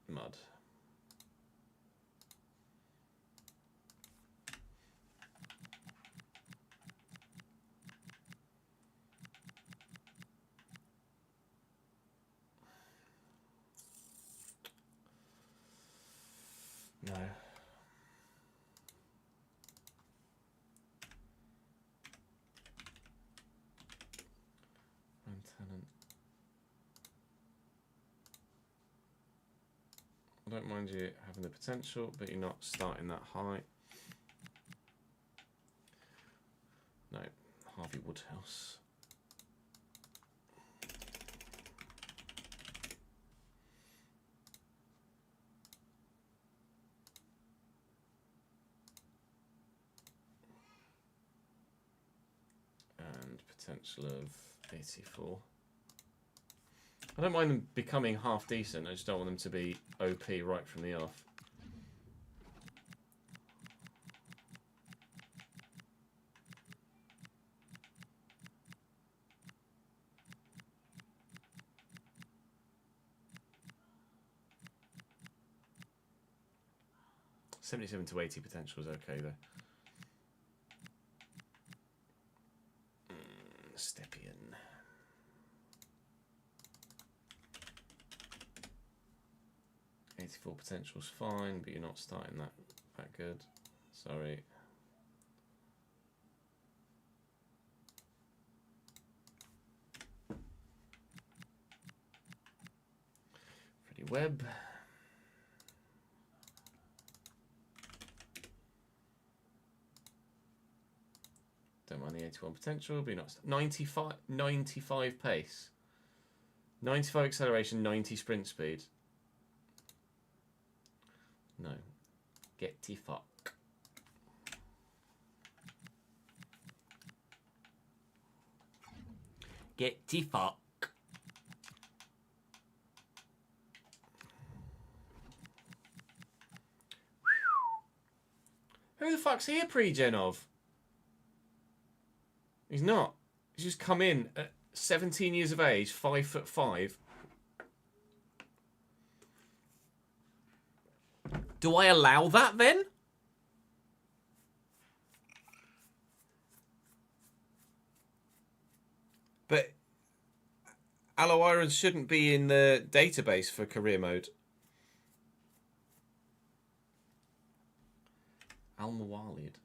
mud. No. Tenant. I don't mind you having the potential, but you're not starting that high. No, Harvey Woodhouse. Potential of 84. I don't mind them becoming half decent, I just don't want them to be OP right from the off. 77 to 80 potential is okay though. Stepien. .84 potential's fine, but you're not starting that good. Sorry. Freddie Webb. Don't mind the 81 potential, but you're not 95 pace. 95 acceleration, 90 sprint speed. No. Get the fuck. Get the fuck. Who the fuck's he a pre-gen of? He's not. He's just come in at 17 years of age, 5'5". Do I allow that then? But Aloe Irons shouldn't be in the database for career mode. Al Mawalid.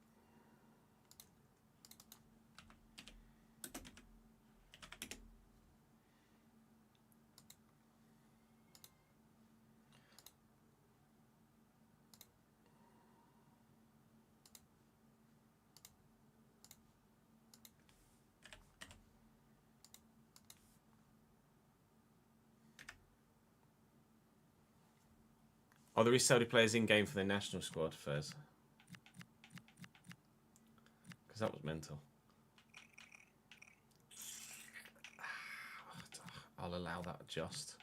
Oh, there is Saudi players in-game for their national squad, Fez. Because that was mental. I'll allow that just.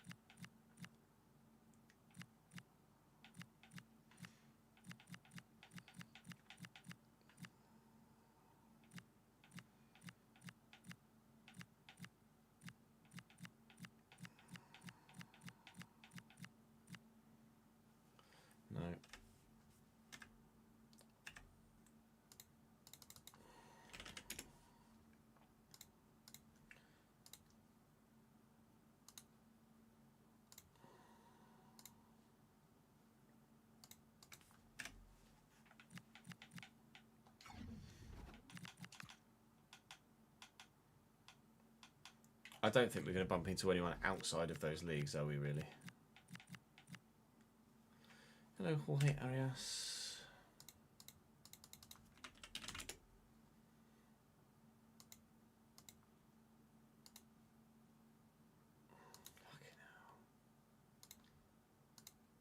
No. I don't think we're going to bump into anyone outside of those leagues, are we really? Hello, Jorge Arias. Fucking hell.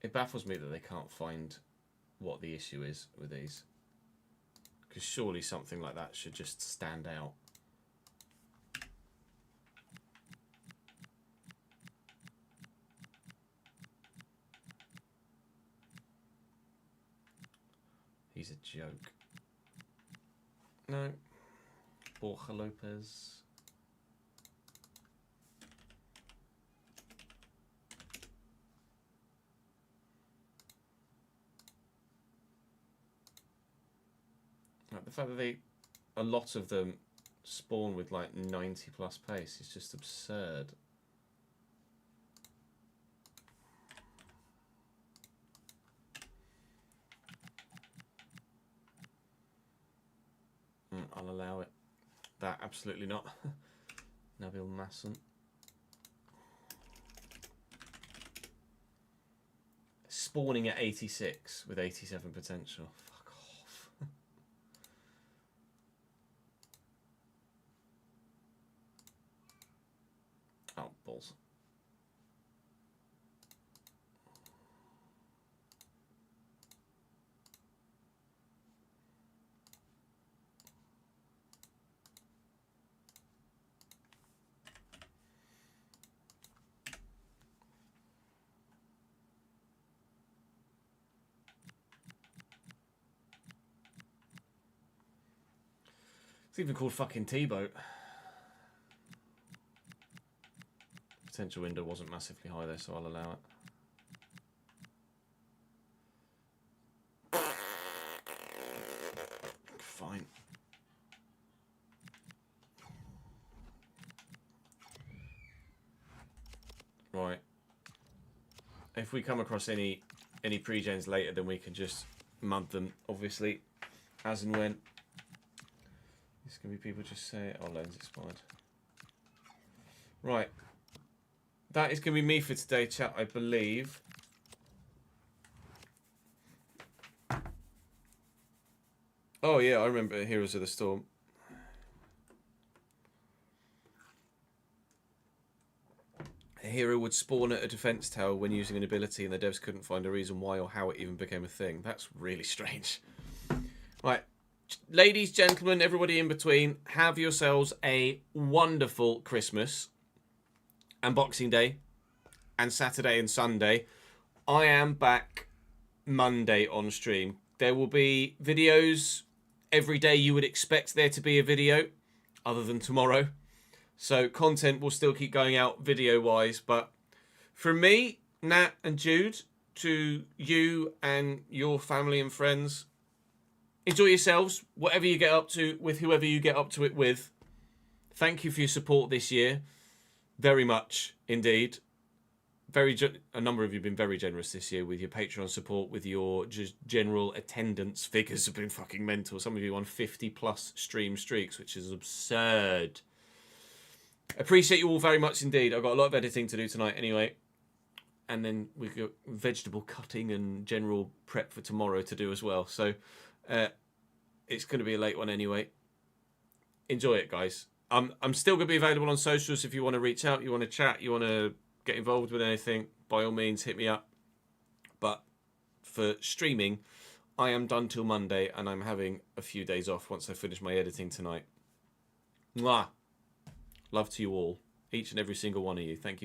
It baffles me that they can't find what the issue is with these. Because surely something like that should just stand out. He's a joke. No. Borja Lopez. Like the fact that a lot of them spawn with like 90 plus pace is just absurd. I'll allow it. That absolutely not. Nabil Masson. Spawning at 86 with 87 potential. Fuck off. Oh, balls. It's even called fucking T-boat. Potential window wasn't massively high there, so I'll allow it. Right. If we come across any pre-gens later, then we can just mud them, obviously, as and when. There's going to be people just say, oh, lens expired. Right. That is going to be me for today, chat, I believe. Oh, yeah, I remember Heroes of the Storm. A hero would spawn at a defense tower when using an ability, and the devs couldn't find a reason why or how it even became a thing. That's really strange. Right. Ladies, gentlemen, everybody in between, have yourselves a wonderful Christmas and Boxing Day and Saturday and Sunday. I am back Monday on stream. There will be videos every day you would expect there to be a video, other than tomorrow. So content will still keep going out video-wise. But from me, Nat and Jude, to you and your family and friends, enjoy yourselves, whatever you get up to, with whoever you get up to it with. Thank you for your support this year. Very much indeed. A number of you have been very generous this year with your Patreon support, with your just general attendance figures have been fucking mental. Some of you on 50+ stream streaks, which is absurd. Appreciate you all very much indeed. I've got a lot of editing to do tonight anyway. And then we've got vegetable cutting and general prep for tomorrow to do as well. So it's going to be a late one anyway. Enjoy it, guys. I'm still going to be available on socials if you want to reach out, you want to chat, you want to get involved with anything. By all means, hit me up. But for streaming, I am done till Monday, and I'm having a few days off once I finish my editing tonight. Mwah. Love to you all, each and every single one of you. Thank you.